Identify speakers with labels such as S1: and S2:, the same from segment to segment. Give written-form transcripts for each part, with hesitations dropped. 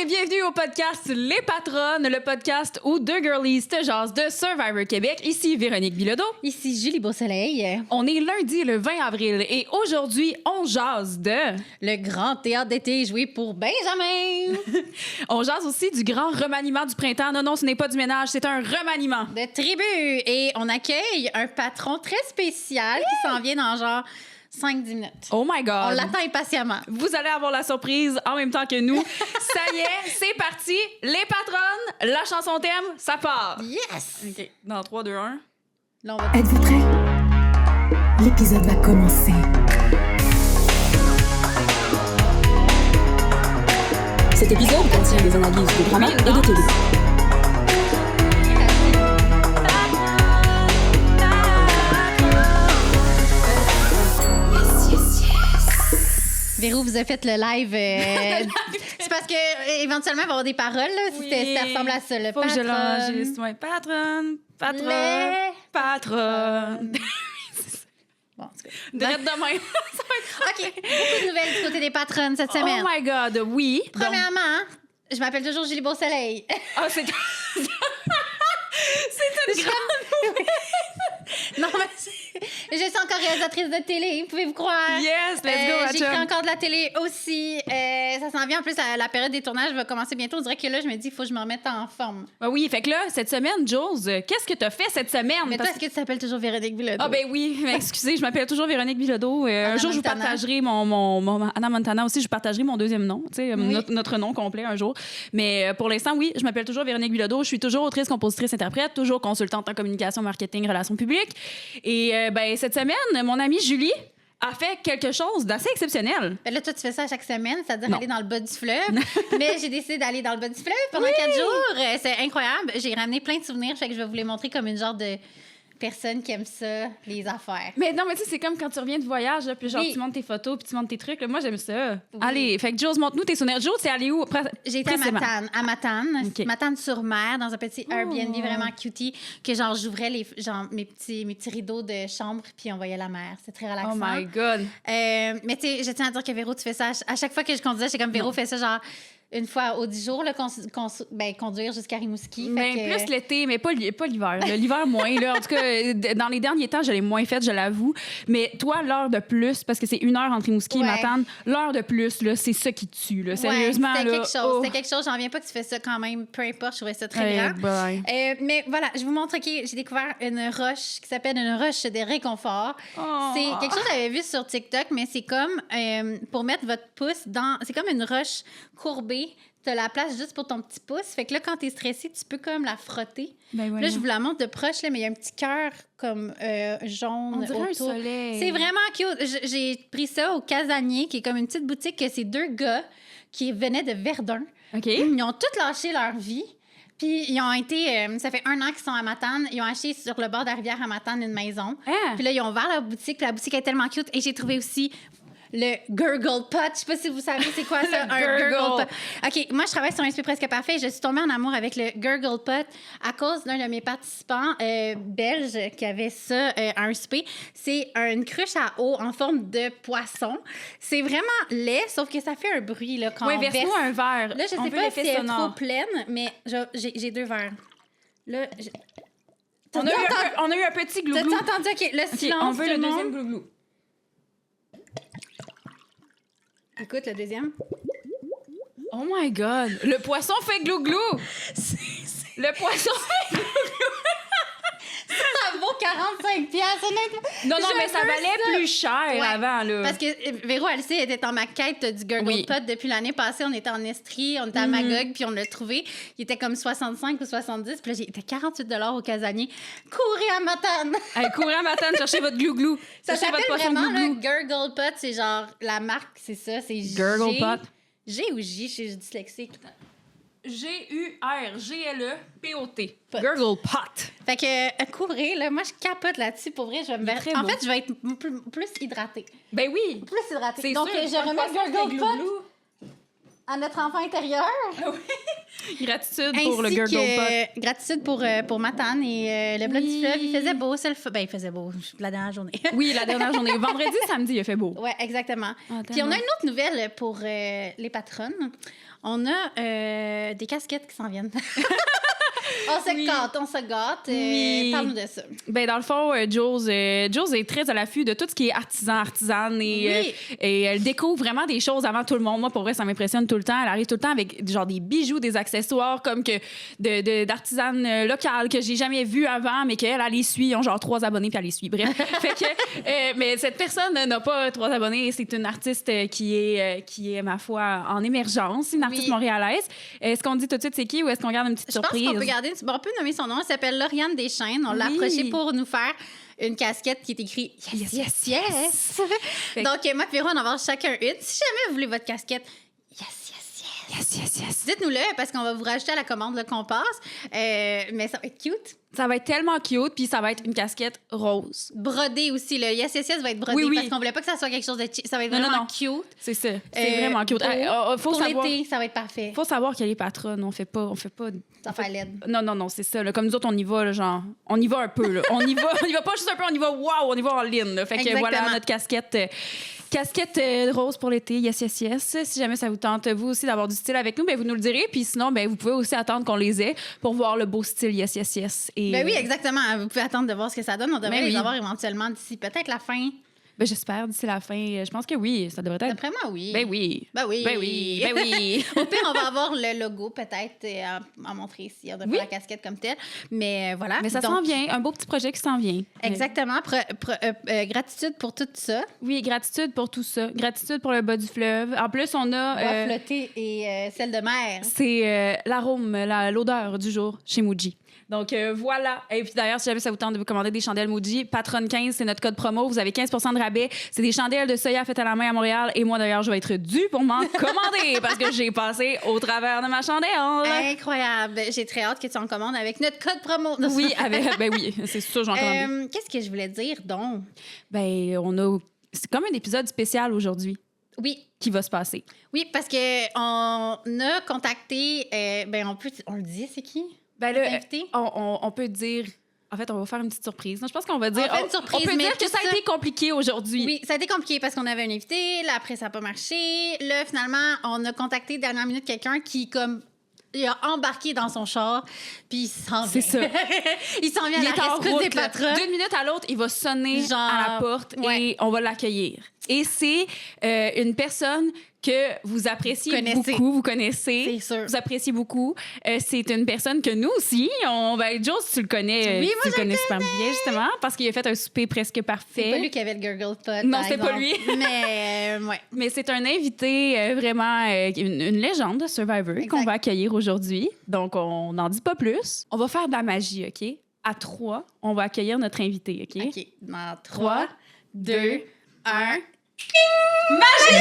S1: et bienvenue au podcast Les Patronnes, le podcast où deux girlies te jasent de Survivor Québec. Ici Véronique Bilodeau.
S2: Ici Julie Beausoleil.
S1: On est lundi le 20 avril et aujourd'hui, on jase de...
S2: Le grand théâtre d'été joué pour Benjamin.
S1: On jase aussi du grand remaniement du printemps. Non, ce n'est pas du ménage, c'est un remaniement.
S2: De tribu. Et on accueille un patron très spécial qui s'en vient dans genre 5-10 minutes.
S1: Oh my God.
S2: On l'attend impatiemment.
S1: Vous allez avoir la surprise en même temps que nous. Ça y est, c'est parti. Les patronnes, la chanson thème, ça part.
S2: Yes!
S1: OK, dans 3, 2, 1.
S2: Là, on va...
S3: Êtes-vous prêts? L'épisode va commencer. Cet épisode contient des analyses de drama et de télé.
S2: Véro vous a fait le live. C'est parce que éventuellement il va y avoir des paroles là, si ça ressemble à ça. Le
S1: Faut que je
S2: patron.
S1: l'enregistre. Ouais, patronne.
S2: Les...
S1: Patronne.
S2: Bon, en tout cas.
S1: Drette de même.
S2: OK. Beaucoup de nouvelles du côté des patronnes cette semaine.
S1: Oh my God, oui. Donc-
S2: Premièrement, je m'appelle toujours Julie Beausoleil.
S1: Ah, c'est... c'est une grande...
S2: Non, mais je suis encore réalisatrice de télé, pouvez-vous croire?
S1: Yes, let's go,
S2: J'écris
S1: Hacham.
S2: encore de la télé aussi. Ça s'en vient. En plus, la période des tournages va commencer bientôt. On dirait que là, je me dis, il faut que je me remette en forme.
S1: Ah oui, fait que là, cette semaine, Jules, qu'est-ce que t'as fait cette semaine?
S2: Mais toi,
S1: Parce
S2: est-ce que tu t'appelles toujours Véronique Bilodeau?
S1: Ah ben oui, mais excusez, je m'appelle toujours Véronique Bilodeau. Un jour, je vous
S2: Montana.
S1: partagerai mon Anna Montana aussi, je vous partagerai mon deuxième nom, tu sais,
S2: Oui.
S1: notre nom complet un jour. Mais pour l'instant, oui, je m'appelle toujours Véronique Bilodeau. Je suis toujours autrice, compositrice, interprète, toujours consultante en communication, marketing, relations publiques. Et ben cette semaine, mon amie Julie a fait quelque chose d'assez exceptionnel.
S2: Ben là, toi, tu fais ça à chaque semaine, c'est-à-dire
S1: Non.
S2: aller dans le bas du fleuve. Mais j'ai décidé d'aller dans le bas du fleuve pendant 4 jours. C'est incroyable. J'ai ramené plein de souvenirs. Fait que je vais vous les montrer comme une genre de personne qui aime ça, les affaires.
S1: Mais non, mais tu sais, c'est comme quand tu reviens de voyage, là, puis genre,
S2: Oui.
S1: tu montes tes photos, puis tu montes tes trucs. Là. Moi, j'aime ça.
S2: Oui.
S1: Allez, fait que Jules, montre-nous tes souvenirs. Jules, c'est allé où?
S2: J'ai été à Matane,
S1: OK.
S2: Matane-sur-Mer, dans un petit Airbnb
S1: Oh.
S2: vraiment cutie, que genre j'ouvrais mes petits rideaux de chambre, puis on voyait la mer. C'est très relaxant.
S1: Oh my God.
S2: Mais tu sais, je tiens à dire que Véro, tu fais ça. À chaque fois que je conduisais, j'étais comme Véro fait ça genre une fois aux 10 jours, là, conduire jusqu'à Rimouski.
S1: Mais
S2: Fait que-
S1: plus l'été, mais pas l'hiver. là. L'hiver, moins. Là. En tout cas, dans les derniers temps, je l'ai moins fait, je l'avoue. Mais toi, l'heure de plus, parce que c'est 1 heure entre Rimouski et
S2: Ouais.
S1: Matane, l'heure de plus, là, c'est ça qui tue. Là.
S2: Ouais,
S1: Sérieusement.
S2: c'était
S1: là,
S2: quelque chose.
S1: oh.
S2: C'était quelque chose. J'en viens pas que tu fais ça quand même. Peu importe, je trouvais ça très
S1: Hey,
S2: grand.
S1: bye.
S2: Mais voilà, je vous montre que j'ai découvert une roche qui s'appelle une roche des réconforts.
S1: Oh.
S2: C'est quelque chose que j'avais vu sur TikTok, mais c'est comme pour mettre votre pouce dans... C'est comme une roche courbée. Tu as la place juste pour ton petit pouce. Fait que là, quand tu es stressé, tu peux comme la frotter.
S1: Ben voilà.
S2: Là, je vous la montre de proche, là, mais il y a un petit cœur comme jaune
S1: On dirait un
S2: autour.
S1: soleil.
S2: C'est vraiment cute. J'ai pris ça au Casanier, qui est comme une petite boutique que c'est 2 gars qui venaient de Verdun.
S1: OK.
S2: Ils ont tous lâché leur vie. Puis ils ont été... ça fait 1 an qu'ils sont à Matane. Ils ont acheté sur le bord de la rivière à Matane une maison.
S1: Ah.
S2: Puis là, ils ont ouvert leur boutique. Puis la boutique est tellement cute. Et j'ai trouvé aussi le Gurgle Pot. Je sais pas si vous savez c'est quoi ça,
S1: Le
S2: un
S1: Gurgle.
S2: Gurgle Pot. OK, moi, je travaille sur un SP presque parfait. Je suis tombée en amour avec le Gurgle Pot à cause d'un de mes participants belges qui avait ça à un SP. C'est une cruche à eau en forme de poisson. C'est vraiment laid, sauf que ça fait un bruit là, quand
S1: Oui,
S2: on
S1: verse-nous
S2: verse.
S1: un verre.
S2: Là, je
S1: On
S2: sais
S1: veut
S2: pas
S1: l'effet
S2: si elle est
S1: sonore.
S2: trop pleine, mais j'ai 2 verres. Là,
S1: On a eu un petit
S2: T'as-tu
S1: glouglou.
S2: entendu? OK, le
S1: OK,
S2: silence,
S1: on veut
S2: tout
S1: le
S2: le monde.
S1: deuxième glouglou.
S2: Écoute, le deuxième.
S1: Oh my God. Le poisson fait glouglou. Le poisson fait glouglou.
S2: Ça vaut 45 piastres, honnêtement.
S1: Non,
S2: Je
S1: mais ça
S2: veux
S1: valait plus cher
S2: Ouais.
S1: avant, là.
S2: Parce que Véro Alcé était en ma quête du Gurgle
S1: Oui.
S2: Pot depuis l'année passée. On était en Estrie, on était à Magog, puis on l'a trouvé. Il était comme 65 ou 70. Puis là, il était 48 $ au Casanier. Courez à Matane!
S1: Allez, courez à Matane, cherchez votre glouglou.
S2: Ça
S1: Cherchez
S2: s'appelle
S1: votre poisson
S2: vraiment le
S1: glouglou.
S2: Gurgle Pot. C'est genre, la marque, c'est ça. C'est
S1: Gurgle
S2: G.
S1: Pot.
S2: G ou J? Je suis dyslexique.
S1: G-U-R-G-L-E-P-O-T.
S2: Pot.
S1: Gurgle Pot.
S2: Fait que, couvrez, là. Moi, je capote là-dessus. Pour vrai, je vais me
S1: très
S2: En
S1: beau.
S2: fait, je vais être plus hydratée.
S1: Ben oui.
S2: Plus hydratée.
S1: C'est
S2: Donc,
S1: sûr,
S2: je
S1: un
S2: remets
S1: poisson
S2: le Gurgle
S1: fait
S2: Pot.
S1: glouglou.
S2: à notre enfant intérieur.
S1: Gratitude
S2: Ainsi
S1: pour le Gurgle Pot.
S2: que gratitude pour Matane et le bloc du fleuve. Il faisait beau, il faisait beau la dernière journée.
S1: Oui, la dernière journée. Vendredi, samedi, il a fait beau.
S2: Ouais, exactement.
S1: Ah,
S2: Puis on a une autre nouvelle pour les patronnes. On a des casquettes qui s'en viennent. On se gâte.
S1: Oui.
S2: Parle-nous de ça.
S1: Ben dans le fond, Jules est très à l'affût de tout ce qui est artisane et elle découvre vraiment des choses avant tout le monde. Moi, pour vrai, ça m'impressionne tout le temps. Elle arrive tout le temps avec genre des bijoux, des accessoires comme que d'artisanes locales que j'ai jamais vues avant, mais qu'elle les suit. Ils ont genre 3 abonnés puis elle les suit. Bref, fait que mais cette personne n'a pas 3 abonnés. C'est une artiste qui est ma foi en émergence, une artiste montréalaise. Est-ce qu'on dit tout de suite c'est qui ou est-ce qu'on garde une petite surprise?
S2: Je pense qu'on peut garder. Bon, on peut nommer son nom. Elle s'appelle Lauriane Deschaines. On l'a approchée pour nous faire une casquette qui est écrite Yes, yes, yes. Donc, moi et Véro, on en va avoir chacun une. Si jamais vous voulez votre casquette, yes, yes, yes.
S1: Yes, yes, yes.
S2: Dites-nous-le parce qu'on va vous rajouter à la commande là, qu'on passe. Mais ça va être cute.
S1: Ça va être tellement cute, puis ça va être une casquette rose.
S2: Brodé aussi. Le Yes, yes, yes va être brodé parce qu'on voulait pas que ça soit quelque chose de cheap. Ça va être vraiment cute.
S1: C'est ça. C'est vraiment cute. Faut
S2: pour
S1: savoir,
S2: l'été, ça va être parfait.
S1: faut savoir qu'elle est patronne. On fait pas.
S2: Ça fait l'aide.
S1: Non, c'est ça. Là. Comme nous autres, on y va, là, genre. On y va un peu, là. on y va pas juste un peu, on y va, wow, on y va en ligne, là. Fait que voilà notre casquette. Casquette rose pour l'été, yes, yes, yes. Si jamais ça vous tente, vous aussi, d'avoir du style avec nous, ben, vous nous le direz. Puis sinon, ben, vous pouvez aussi attendre qu'on les ait pour voir le beau style yes, yes, yes. Et,
S2: ben oui, exactement. Vous pouvez attendre de voir ce que ça donne. On devrait les avoir éventuellement d'ici peut-être la fin.
S1: Ben, j'espère d'ici la fin. Je pense que oui, ça devrait être.
S2: D'après moi, oui.
S1: Ben oui.
S2: Ben oui.
S1: Ben oui. Ben oui.
S2: Au pire, on va avoir le logo peut-être à montrer ici. On n'a pas la casquette comme telle. Mais voilà.
S1: Mais ça s'en vient. Un beau petit projet qui s'en vient.
S2: Exactement. Gratitude pour tout ça.
S1: Oui, gratitude pour tout ça. Gratitude pour le bas du fleuve. En plus, on a...
S2: Bois flotté et celle de mer.
S1: C'est l'arôme, l'odeur du jour chez Muji. Donc, voilà. Et puis d'ailleurs, si jamais ça vous tente de vous commander des chandelles Muji, Patron 15, c'est notre code promo. Vous avez 15 de rabais. C'est des chandelles de soya faites à la main à Montréal. Et moi, d'ailleurs, je vais être due pour m'en commander parce que j'ai passé au travers de ma chandelle.
S2: Incroyable. J'ai très hâte que tu en commandes avec notre code promo.
S1: Oui, ben oui, c'est sûr, j'en commande.
S2: Qu'est-ce que je voulais dire, donc?
S1: Ben, c'est comme un épisode spécial aujourd'hui.
S2: Oui.
S1: Qui va se passer.
S2: Oui, parce qu'on a contacté... on le dit, c'est qui?
S1: Ben là, on peut dire... En fait, on va faire une petite surprise. Non, je pense qu'on va dire...
S2: On fait une surprise,
S1: on peut dire que ça a été compliqué aujourd'hui.
S2: Oui, ça a été compliqué parce qu'on avait un invité. Là, après, ça n'a pas marché. Là, finalement, on a contacté dernière minute quelqu'un qui, comme... Il a embarqué dans son char, puis il s'en vient.
S1: C'est ça.
S2: Il s'en vient à la rescousse des patrons.
S1: D'une minute à l'autre, il va sonner à la porte et on va l'accueillir. Et c'est une personne que vous appréciez beaucoup, vous connaissez.
S2: C'est sûr.
S1: Vous appréciez beaucoup. C'est une personne que nous aussi, Joe, tu le connais,
S2: oui,
S1: tu le connais super bien, justement, parce qu'il a fait un souper presque parfait.
S2: C'est pas lui qui avait le Gurgle Pot.
S1: Non, c'est pas lui.
S2: Mais, ouais.
S1: Mais c'est un invité vraiment, une légende de Survivor qu'on va accueillir aujourd'hui. Donc, on n'en dit pas plus. On va faire de la magie, OK? À 3, on va accueillir notre invité, OK?
S2: OK. Dans 3, 2, 1...
S1: Magie!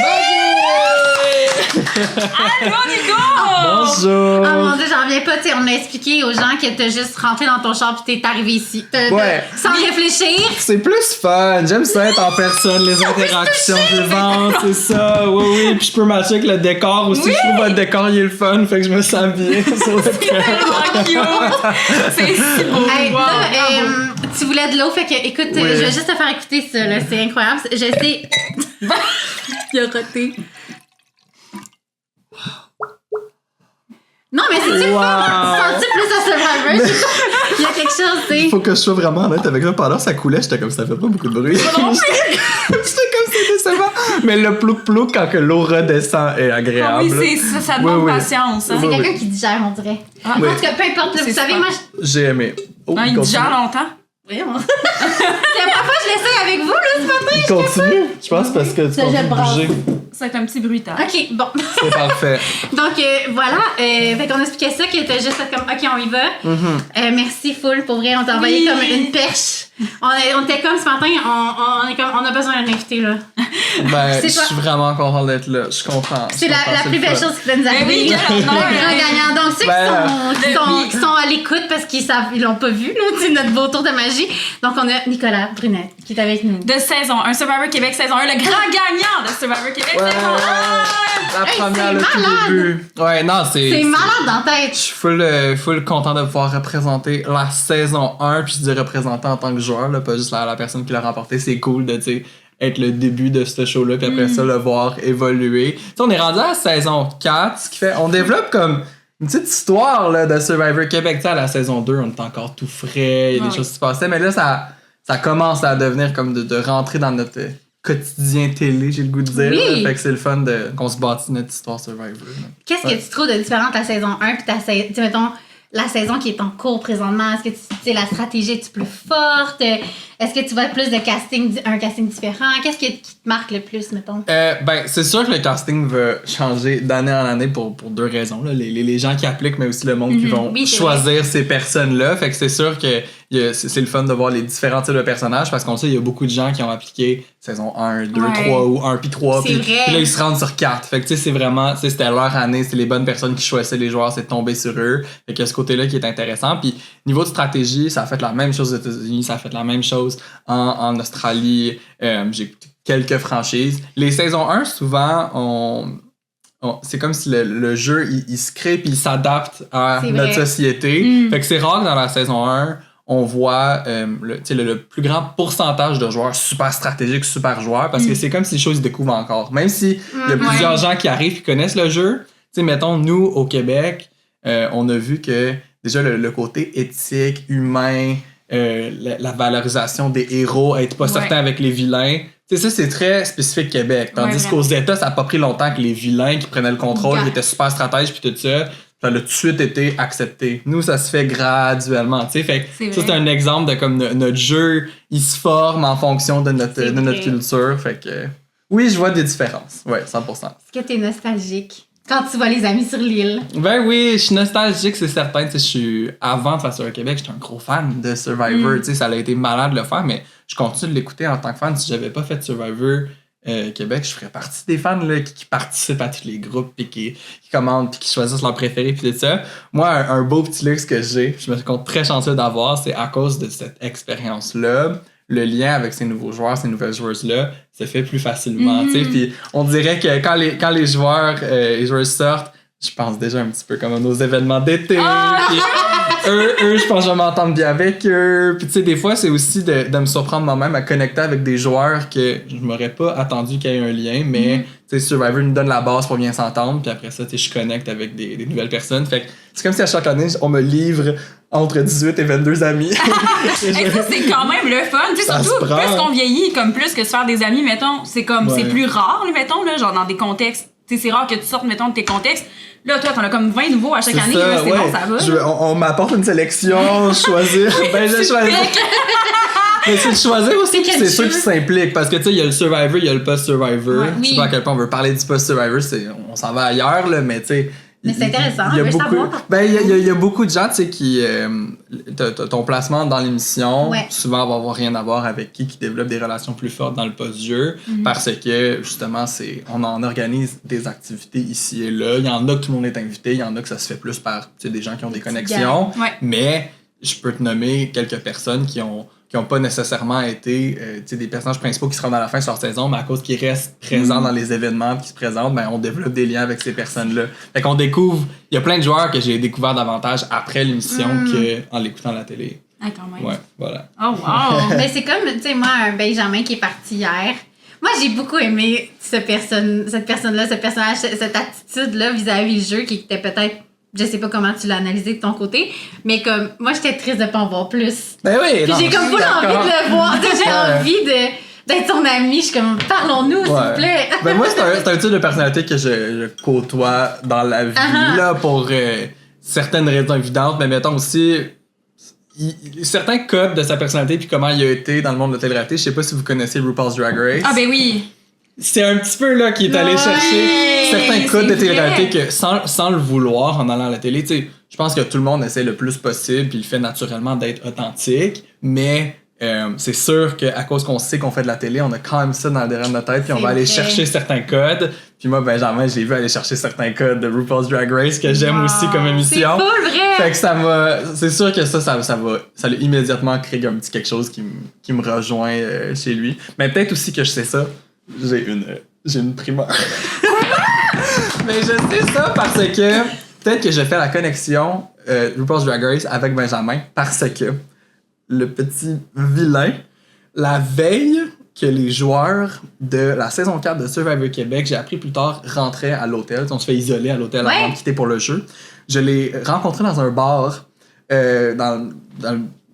S1: Allô, Nico!
S4: Bonjour!
S2: Oh mon Dieu, j'en reviens pas. T'sais, on a expliqué aux gens que t'as juste rentré dans ton char puis t'es arrivé ici. Sans réfléchir.
S4: C'est plus fun. J'aime ça être en personne, les interactions vivantes, c'est ça. Oui. Puis je peux matcher avec le décor aussi. Je trouve votre décor, il est le fun. Fait que je me sens bien sur le
S1: tellement cute! C'est si beau!
S2: Hey, wow. Là, tu voulais de l'eau, fait que, écoute, je vais juste te faire écouter ça, là. C'est incroyable. Je sais...
S1: Il a roté.
S2: Non, mais c'est fun! Tu sens plus à Survivor? Il y a quelque chose, tu sais.
S4: Il faut que je sois vraiment honnête avec toi. Pendant que ça coulait, j'étais comme ça fait pas beaucoup de bruit. J'étais comme c'est décevant. Mais le plouc-plouc quand que l'eau redescend est agréable.
S1: Ah oui, ça demande patience. Hein.
S2: C'est quelqu'un qui digère, on dirait. En tout cas, peu importe, là, vous savez, moi...
S4: J'ai aimé.
S1: Il digère longtemps.
S2: Vraiment. C'est la première fois que je l'essaye avec vous, là, ce matin.
S4: Continue, je pense, parce que tu vas bouger.
S1: Ça va être un petit bruitage.
S2: OK, bon.
S4: C'est parfait.
S2: Donc, voilà. Fait qu'on expliquait ça, que t'as juste fait comme, OK, on y va. Merci, full. Pour vrai, on t'a envoyé comme une perche. On était comme ce matin, on a besoin d'un invité, là.
S4: Ben, je suis vraiment content d'être là. Je suis content.
S2: C'est la plus belle chose qui peut nous arriver.
S1: oui,
S2: le grand gagnant. Donc, ceux
S4: Ben,
S2: qui sont à l'écoute parce qu'ils l'ont pas vu, là, c'est notre beau tour de magie. Donc, on a Nicolas Brunet qui est avec nous.
S1: De saison 1, Survivor Québec saison 1, le grand gagnant de Survivor Québec saison 1!
S4: La première, le
S2: c'est
S4: tout
S2: malade.
S4: début. Ouais, non,
S2: C'est malade dans la
S4: Je
S2: tête.
S4: suis full content de pouvoir représenter la saison 1, puis je dis représenter en tant que joueur, là, pas juste la personne qui l'a remporté. C'est cool de, tu sais, être le début de ce show-là, puis après ça, le voir évoluer. Tu sais, on est rendu à la saison 4, ce qui fait... On développe comme une petite histoire là, de Survivor Québec. Tu sais, à la saison 2, on est encore tout frais, il y a des choses qui se passaient, mais là, ça commence à devenir comme de rentrer dans notre quotidien télé, j'ai le goût de dire.
S2: Oui.
S4: Là. Fait que c'est le fun qu'on se bâtit notre histoire Survivor. Là.
S2: Qu'est-ce que tu trouves de différent de ta saison 1 puis ta saison, tu sais, mettons, la saison qui est en cours présentement? Est-ce que tu sais, la stratégie est plus forte? Est-ce que tu vois plus de un casting différent? Qu'est-ce qui te marque le plus, mettons?
S4: Ben, c'est sûr que le casting va changer d'année en année pour deux raisons. Là. Les gens qui appliquent, mais aussi le monde qui vont
S2: Oui, c'est
S4: choisir ces personnes-là. Fait que c'est sûr que c'est le fun de voir les différents types de personnages parce qu'on sait il y a beaucoup de gens qui ont appliqué saison 1, 2, 3 ou 1 puis 3.
S2: C'est
S4: Puis
S2: vrai.
S4: là, ils se rendent sur 4. Fait que tu sais, c'est vraiment, tu sais, c'était leur année, c'est les bonnes personnes qui choisissaient les joueurs, c'est de tomber sur eux. Fait qu'il y a ce côté-là qui est intéressant. Puis niveau de stratégie, ça a fait la même chose aux États-Unis, ça a fait la même chose en Australie. J'ai écouté quelques franchises. Les saisons 1, souvent, c'est comme si le jeu, il se crée puis il s'adapte à
S2: C'est
S4: notre
S2: vrai.
S4: société. Fait que c'est rare que dans la saison 1, on voit le plus grand pourcentage de joueurs super stratégiques, super joueurs, parce que c'est comme si les choses ils découvrent encore. Même s'il y a plusieurs gens qui arrivent et connaissent le jeu, tu sais, mettons, nous, au Québec, on a vu que déjà le côté éthique, humain, la valorisation des héros, être pas certain avec les vilains, tu sais, ça, c'est très spécifique Québec. Tandis qu'aux États, ça a pas pris longtemps que les vilains qui prenaient le contrôle, qui étaient super stratèges, puis tout ça, ça a tout de suite été accepté. Nous, ça se fait graduellement, tu sais. Fait que ça, c'est un exemple de comme notre jeu, il se forme en fonction de notre culture. Fait que oui, je vois des différences. Ouais, 100%.
S2: Est-ce que t'es nostalgique quand tu vois les amis sur l'île?
S4: Ben oui, je suis nostalgique, c'est certain. Tu sais, avant de faire Survivor Québec, j'étais un gros fan de Survivor. Tu sais, ça a été malade de le faire, mais je continue de l'écouter en tant que fan. Si j'avais pas fait Survivor Québec, je ferais partie des fans là, qui participent à tous les groupes, puis qui commandent, puis qui choisissent leur préféré, puis tout ça. Moi, un beau petit luxe que je me compte très chanceux d'avoir, c'est à cause de cette expérience-là. Le lien avec ces nouveaux joueurs, ces nouvelles joueuses-là, se fait plus facilement. Tu sais, puis on dirait que quand les joueurs sortent, je pense déjà un petit peu comme à nos événements d'été. Puis eux, je pense que je vais m'entendre bien avec eux. Puis tu sais, des fois, c'est aussi de me surprendre moi-même à connecter avec des joueurs que je m'aurais pas attendu qu'il y ait un lien, mais tu sais, Survivor nous donne la base pour bien s'entendre. Puis après ça, tu sais, je connecte avec des nouvelles personnes. Fait que c'est comme si à chaque année, on me livre entre 18 et 22 amis.
S1: Et ça, c'est quand même le fun. Tu sais,
S4: Ça
S1: surtout,
S4: se prend.
S1: plus qu'on vieillit, comme plus que se faire des amis, mettons, c'est comme, c'est plus rare, là, mettons, là, genre dans des contextes. Tu sais, c'est rare que tu sortes, mettons, de tes contextes. Là, toi, t'en as comme 20 nouveaux à chaque année. Là, c'est bon, ça va.
S4: On m'apporte une sélection, choisir. Ben, je choisis. Mais c'est de choisir aussi, puis c'est sûr qui s'implique. Parce que, tu sais, il y a le Survivor, il y a le post-Survivor. Je sais pas à quel point on veut parler du post-Survivor, on s'en va ailleurs, là, mais tu sais.
S2: Mais c'est intéressant,
S4: il y a
S2: je veux
S4: beaucoup,
S2: savoir.
S4: ben, il y a beaucoup de gens, tu sais, qui. Ton placement dans l'émission, souvent, va avoir rien à voir avec qui développe des relations plus fortes dans le post-jeu. Parce que, justement, on en organise des activités ici et là. Il y en a que tout le monde est invité, il y en a que ça se fait plus par des gens qui ont des connexions. Mais je peux te nommer quelques personnes qui ont pas nécessairement été des personnages principaux qui seront dans la fin de leur saison, mais à cause qu'ils restent présents dans les événements qui se présentent, ben on développe des liens avec ces personnes-là. Fait qu'on découvre, il y a plein de joueurs que j'ai découvert davantage après l'émission qu'en l'écoutant à la télé.
S1: Ah, quand même.
S4: Ouais, voilà.
S1: Oh, wow!
S2: Mais c'est comme, tu sais, moi, un Benjamin qui est parti hier. Moi, j'ai beaucoup aimé cette personne-là, ce personnage, cette attitude-là vis-à-vis du jeu qui était peut-être. Je sais pas comment tu l'as analysé de ton côté, mais comme moi j'étais triste de pas en voir plus.
S4: Ben oui,
S2: puis j'ai comme pas envie de le voir. J'ai envie d'être son ami. Je suis comme parlons-nous s'il vous plaît.
S4: Ben moi c'est un type de personnalité que je côtoie dans la vie là pour certaines raisons évidentes, mais mettons aussi certains codes de sa personnalité puis comment il a été dans le monde de la télé-réalité. Je sais pas si vous connaissez RuPaul's Drag Race.
S1: Ah ben oui!
S4: C'est un petit peu là qu'il est allé chercher certains codes de télé-réalité que sans le vouloir en allant à la télé, tu sais, je pense que tout le monde essaie le plus possible puis il fait naturellement d'être authentique, mais c'est sûr qu'à cause qu'on sait qu'on fait de la télé, on a quand même ça dans le derrière de notre tête, puis on va aller chercher certains codes. Puis moi, Benjamin, j'ai vu aller chercher certains codes de RuPaul's Drag Race que j'aime aussi comme émission.
S2: C'est full vrai!
S4: Fait que c'est sûr que ça a immédiatement créé un petit quelque chose qui me rejoint chez lui. Mais peut-être aussi que je sais ça, j'ai une primeur. Mais je sais ça parce que peut-être que j'ai fait la connexion RuPaul's Drag Race avec Benjamin parce que le petit vilain, la veille que les joueurs de la saison 4 de Survivor Québec, j'ai appris plus tard, rentraient à l'hôtel. On se fait isoler à l'hôtel avant de quitter pour le jeu. Je l'ai rencontré dans un bar dans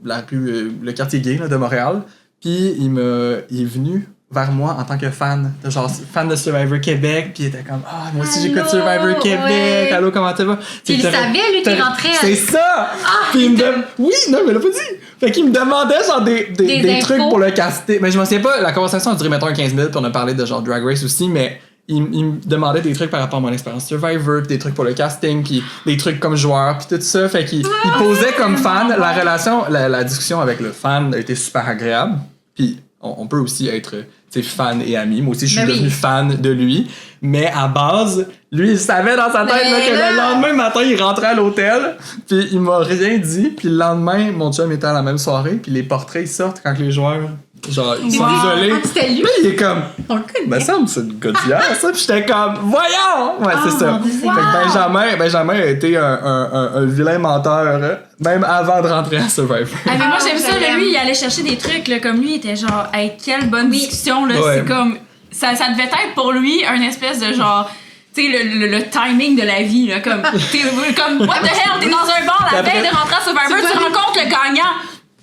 S4: la rue, le quartier gay là, de Montréal. Puis il est venu vers moi en tant que fan de Survivor Québec, puis il était comme moi aussi j'écoute Survivor Québec, allô, comment ça va?
S2: Il savait, lui, qui rentrait.
S4: C'est ça! Puis il me oui, non, mais il l'a pas dit! Fait qu'il me demandait genre des trucs pour le caster. Mais je m'en souviens pas, la conversation a duré mettons 15 minutes, puis on a parlé de genre Drag Race aussi, mais il me demandait des trucs par rapport à mon expérience Survivor, puis des trucs pour le casting, puis des trucs comme joueur, puis tout ça. Fait qu'il posait comme fan. La relation, la discussion avec le fan a été super agréable. Puis on peut aussi être fan et ami. Moi aussi, je suis devenu fan de lui. Mais à base, lui, il savait dans sa tête là, que le lendemain matin, il rentrait à l'hôtel. Puis il m'a rien dit. Puis le lendemain, mon chum était à la même soirée. Puis les portraits, ils sortent quand les joueurs... Genre, ils sont isolés.
S2: C'était lui.
S4: Puis il est comme...
S2: On le connaît.
S4: Ben, ça me c'est le gars d'hier, ça. Puis j'étais comme, voyons! Ouais, c'est ça. Fait que Benjamin a été un vilain menteur, même avant de rentrer à Survivor.
S1: Mais moi, j'aime ça. Là, lui, il allait chercher des trucs. Là, comme lui, il était genre, hey, quelle bonne discussion. Là, c'est comme... Ça devait être pour lui un espèce de genre... Tu sais, le timing de la vie, là, comme what the hell, t'es dans un bar la veille de rentrer à Survivor, tu rencontres le gagnant.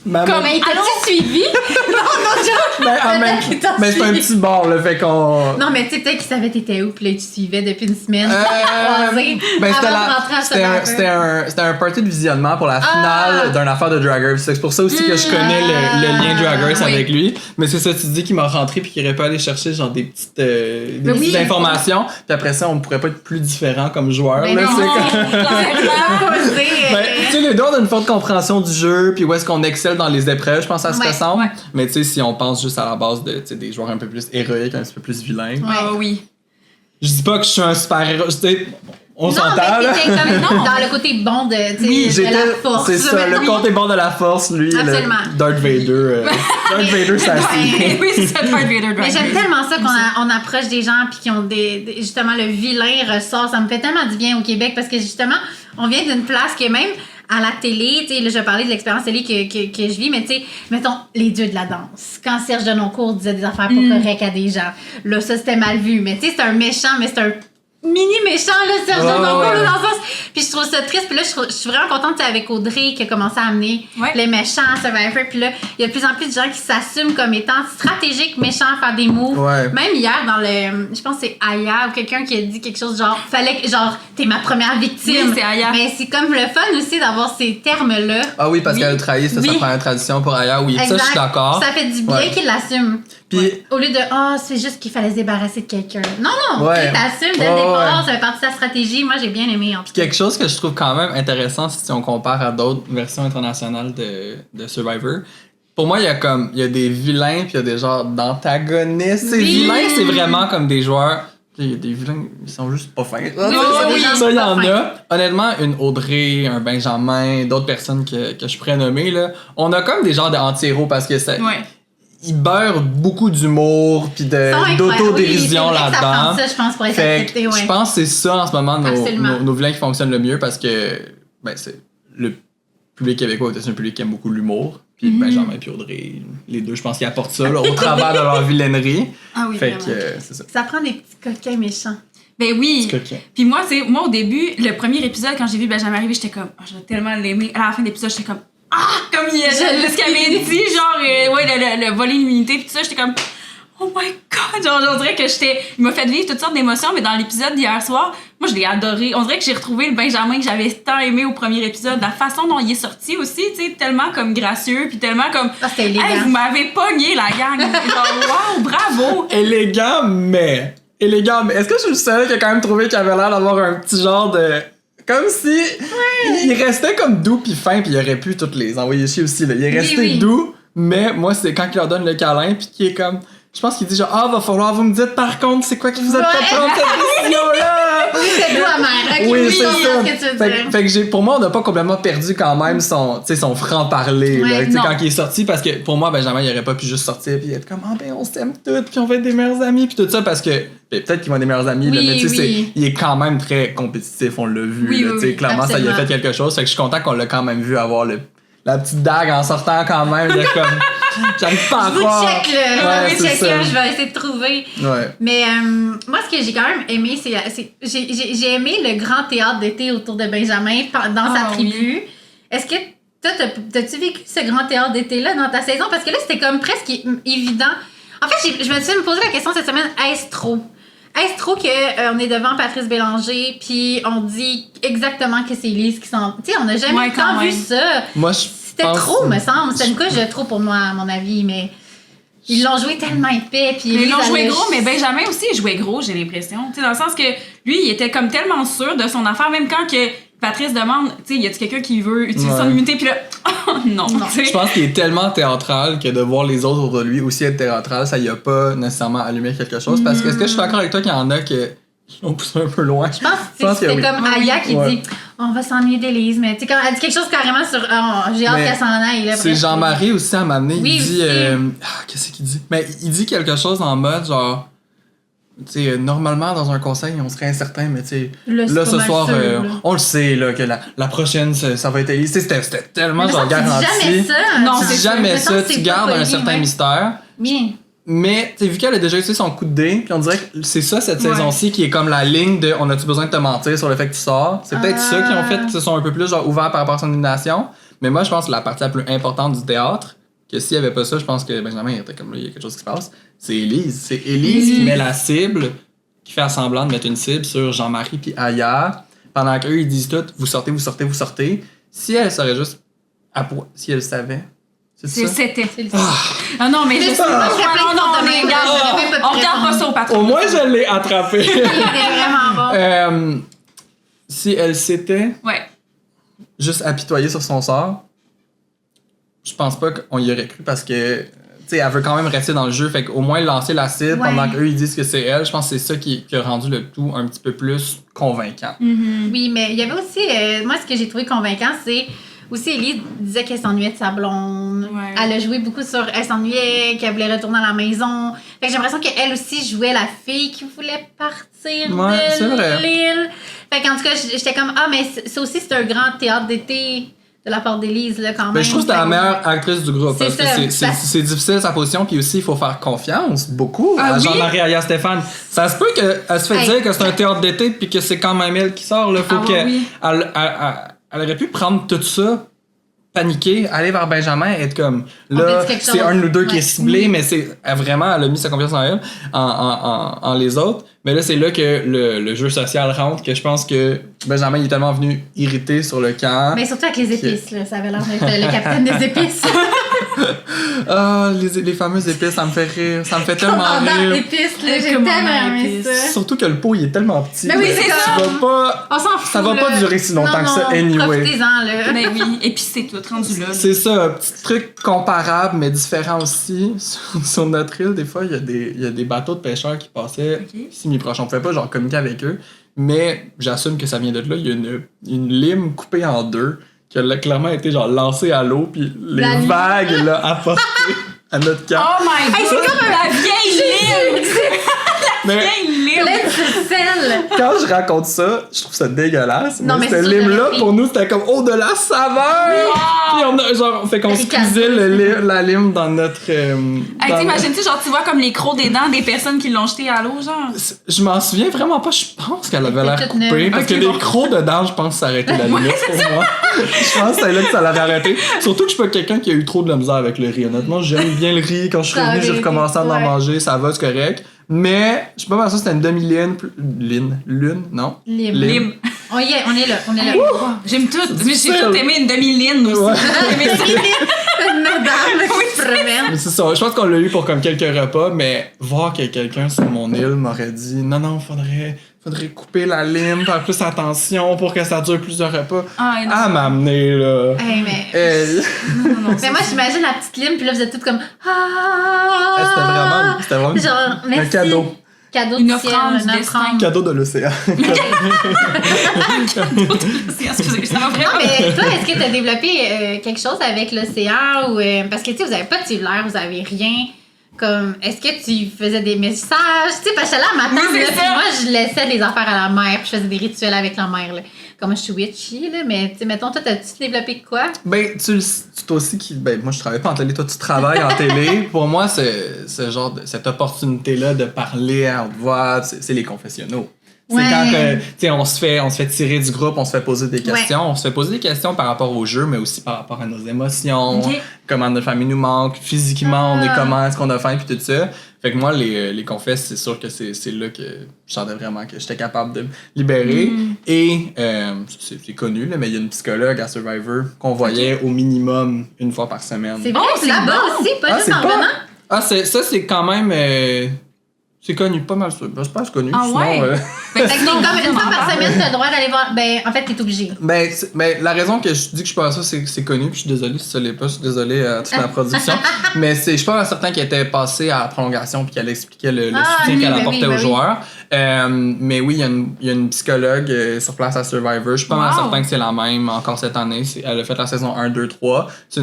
S2: Comme, il t'a-tu suivi?
S4: Mais c'est un petit bar, là, fait qu'on...
S2: Non, mais tu sais, peut-être qu'il savait t'étais où, puis là, il te suivait depuis une semaine.
S4: C'était un party de visionnement pour la finale d'une affaire de Drag Race. C'est pour ça aussi que je connais le lien Drag Race avec lui. Mais c'est ça, tu dis qu'il m'a rentré puis qu'il aurait pu aller chercher genre des petites informations. Puis après ça, on pourrait pas être plus différents comme joueurs.
S2: Mais
S4: là,
S2: tu
S4: sais, les deux, on a une forte compréhension du jeu, puis où est-ce qu'on excelle dans les épreuves, je pense que ça se ressemble. Mais tu sais, si on pense juste à la base de des joueurs un peu plus héroïques, un petit peu plus vilains.
S1: Oui.
S4: Je dis pas que je suis un super-héros, on s'entend là.
S2: Dans le côté bon de la force.
S4: C'est ça, le côté bon de la force, lui.
S2: Absolument.
S4: Darth Vader. Darth Vader, ça
S1: Oui, c'est ça, Darth Vader.
S2: Mais j'aime tellement ça qu'on approche des gens puis qui ont justement le vilain ressort. Ça me fait tellement du bien au Québec parce que justement, on vient d'une place qui est même à la télé, tu sais, là, je parlais de l'expérience télé que je vis, mais tu sais, mettons, les dieux de la danse. Quand Serge Denoncourt disait des affaires pas correctes à des gens, là, ça, c'était mal vu. Mais tu sais, c'est un méchant, mais c'est un mini méchant, là, Serge Denoncourt, là, dans le sens. Puis je trouve ça triste. Puis là, je suis vraiment contente, tu sais, avec Audrey qui a commencé à amener les méchants à Survivor. Puis là, il y a de plus en plus de gens qui s'assument comme étant stratégiques, méchants, à faire des moves. Même hier, dans le... Je pense que c'est Aya ou quelqu'un qui a dit quelque chose genre, fallait que, genre, t'es ma première victime.
S1: Oui, c'est Aya.
S2: Mais c'est comme le fun aussi d'avoir ces termes-là.
S4: Ah oui, parce qu'elle a trahi, c'était sa première tradition pour Aya. Oui,
S2: exact.
S4: Ça, je suis d'accord.
S2: Ça fait du bien qu'il l'assume.
S4: Puis...
S2: Au lieu de c'est juste qu'il fallait se débarrasser de quelqu'un. Non, t'assumes dès le départ, ça fait partie de ta stratégie. Moi, j'ai bien aimé. En tout cas.
S4: Quelque chose que je trouve quand même intéressant si on compare à d'autres versions internationales de Survivor. Pour moi, il y a des vilains puis il y a des genres d'antagonistes. Ces vilains, c'est vraiment comme des joueurs. Il y a des vilains, ils sont juste pas fins. Ça, il y en a. Honnêtement, une Audrey, un Benjamin, d'autres personnes que je pourrais nommer, là, on a comme des genres d'anti-héros parce que ça. Ils beurrent beaucoup d'humour puis d'autodérision là-dedans.
S2: Ça, je pense, pour être accepté,
S4: je pense que c'est ça en ce moment nos vilains qui fonctionnent le mieux parce que c'est le public québécois est un public qui aime beaucoup l'humour. Puis Benjamin et Audrey, les deux, je pense qu'ils apportent ça là, au travers de leur vilainerie.
S1: Ah oui,
S2: fait que c'est ça. Ça prend des petits coquins méchants.
S1: Ben oui. Puis moi, au début, le premier épisode, quand j'ai vu Benjamin arriver, j'étais comme, je vais tellement l'aimer. À la fin de l'épisode, j'étais comme, comme ce qu'il avait dit, genre, le voler l'immunité, puis tout ça, j'étais comme, oh my god, genre, on dirait que il m'a fait vivre toutes sortes d'émotions, mais dans l'épisode d'hier soir, moi, je l'ai adoré. On dirait que j'ai retrouvé le Benjamin que j'avais tant aimé au premier épisode, la façon dont il est sorti aussi, tu sais, tellement comme gracieux, puis tellement comme,
S2: hey,
S1: vous m'avez pogné, la gang. Genre, wow, bravo.
S4: Élégant, mais est-ce que je suis le seul qui a quand même trouvé qu'il avait l'air d'avoir un petit genre de... Comme si il restait comme doux puis fin puis il aurait pu toutes les envoyer chier aussi là. Il est resté doux Mais moi, c'est quand il leur donne le câlin, puis qui est comme... Je pense qu'il dit genre, va falloir vous me dites par contre, c'est quoi qui vous a fait prendre cette décision-là?
S2: C'est doux amer. Ok,
S4: Oui, c'est
S2: ce que tu
S4: ça.
S2: veux dire.
S4: Fait que pour moi, on n'a pas complètement perdu quand même son franc-parler, là,
S2: Ouais,
S4: tu sais,
S2: non.
S4: quand il est sorti, parce que pour moi, Benjamin, il aurait pas pu juste sortir puis être comme, on s'aime toutes, puis on va être des meilleurs amis, puis tout ça, parce que peut-être qu'ils vont être des meilleurs amis, là,
S2: Oui,
S4: mais tu sais,
S2: oui.
S4: il est quand même très compétitif, on l'a vu,
S1: Oui,
S4: là,
S1: oui,
S4: tu sais,
S1: oui,
S4: clairement, ça y a
S2: absolument.
S4: fait quelque chose, fait que je suis content qu'on l'a quand même vu avoir la petite dague en sortant quand même, de comme, j'arrive pas à
S2: Je vous
S4: croire.
S2: check, là.
S4: Ouais,
S2: Je vais
S4: c'est
S2: checker,
S4: ça.
S2: je vais essayer de trouver.
S4: Ouais.
S2: Mais moi, ce que j'ai quand même aimé, c'est j'ai aimé le grand théâtre d'été autour de Benjamin dans sa
S1: Ah,
S2: tribu. Est-ce que toi, t'as-tu vécu ce grand théâtre d'été-là dans ta saison? Parce que là, c'était comme presque évident. En fait, je me suis posé la question cette semaine, est-ce trop? Est-ce trop qu'on est devant Patrice Bélanger puis on dit exactement que c'est Elise qui s'en... Tu sais, on n'a jamais
S1: Ouais, quand
S2: tant vu
S1: même.
S2: ça.
S4: Moi, je
S2: C'était
S4: pense-
S2: trop, me semble. C'était une couche de trop pour moi, à mon avis, mais... Ils l'ont joué tellement épais, puis...
S1: Mais ils
S2: Elise,
S1: l'ont joué
S2: elle a-
S1: gros, mais Benjamin aussi il jouait gros, j'ai l'impression. Tu sais, dans le sens que lui, il était comme tellement sûr de son affaire, même quand que Patrice demande, tu sais, y a-tu quelqu'un qui veut utiliser son
S4: Ouais.
S1: immunité, puis là, oh non,
S2: Non.
S1: tu sais.
S4: Je pense qu'il est tellement théâtral que de voir les autres autour de lui aussi être théâtral, ça y a pas nécessairement allumé quelque chose. Parce que est-ce que je suis d'accord avec toi qu'il y en a qui l'ont poussé un peu loin?
S2: Je pense
S4: Je pense
S2: que c'était
S4: que oui.
S2: comme Aya qui
S4: Ouais.
S2: dit on va s'ennuyer d'Élise, mais tu sais, elle dit quelque chose carrément sur j'ai hâte
S4: Mais
S2: qu'elle s'en aille. Là,
S4: C'est
S2: bref.
S4: Jean-Marie aussi à m'amener.
S2: Oui,
S4: Il dit.
S2: aussi.
S4: Qu'est-ce qu'il dit? Mais il dit quelque chose en mode genre. Tu sais, normalement, dans un conseil, on serait incertain, mais tu sais,
S2: Là, c'est
S4: là,
S2: pas
S4: ce
S2: mal
S4: soir,
S2: sûr, là.
S4: on le sait, là, que la prochaine, ça va être Élise. Tu sais, c'était tellement,
S2: Mais
S4: genre,
S2: ça, tu dis
S4: garanti.
S2: jamais ça.
S1: Non,
S4: Tu
S1: c'est
S4: dis
S1: sûr.
S4: jamais
S2: Me semble
S4: ça,
S2: que
S4: tu
S2: c'est
S4: gardes
S2: pas
S4: un
S2: poli,
S4: certain
S2: ouais.
S4: mystère.
S2: Bien.
S4: Mais tu sais, vu qu'elle a déjà utilisé son coup de dé, puis on dirait que c'est ça cette
S1: Ouais.
S4: saison-ci qui est comme la ligne de on a-tu besoin de te mentir sur le fait que tu sors. C'est peut-être ça qui ont fait qu'ils se sont un peu plus genre ouverts par rapport à son élimination. Mais moi je pense que la partie la plus importante du théâtre, que s'il n'y avait pas ça, je pense que Benjamin était comme là, il y a quelque chose qui se passe. C'est Élise. C'est Élise qui met la cible, qui fait semblant de mettre une cible sur Jean-Marie puis Aya, pendant qu'eux ils disent tout, vous sortez, vous sortez, vous sortez. Si elle serait juste si elle savait. C'est ça.
S1: C'était.
S2: C'est le
S1: Ah non, mais je sais pas.
S2: je serais
S1: Non, non,
S2: pleine de
S1: mais
S2: demain,
S1: regarde,
S2: j'aurais pas pu
S1: on regarde pas
S2: répondre.
S1: ça au patron.
S4: Au moins je l'ai attrapé.
S2: Il était vraiment bon.
S4: Si elle s'était
S1: Ouais.
S4: juste apitoyée sur son sort, je pense pas qu'on y aurait cru parce que tu sais, elle veut quand même rester dans le jeu, fait qu'au moins lancer la cible
S2: Ouais.
S4: pendant qu'eux ils disent que c'est elle, je pense que c'est ça qui a rendu le tout un petit peu plus convaincant.
S2: Oui, mais il y avait aussi, moi, ce que j'ai trouvé convaincant, c'est aussi, Elise disait qu'elle s'ennuyait de sa blonde.
S1: Ouais.
S2: Elle a joué beaucoup sur elle s'ennuyait, qu'elle voulait retourner à la maison. Fait que j'ai l'impression qu'elle aussi jouait la fille qui voulait partir
S4: Ouais, c'est
S2: de
S4: vrai.
S2: l'île. Fait qu'en tout cas, j'étais comme, mais ça aussi, c'est un grand théâtre d'été de la part d'Élise, là, quand même.
S4: Mais je trouve que c'était la meilleure actrice du groupe
S2: C'est
S4: parce que
S2: ça.
S4: c'est difficile sa position, puis aussi il faut faire confiance beaucoup
S1: Ah
S4: à
S1: oui?
S4: Jean-Marie Aya Stéphane. Ça se peut qu'elle se fait
S2: Hey.
S4: dire que c'est un théâtre d'été puis que c'est quand même elle qui sort. Là. Faut
S1: Ah
S4: que
S1: oui.
S4: elle aurait pu prendre tout ça, paniquer, aller vers Benjamin et être comme
S2: On peut
S4: là,
S2: dire quelque
S4: c'est
S2: chose.
S4: un de nous deux qui est
S2: Ouais.
S4: ciblé, mais elle a mis sa confiance en elle, en les autres. Mais là, c'est là que le jeu social rentre, que je pense que Benjamin il est tellement venu irrité sur le camp.
S2: Mais surtout avec les épices, là. Ça avait l'air d'être le capitaine des épices.
S4: Ah, les fameuses épices, ça me fait rire. Ça me fait tellement
S2: Commandant
S4: rire.
S2: d'épices, là. J'ai
S1: Commandant
S2: tellement aimé
S1: d'épices.
S2: ça.
S4: Surtout que le pot, il est tellement petit.
S2: Mais oui, c'est
S4: Tu
S2: ça.
S4: vas pas...
S2: On s'en fout,
S4: Ça va
S2: là.
S4: pas durer si longtemps
S2: Non,
S4: que ça,
S2: non,
S4: anyway.
S2: Profitez-en, là.
S1: Mais oui, et puis c'est tout rendu là.
S4: C'est ça, un petit truc comparable, mais différent aussi. Sur notre île, des fois, il y a des bateaux de pêcheurs qui passaient
S1: Ok.
S4: ici mi-proche. On pouvait pas genre communiquer avec eux, mais j'assume que ça vient de là. Il y a une lime coupée en deux qui a clairement été genre lancée à l'eau, puis les
S2: La lime.
S4: vagues l'ont apporté à notre camp.
S1: Oh my god!
S2: c'est comme
S1: la vieille lime!
S4: mais
S1: Vieille lime!
S2: Plein de sel.
S4: quand je raconte ça, je trouve ça dégueulasse.
S2: Non, mais
S4: cette
S2: c'est sûr,
S4: lime-là,
S2: j'aurais
S4: pour nous, c'était comme de la saveur! Puis on a genre, fait qu'on
S2: Ricard.
S4: squeezait la lime dans notre.
S1: Hey,
S4: dans-
S1: t'imagines-tu, genre, tu vois comme les crocs des dents des personnes qui l'ont jeté à l'eau, genre?
S4: Je m'en souviens vraiment pas. Je pense qu'elle avait
S2: Elle
S4: l'air
S2: était toute
S4: coupée.
S2: neuve.
S4: Parce
S1: Ok,
S4: que
S1: bon.
S4: les crocs dedans, je pense que ça aurait été la limite pour moi. Je pense que c'est là que ça l'avait arrêté. Surtout que je suis pas quelqu'un qui a eu trop de la misère avec le riz. Honnêtement, j'aime bien le riz. Quand je suis
S2: Ça
S4: revenu, j'ai
S2: aurait été,
S4: recommencé à en
S2: ouais.
S4: manger. Ça va, c'est correct. Mais, je sais pas comment ça, c'était une demi-lune. Lune? Non?
S2: Lime.
S1: Lime.
S2: On y est, on est là.
S1: J'aime tout. J'ai
S4: difficile.
S1: tout aimé une demi-line aussi.
S4: Ouais.
S1: J'ai aimé ça.
S2: Madame.
S1: Oui,
S2: promènes.
S4: Mais c'est ça, je pense qu'on l'a eu pour comme quelques repas, mais voir que quelqu'un sur mon île m'aurait dit non, faudrait couper la lime, faire plus attention pour que ça dure plusieurs repas.
S1: Ah, non.
S4: À m'amener, là.
S2: Hey, mais...
S1: Non,
S2: Mais moi, j'imagine la petite lime, puis là, vous êtes toutes comme...
S4: C'était vraiment
S2: Genre,
S4: un
S2: merci.
S4: cadeau.
S2: Cadeau
S1: Une
S2: du ciel,
S1: offrande du
S2: une
S1: destin.
S2: offrande.
S4: Cadeau de l'océan.
S1: Excusez, ça va vraiment.
S2: Non, mais toi, est-ce que tu as développé quelque chose avec l'océan ou parce que tu sais, vous n'avez pas de cellulaire, vous n'avez rien. Comme, est-ce que tu faisais des messages? Tu sais, parce que là, ma tante,
S1: Oui,
S2: là,
S1: c'est
S2: puis
S1: ça.
S2: moi, je laissais les affaires à la mer, puis je faisais des rituels avec la mer. Là. Comme je suis witchy, là, mais tu sais, mettons, toi, t'as-tu développé quoi?
S4: Ben, toi aussi moi, je travaille pas en télé, toi, tu travailles en télé. Pour moi, cette opportunité-là de parler à haute voix, c'est les confessionnaux.
S2: Ouais.
S4: C'est quand que, tu sais, on se fait tirer du groupe, on se fait poser des questions.
S2: Ouais.
S4: On se fait poser des questions par rapport au jeu, mais aussi par rapport à nos émotions,
S1: Ok.
S4: comment notre famille nous manque, physiquement, on est comment, est-ce qu'on a faim, puis tout ça. Fait que moi, les confesses, c'est sûr que c'est là que je sentais vraiment que j'étais capable de me libérer. Et c'est connu, là, mais il y a une psychologue à Survivor qu'on voyait au minimum une fois par semaine.
S2: C'est vrai,
S1: c'est
S2: là-bas
S1: bon.
S2: aussi, pas juste en venant.
S4: Ah, ça, c'est quand même... c'est connu, pas mal sûr. Je pense connu.
S1: Ah
S4: sinon,
S1: ouais?
S2: Fait que c'est comme une fois par semaine, t'as le droit d'aller voir. Ben, en fait, t'es obligé.
S4: Ben, la raison que je dis que je suis pas ça, c'est que c'est connu, puis je suis désolé si ça l'est pas, je suis désolé à toute la production. Mais je suis pas certain qu'il était passé à la prolongation puis qu'elle expliquait le soutien
S2: oui,
S4: qu'elle
S2: ben
S4: apportait
S2: oui,
S4: aux
S2: ben
S4: joueurs. Mais oui, il y a une psychologue sur place à Survivor. Je suis pas mal
S1: Wow.
S4: certain que c'est la même encore cette année. Elle a fait la saison 1, 2, 3. C'est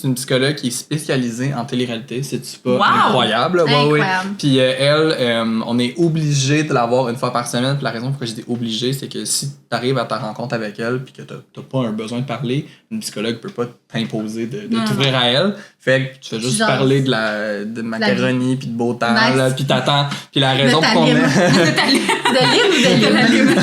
S4: une psychologue qui est spécialisée en télé-réalité. C'est-tu pas
S1: Wow.
S4: incroyable? Ouais, ouais.
S2: Incroyable.
S4: Puis elle, on est obligé de la voir une fois par semaine. Puis la raison pourquoi j'ai dit obligé, c'est que si t'arrives à ta rencontre avec elle puis que t'as pas un besoin de parler, une psychologue peut pas t'imposer de t'ouvrir à elle. Fait que tu fais juste
S2: Genre,
S4: parler de macaroni puis de beau temps,
S2: Nice.
S4: là, puis t'attends. Puis la raison
S2: ta
S4: pour qu'on
S2: lime.
S4: est...
S2: De lime ou de lime?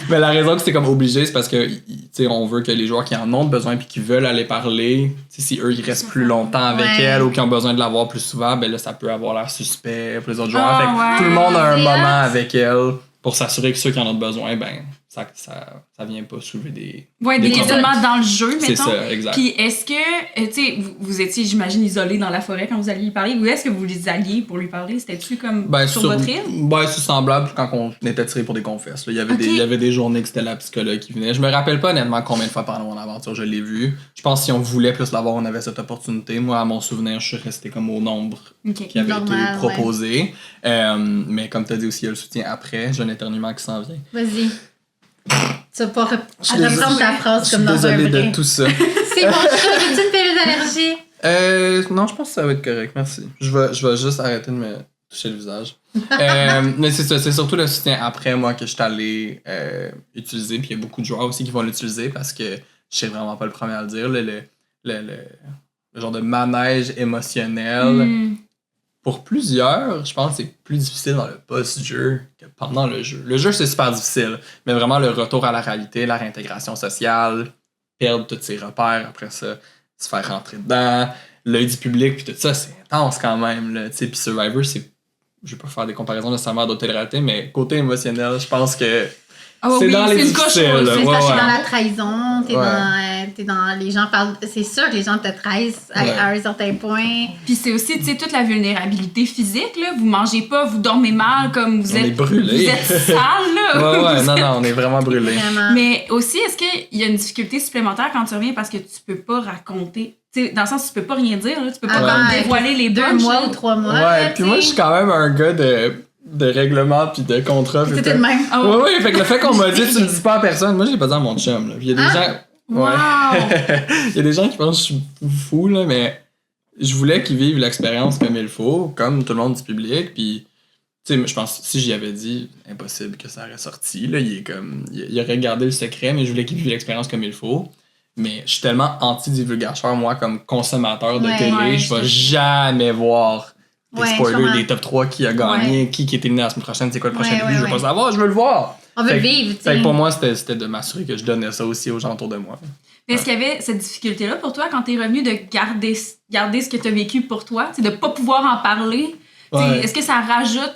S4: Mais la raison que c'est comme obligé, c'est parce que tu sais, on veut que les joueurs qui en ont besoin puis qui veulent aller parler, tu sais, si eux ils restent plus longtemps avec
S2: Ouais.
S4: elle ou qui ont besoin de la voir plus souvent, ben là ça peut avoir l'air suspect pour les autres joueurs.
S1: Ah,
S4: Fait que
S1: ouais.
S4: tout le monde a un
S2: C'est
S4: moment
S2: hot.
S4: avec elle pour s'assurer que ceux qui en ont besoin, ben ça vient pas soulever des
S1: Ouais,
S4: des
S1: des questionnements dans le jeu, mettons.
S4: C'est ça, exact.
S1: Puis est-ce que, tu sais, vous étiez, j'imagine, isolés dans la forêt quand vous alliez lui parler, ou est-ce que vous les alliez pour lui parler? C'était-tu comme sur votre île?
S4: Ben, c'est semblable quand on était tiré pour des confesses. Là. Il
S1: Ok.
S4: y avait des journées que c'était la psychologue qui venait. Je me rappelle pas honnêtement combien de fois pendant mon aventure je l'ai vu. Je pense que si on voulait plus l'avoir, on avait cette opportunité. Moi, à mon souvenir, je suis resté comme au nombre
S1: Ok.
S4: qui avait
S2: Normal,
S4: été proposé. Mais comme tu as dit aussi, il y a le soutien après. J'ai un éternuement qui s'en vient.
S2: Vas-y. Tu vas pas
S4: Je suis désolé-
S2: reprendre ta phrase
S4: Je suis
S2: comme dans un
S4: désolé
S2: vrai.
S4: de tout ça.
S2: C'est mon chat, j'ai-tu une pilule d'allergie?
S4: Non, je pense que ça va être correct, merci. Je vais juste arrêter de me toucher le visage. Mais c'est ça, c'est surtout le soutien après, moi, que je suis allé utiliser. Puis il y a beaucoup de joueurs aussi qui vont l'utiliser parce que je sais vraiment pas le premier à le dire. Le genre de manège émotionnel. Pour plusieurs, je pense que c'est plus difficile dans le post-jeu que pendant le jeu. Le jeu, c'est super difficile, mais vraiment le retour à la réalité, la réintégration sociale, perdre tous ses repères, après ça, se faire rentrer dedans, l'œil du public, puis tout ça, c'est intense quand même. Là, puis Survivor, c'est... Je vais pas faire des comparaisons nécessairement à d'autres télé-réalités, mais côté émotionnel, je pense que
S1: Ah ouais,
S4: c'est
S1: oui,
S4: dans les
S1: c'est une coche
S4: difficiles.
S1: au-dessus.
S2: C'est
S4: Ouais,
S2: parce que
S4: ouais.
S2: t'es dans la trahison,
S4: Ouais.
S2: t'es dans les gens parlent. C'est sûr que les gens te trahissent
S4: Ouais.
S2: à un certain point.
S1: Puis c'est aussi, tu sais, toute la vulnérabilité physique, là. Vous mangez pas, vous dormez mal, comme vous
S4: On
S1: êtes...
S4: est brûlés.
S1: Vous êtes sale, là.
S4: Ouais,
S1: Vous
S4: non,
S1: êtes-
S4: non, on est vraiment brûlés.
S2: Vraiment.
S1: Mais aussi, est-ce qu'il y a une difficulté supplémentaire quand tu reviens parce que tu peux pas raconter... Tu sais, dans le sens où tu peux pas rien dire, là. Tu peux pas
S2: Ah,
S1: comme
S2: ouais.
S1: dévoiler les
S2: 2
S1: punchs,
S2: mois
S1: là.
S2: ou 3 mois.
S4: Ouais,
S2: là,
S4: puis
S2: tu
S4: moi, je
S2: sais.
S4: suis quand même un gars de règlement puis de contrat. puis
S2: C'était
S4: tout.
S2: de même.
S1: Ah
S4: Ouais, ouais, fait que le fait qu'on m'a dit tu le dis pas à personne, moi je l'ai pas dit à mon chum. Là. Puis il y a des gens.
S1: Wow!
S4: Il y a des gens qui pensent que je suis fou, là, mais je voulais qu'ils vivent l'expérience comme il faut, comme tout le monde du public. Puis, tu sais, je pense que si j'y avais dit, impossible que ça aurait sorti. Là, il aurait gardé le secret, mais je voulais qu'ils vivent l'expérience comme il faut. Mais je suis tellement anti-divulgateur, moi, comme consommateur de
S2: Ouais,
S4: télé,
S1: ouais,
S4: je vais jamais voir des
S2: Ouais, je
S4: spoilers,
S2: comprends.
S4: des top 3 qui a gagné, qui est éliminé la semaine prochaine, c'est quoi le prochain
S2: Ouais,
S4: début,
S2: ouais,
S4: je veux pas
S2: ouais.
S4: savoir, je veux le voir.
S2: On veut
S4: Fait
S2: le
S4: que-
S2: vivre, tu
S4: Fait que
S2: sais.
S4: pour moi, c'était de m'assurer que je donnais ça aussi aux gens autour de moi.
S1: Mais est-ce qu'il y avait cette difficulté-là pour toi quand t'es revenu de garder ce que t'as vécu pour toi, de pas pouvoir en parler? Tu sais,
S4: Ouais.
S1: Est-ce que ça rajoute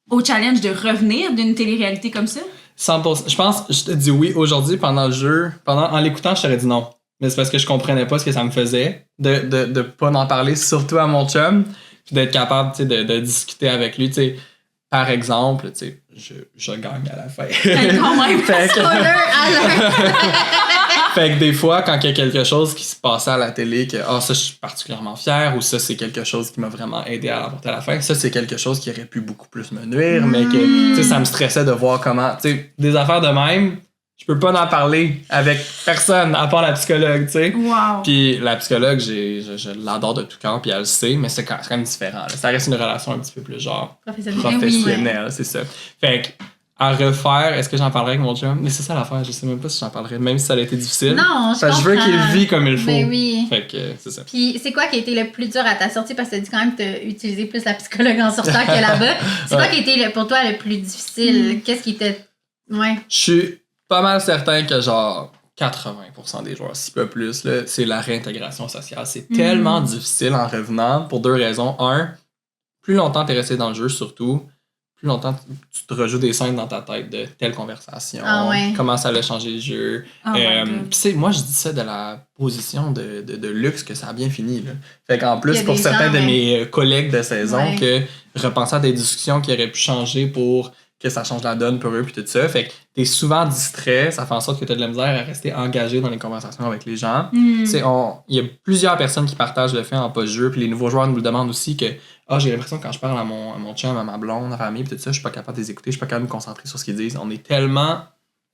S1: au challenge de revenir d'une télé-réalité comme ça?
S4: 100%. Je pense, je te dis oui aujourd'hui pendant le jeu. En l'écoutant, je t'aurais dit non. mais c'est parce que je comprenais pas ce que ça me faisait de pas en parler, surtout à mon chum, puis d'être capable, tu sais, de discuter avec lui, tu sais. Par exemple, tu sais, je gagne à la fin.
S1: Quand même.
S4: Fait que-
S2: Spoiler alert!
S4: Fait que des fois, quand il y a quelque chose qui se passait à la télé, que ça, je suis particulièrement fier, ou ça, c'est quelque chose qui m'a vraiment aidé à l'emporter à la fin, ça, c'est quelque chose qui aurait pu beaucoup plus me nuire, mais que, tu sais, ça me stressait de voir comment, tu sais, des affaires de même, je peux pas en parler avec personne, à part la psychologue, tu sais.
S1: Wow.
S4: Puis la psychologue, je l'adore de tout cœur, puis elle le sait, mais c'est quand même différent, là. Ça reste une relation un petit peu plus genre professionnelle, c'est ça. Fait que, à refaire, est-ce que j'en parlerai avec mon chum? Mais c'est ça l'affaire, je sais même pas si j'en parlerai, même si ça a été difficile.
S2: Non, je
S4: Parce que je veux
S2: comprends.
S4: qu'il le vit comme il faut.
S2: Ben oui.
S4: Fait que c'est ça.
S2: Puis c'est quoi qui a été le plus dur à ta sortie? Parce que tu dis quand même que tu as utilisé plus la psychologue en sortant que là-bas. C'est quoi qui a été pour toi le plus difficile? Qu'est-ce qui était... Ouais.
S4: Je suis pas mal certain que genre 80% des joueurs, si peu plus, là, c'est la réintégration sociale. C'est tellement difficile en revenant pour 2 raisons. Un, plus longtemps t'es resté dans le jeu, surtout, plus longtemps tu te rejoues des scènes dans ta tête de telle conversation,
S2: Ah ouais.
S4: comment ça allait changer le jeu.
S1: Oh my God.
S4: Puis tu sais, moi je dis ça de la position de luxe que ça a bien fini. Là. Fait qu'en
S2: Il y
S4: plus,
S2: a
S4: pour
S2: des
S4: certains
S2: gens,
S4: de
S2: ouais.
S4: mes collègues de saison,
S2: Ouais.
S4: que repenser à des discussions qui auraient pu changer pour que ça change la donne pour eux, puis tout ça. Fait que t'es souvent distrait, ça fait en sorte que t'as de la misère à rester engagé dans les conversations avec les gens. Tu sais, il y a plusieurs personnes qui partagent le fait en post-jeu, puis les nouveaux joueurs nous le demandent aussi que j'ai l'impression que quand je parle à mon chum, à ma blonde, à ma famille, puis tout ça, je suis pas capable de les écouter, je suis pas capable de me concentrer sur ce qu'ils disent. On est tellement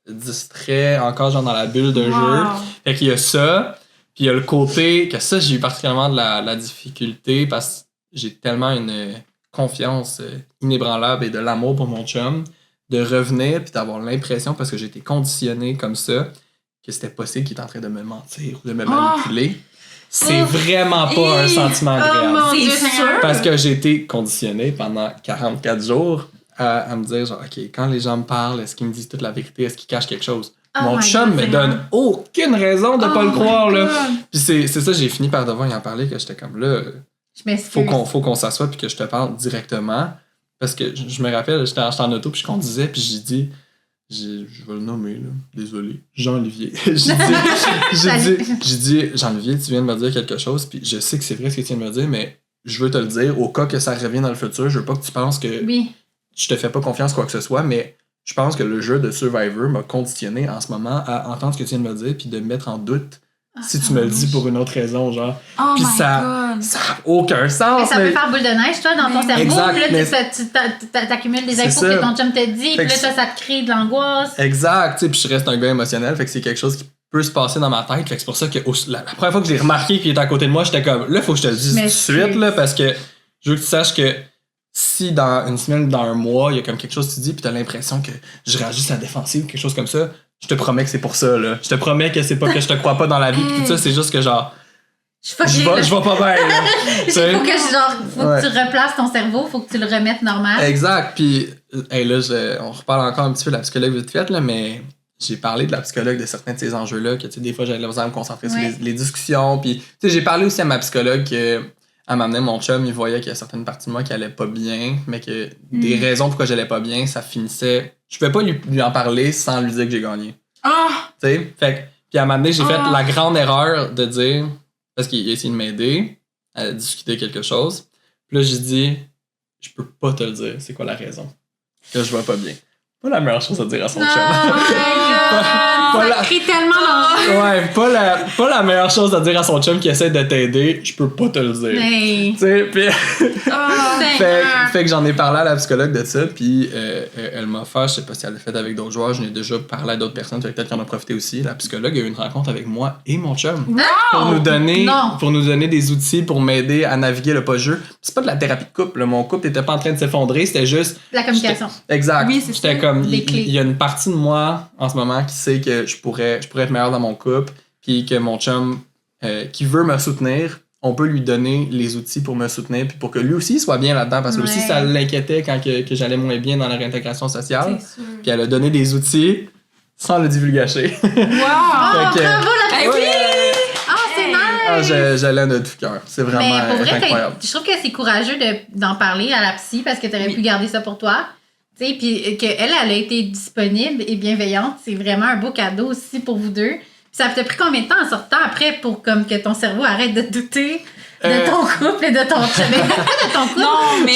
S4: distrait, encore genre dans la bulle de jeu. Fait qu'il y a ça, puis il y a le côté que ça, j'ai eu particulièrement de la difficulté parce que j'ai tellement une confiance inébranlable et de l'amour pour mon chum, de revenir puis d'avoir l'impression, parce que j'ai été conditionné comme ça, que c'était possible qu'il est en train de me mentir ou de me manipuler. C'est vraiment pas un sentiment agréable.
S2: mon
S1: C'est
S2: Dieu,
S1: sûr.
S2: Seigneur.
S4: Parce que j'ai été conditionné pendant 44 jours à me dire, genre, OK, quand les gens me parlent, est-ce qu'ils me disent toute la vérité? Est-ce qu'ils cachent quelque chose?
S2: Oh
S4: Mon
S2: my
S4: chum
S2: God,
S4: me
S2: Seigneur.
S4: donne aucune raison de pas le
S1: my
S4: croire, là.
S1: God.
S4: Puis c'est ça, j'ai fini par devoir y en parler, que j'étais comme là,
S2: Je m'excuse.
S4: faut qu'on s'assoie puis que je te parle directement. Parce que je me rappelle, j'étais en auto puis je conduisais puis j'ai dit, je vais le nommer, là, désolé, Jean-Olivier. j'ai dit, Jean-Olivier, tu viens de me dire quelque chose puis je sais que c'est vrai ce que tu viens de me dire, mais je veux te le dire au cas que ça revienne dans le futur. Je veux pas que tu penses que
S2: Oui.
S4: je te fais pas confiance quoi que ce soit, mais je pense que le jeu de Survivor m'a conditionné en ce moment à entendre ce que tu viens de me dire puis de me mettre en doute si tu me le dis pour une autre raison, genre.
S1: Oh
S4: Puis
S1: my
S4: ça
S1: God.
S4: ça a aucun
S2: Mais
S4: sens.
S2: ça peut faire boule de neige, toi, dans ton cerveau.
S4: Exact,
S2: Puis là,
S4: mais-
S2: tu t'accumules des
S4: C'est
S2: infos
S4: ça.
S2: que ton chum te dit. Puis
S4: Fait
S2: là,
S4: que
S2: toi, ça te crée de l'angoisse.
S4: Exact, tu sais, puis je reste un gars émotionnel, fait que c'est quelque chose qui peut se passer dans ma tête, fait que c'est pour ça que la première fois que j'ai remarqué qu'il était à côté de moi, j'étais comme, là, faut que je te le dise tout de suite, là, parce que je veux que tu saches que si dans une semaine, dans un mois, il y a comme quelque chose que tu dis, puis t'as l'impression que je réagis à la défensive ou quelque chose comme ça, je te promets que c'est pour ça, là. Je te promets que c'est pas que je te crois pas dans la vie, pis tout ça, c'est juste que genre, je vais pas bien, là. Tu sais?
S2: Faut que, faut
S4: Ouais.
S2: que tu replaces ton cerveau, faut que tu le remettes normal.
S4: Exact. Puis, hey, là, on reparle encore un petit peu de la psychologue vite fait, là, mais j'ai parlé de la psychologue de certains de ces enjeux-là, que tu sais, des fois, j'avais besoin de me concentrer sur
S2: Ouais.
S4: les discussions. Puis, tu sais, j'ai parlé aussi à ma psychologue que, elle m'amenait mon chum, il voyait qu'il y a certaines parties de moi qui allaient pas bien, mais que des raisons pourquoi j'allais pas bien, ça finissait. Je pouvais pas lui en parler sans lui dire que j'ai gagné.
S1: Ah!
S4: Tu sais, fait que, puis à un moment donné, j'ai fait la grande erreur de dire, parce qu'il a essayé de m'aider à discuter quelque chose. Puis là, j'ai dit, je peux pas te le dire, c'est quoi la raison? Que je vais pas bien. Pas la meilleure chose à dire à son chum. Pas
S2: Ça
S4: la-
S2: crie tellement dans
S4: Ouais, pas la meilleure chose à dire à son chum qui essaie de t'aider, je peux pas te le dire.
S2: Hey.
S4: Tu sais, puis fait,
S2: Seigneur.
S4: fait que j'en ai parlé à la psychologue de ça, puis elle m'a fait, je sais pas si elle l'a fait avec d'autres joueurs, je n'ai déjà parlé à d'autres personnes, peut-être qu'elle en a profité aussi. La psychologue a eu une rencontre avec moi et mon chum pour nous donner des outils pour m'aider à naviguer le pas-jeu. C'est pas de la thérapie de couple, là. Mon couple était pas en train de s'effondrer, c'était juste
S2: La communication.
S4: exact.
S1: Oui, c'est
S4: J'étais
S1: ça.
S4: comme,
S2: Les clés.
S4: il y a une partie de moi en ce moment qui sait que je pourrais être meilleur dans mon couple, puis que mon chum qui veut me soutenir, on peut lui donner les outils pour me soutenir, puis pour que lui aussi soit bien là-dedans, parce que aussi
S2: Ouais.
S4: ça l'inquiétait quand que j'allais moins bien dans la réintégration sociale.
S1: C'est sûr.
S4: Puis elle a donné des outils sans le divulgacher.
S1: Wow!
S4: Fait que-
S2: Bravo, la
S1: Hey, oui!
S2: c'est nice!
S4: Ah, je l'aime de tout cœur. C'est vraiment
S2: Mais pour vrai,
S4: incroyable.
S2: je trouve que c'est courageux d'en parler à la psy parce que tu aurais
S1: Oui.
S2: pu garder ça pour toi. Tu sais, puis qu'elle a été disponible et bienveillante, c'est vraiment un beau cadeau aussi pour vous deux. Ça t'a pris combien de temps en sortant après pour comme que ton cerveau arrête de douter de ton couple et de ton chum? Mais pas de ton couple.
S1: Non, mais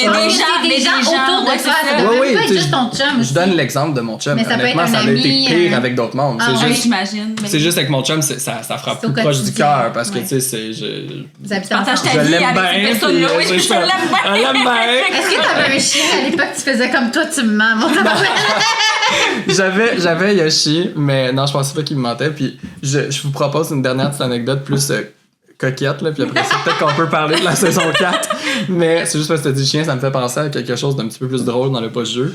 S2: des gens autour de
S1: ouais,
S2: toi.
S1: c'est
S2: Ça
S1: ça.
S2: doit
S4: Ouais,
S2: même pas être
S4: oui,
S2: juste ton chum.
S4: Je donne l'exemple de mon chum.
S2: Mais ça peut
S4: Honnêtement,
S2: être un
S4: ça a été
S2: ami,
S4: pire avec d'autres mondes.
S2: Ah,
S4: C'est
S1: Oui,
S4: juste,
S1: j'imagine. mais-
S4: c'est juste avec mon chum, ça frappe
S2: C'est au
S4: plus proche du
S2: quotidien.
S4: cœur parce que,
S2: Ouais.
S4: tu sais, c'est.
S2: Vous habitez
S1: Partage
S2: ensemble.
S1: ta
S4: Je
S1: vie
S4: l'aime
S1: avec
S4: bien.
S1: cette
S4: puis,
S1: personne-là. Oui,
S4: c'est
S1: je
S4: ça.
S1: l'aime bien.
S4: Elle l'aime bien.
S2: Est-ce que t'avais un chien à l'époque que tu faisais comme toi, tu me mens, mon tabac?
S4: J'avais Yoshi, mais non, je pensais pas qu'il me mentait. Puis je vous propose une dernière petite anecdote plus coquette, là, puis après ça, peut-être qu'on peut parler de la saison 4. Mais c'est juste parce que t'as dit chien, ça me fait penser à quelque chose d'un petit peu plus drôle dans le post-jeu.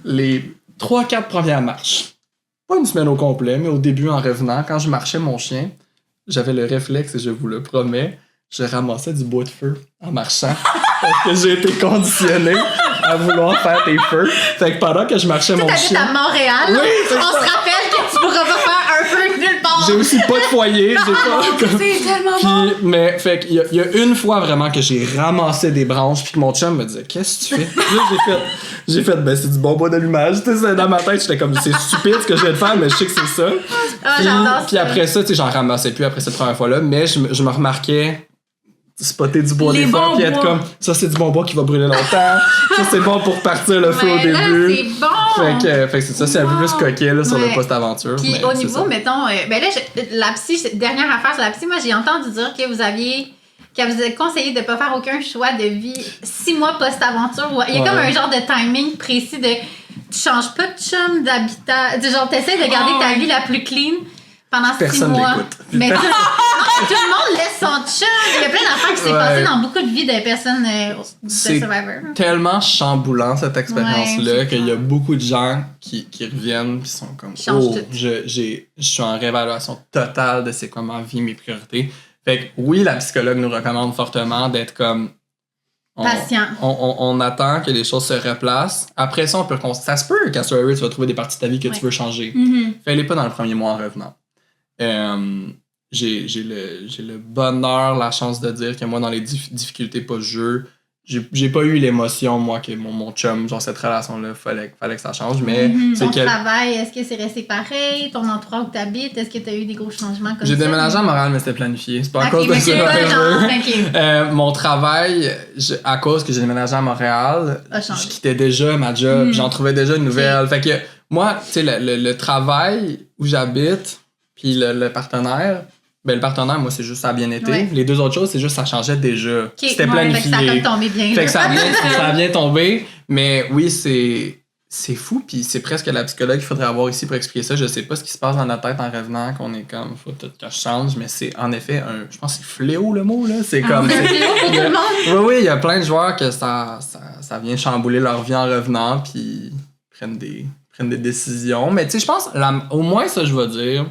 S4: Les 3-4 premières marches, pas une semaine au complet, mais au début, en revenant, quand je marchais mon chien, j'avais le réflexe, et je vous le promets, je ramassais du bois de feu en marchant parce que j'ai été conditionné à vouloir faire des feux. Fait que pendant que je marchais mon
S2: T'habites
S4: chien...
S2: à Montréal,
S4: Oui,
S2: là.
S4: c'est
S2: On
S4: ça.
S2: se rappelle que tu pourras pas faire un feu nulle part.
S4: J'ai aussi pas de foyer. J'ai pas comme...
S1: C'est tellement bon.
S4: Puis, mais, fait qu'il y a une fois vraiment que j'ai ramassé des branches, puis que mon chum me disait, qu'est-ce que tu fais? Puis là, j'ai fait, ben, c'est du bon bois d'allumage. Tu sais, dans ma tête, j'étais comme, c'est stupide ce que je viens de faire, mais je sais que c'est ça.
S2: Ah, j'adore
S4: Puis
S2: ça.
S4: après ça, tu sais, j'en ramassais plus après cette première fois-là, mais je me remarquais spotter du bois
S1: Les
S4: des fois,
S1: bons
S4: puis être
S1: bois.
S4: comme, ça, c'est du bon bois qui va brûler longtemps. Ça, c'est bon pour partir le feu au
S2: Ouais, là,
S4: début.
S2: c'est bon.
S4: Fait que c'est ça, c'est un peu plus coquet là, sur le
S2: Ouais.
S4: post-aventure.
S2: Puis
S4: mais
S2: au
S4: c'est
S2: niveau,
S4: ça.
S2: mettons, ben là, la psy, dernière affaire sur la psy, moi j'ai entendu dire que vous avez conseillé de ne pas faire aucun choix de vie 6 mois post-aventure. Il y a
S4: Ouais.
S2: comme un genre de timing précis de tu changes pas de chum, d'habitat. Genre, t'essaies de garder
S1: Oh,
S2: ta
S1: ouais.
S2: vie la plus clean pendant 6
S4: Personne
S2: mois.
S4: l'écoute.
S2: Mais tout le monde laisse son chum. Il y a plein d'affaires qui s'est
S4: Ouais.
S2: passé dans beaucoup de vies de personnes de
S4: C'est
S2: Survivor.
S4: tellement chamboulant cette expérience-là
S2: Ouais, c'est
S4: qu'il y a
S2: clair.
S4: beaucoup de gens qui reviennent qui sont comme
S2: Change
S4: oh,
S2: tout.
S4: je suis en réévaluation totale de c'est quoi ma vie, mes priorités. Fait que oui, la psychologue nous recommande fortement d'être comme
S2: Patient.
S4: On attend que les choses se replacent. Après ça, on peut ça se peut qu'à Survivor, tu vas trouver des parties de ta vie que
S2: Ouais.
S4: tu veux changer.
S1: Mhm.
S4: Fais-les pas dans le premier mois en revenant. J'ai le bonheur, la chance de dire que moi, dans les difficultés post-jeu, j'ai pas eu l'émotion, moi, que mon chum, genre cette relation-là, fallait que ça change, mais c'est
S2: Ton
S4: que
S2: travail, est-ce que c'est resté pareil? Ton endroit où tu habites, est-ce que tu as eu des gros changements comme ça?
S4: j'ai déménagé à Montréal, mais c'était planifié. C'est pas à
S2: Ok,
S4: cause de
S2: mais
S4: ça.
S2: c'est pas genre, ok.
S4: Mon travail, à cause que j'ai déménagé à Montréal,
S2: A changé.
S4: je quittais déjà ma job, j'en trouvais déjà une nouvelle. Fait que moi, tu sais, le travail où j'habite, puis le partenaire, ben le partenaire, moi, c'est juste ça a bien été.
S2: Ouais.
S4: Les deux autres choses, c'est juste ça changeait déjà.
S2: Ok,
S4: C'était
S2: ouais,
S4: planifié.
S2: fait que ça a comme tombé bien.
S4: Fait que
S2: là.
S4: ça a bien tombé. Mais oui, c'est fou, puis c'est presque la psychologue qu'il faudrait avoir ici pour expliquer ça. Je sais pas ce qui se passe dans notre tête en revenant, qu'on est comme, faut tout que je change, mais c'est en effet je pense que c'est fléau le mot, là. C'est comme.
S2: C'est fléau pour tout le monde.
S4: Oui, il y a plein de joueurs que ça vient chambouler leur vie en revenant, puis prennent des décisions. Mais tu sais, je pense, au moins ça, je vais dire,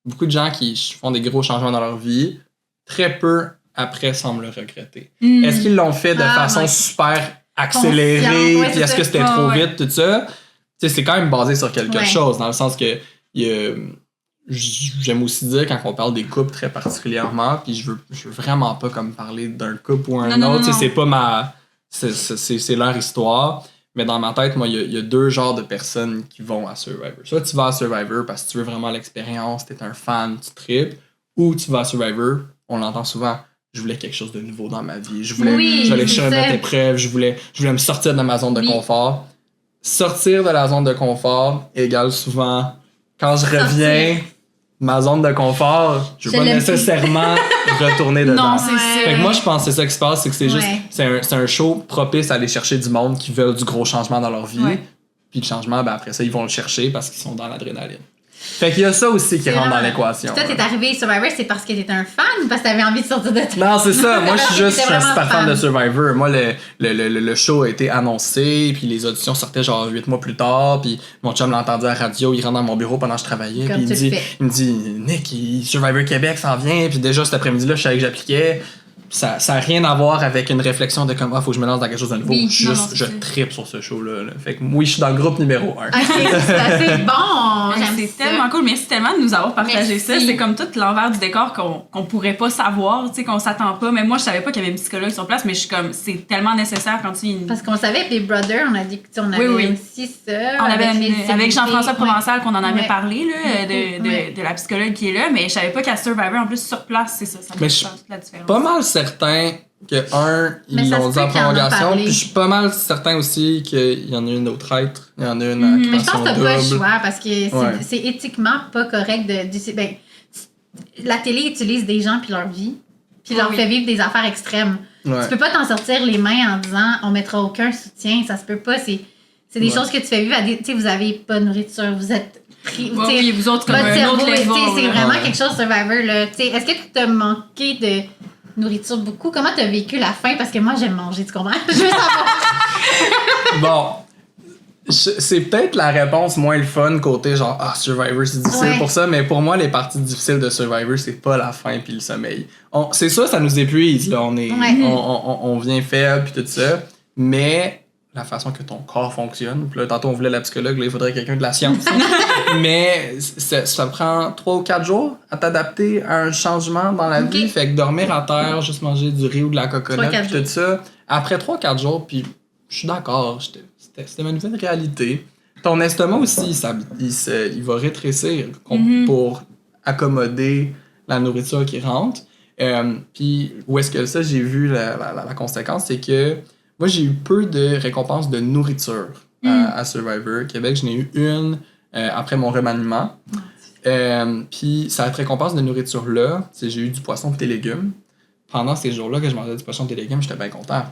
S4: beaucoup de gens qui font des gros changements dans leur vie, très peu après semblent le regretter.
S1: Mm.
S4: Est-ce qu'ils l'ont fait de
S2: Ah,
S4: façon
S2: ouais.
S4: super accélérée,
S2: Consciente, ouais,
S4: puis
S2: c'est
S4: est-ce
S2: ça.
S4: que c'était
S1: Ah,
S4: trop
S1: ouais.
S4: vite, tout ça? Tu sais, c'est quand même basé sur quelque
S2: Ouais.
S4: chose, dans le sens que j'aime aussi dire quand on parle des couples très particulièrement, puis je veux vraiment pas comme parler d'un couple ou un
S1: Non, non,
S4: autre, tu sais,
S1: non.
S4: c'est pas c'est leur histoire, mais dans ma tête, moi, il y a deux genres de personnes qui vont à Survivor. Soit tu vas à Survivor parce que tu veux vraiment l'expérience, t'es un fan, tu tripes, ou tu vas à Survivor, on l'entend souvent, je voulais quelque chose de nouveau dans ma vie, je voulais
S2: Oui,
S4: chercher
S2: c'est
S4: une
S2: ça.
S4: autre épreuve, je voulais me sortir de ma zone de
S2: Oui.
S4: confort. Sortir de la zone de confort égale souvent, quand je reviens, ma zone de confort, je veux
S2: Je
S4: pas
S2: l'aime
S4: nécessairement retourner dedans.
S1: Non, c'est
S2: Ouais.
S1: ça.
S4: Fait que moi, je pense que c'est ça qui se passe, c'est que c'est juste,
S2: Ouais.
S4: c'est un show propice à aller chercher du monde qui veulent du gros changement dans leur vie.
S1: Ouais.
S4: Puis le changement, ben après ça, ils vont le chercher parce qu'ils sont dans l'adrénaline. Fait qu'il y a ça aussi qui
S2: C'est
S4: rentre dans
S2: vrai.
S4: l'équation.
S2: Puis toi, t'es arrivé Survivor, c'est parce que t'étais un fan ou parce que t'avais envie de sortir de ta...
S4: Non, c'est ça. Moi, je suis
S2: T'es
S4: un
S2: vraiment
S4: super fan
S2: fan.
S4: de Survivor. Moi, le show a été annoncé, puis les auditions sortaient genre 8 mois plus tard, puis mon chum l'a entendu à la radio, il rentre dans mon bureau pendant que je travaillais,
S2: Comme
S4: puis
S2: tu le fais.
S4: il me dit, Nick, Survivor Québec s'en vient, puis déjà cet après-midi-là, je savais que j'appliquais. ça a rien à voir avec une réflexion de comme, faut que je me lance dans quelque chose de nouveau.
S2: Oui,
S4: je trippe sur ce show-là. Là. Fait que oui, je suis dans le groupe numéro 1.
S2: Ok, c'est assez bon. J'aime
S1: C'est
S2: ça.
S1: tellement cool. Merci tellement de nous avoir partagé
S2: Merci.
S1: ça. C'est comme tout l'envers du décor qu'on pourrait pas savoir, tu sais, qu'on s'attend pas. Mais moi, je savais pas qu'il y avait une psychologue sur place, mais je suis comme, c'est tellement nécessaire quand tu...
S2: Parce qu'on savait, Big Brother, on a dit qu'on avait aussi ça.
S1: On avait avec Jean-François
S2: célébrités.
S1: Provençal qu'on en avait
S2: Ouais.
S1: parlé, là,
S2: Ouais.
S1: de la psychologue qui est là, mais je savais pas qu'à Survivor, en plus, sur place, c'est ça. Ça
S4: Mais
S1: me
S4: je-
S1: fait toute la différence.
S4: Pas mal certain que
S2: Mais
S4: ils
S2: ça
S4: l'ont
S2: se
S4: dit
S2: peut
S4: en
S2: qu'il en a
S4: prolongation,
S2: parlé.
S4: puis je suis pas mal certain aussi qu'il y en a une au traître, il y en a une à
S2: Mais je pense
S4: occupation
S2: que t'as pas le
S4: double.
S2: choix parce que
S4: Ouais.
S2: c'est éthiquement pas correct ben, la télé utilise des gens puis leur vie, puis leur
S1: Oui.
S2: fait vivre des affaires extrêmes.
S4: Ouais.
S2: Tu peux pas t'en sortir les mains en disant on mettra aucun soutien, ça se peut pas. C'est des
S4: Ouais.
S2: choses que tu fais vivre à des. Tu sais, vous avez pas de nourriture, vous êtes pris.
S1: Ouais,
S2: tu sais,
S1: oui, vous autres, comme
S2: votre
S1: un
S2: cerveau,
S1: autre
S2: tu sais,
S1: level,
S2: c'est
S1: là.
S2: vraiment
S4: Ouais.
S2: quelque chose Survivor. Là. Tu sais, est-ce que tu t'as manqué de nourriture beaucoup? Comment t'as vécu la faim? Parce que moi, j'aime manger, tu comprends? Je veux savoir.
S4: Bon, c'est peut-être la réponse moins le fun côté genre Survivor c'est difficile
S2: Ouais.
S4: pour ça, mais pour moi les parties difficiles de Survivor c'est pas la faim puis le sommeil. C'est ça, ça nous épuise là, on vient faible puis tout ça, mais la façon que ton corps fonctionne, puis là tantôt on voulait la psychologue, là il faudrait quelqu'un de la science, mais ça prend 3 ou 4 jours à t'adapter à un changement dans la
S2: Ok.
S4: vie, fait que dormir à terre, juste manger du riz ou de la coconut
S2: 3-4
S4: puis tout ça, après 3-4 jours puis je suis d'accord, c'était ma nouvelle réalité. Ton estomac aussi, il va rétrécir pour accommoder la nourriture qui rentre. Puis où est-ce que ça, j'ai vu la conséquence, c'est que moi, j'ai eu peu de récompenses de nourriture à Survivor. Québec, j'en ai eu une après mon remaniement. Puis cette récompense de nourriture-là, j'ai eu du poisson et des légumes. Pendant ces jours-là que je mangeais du poisson et des légumes, j'étais bien content.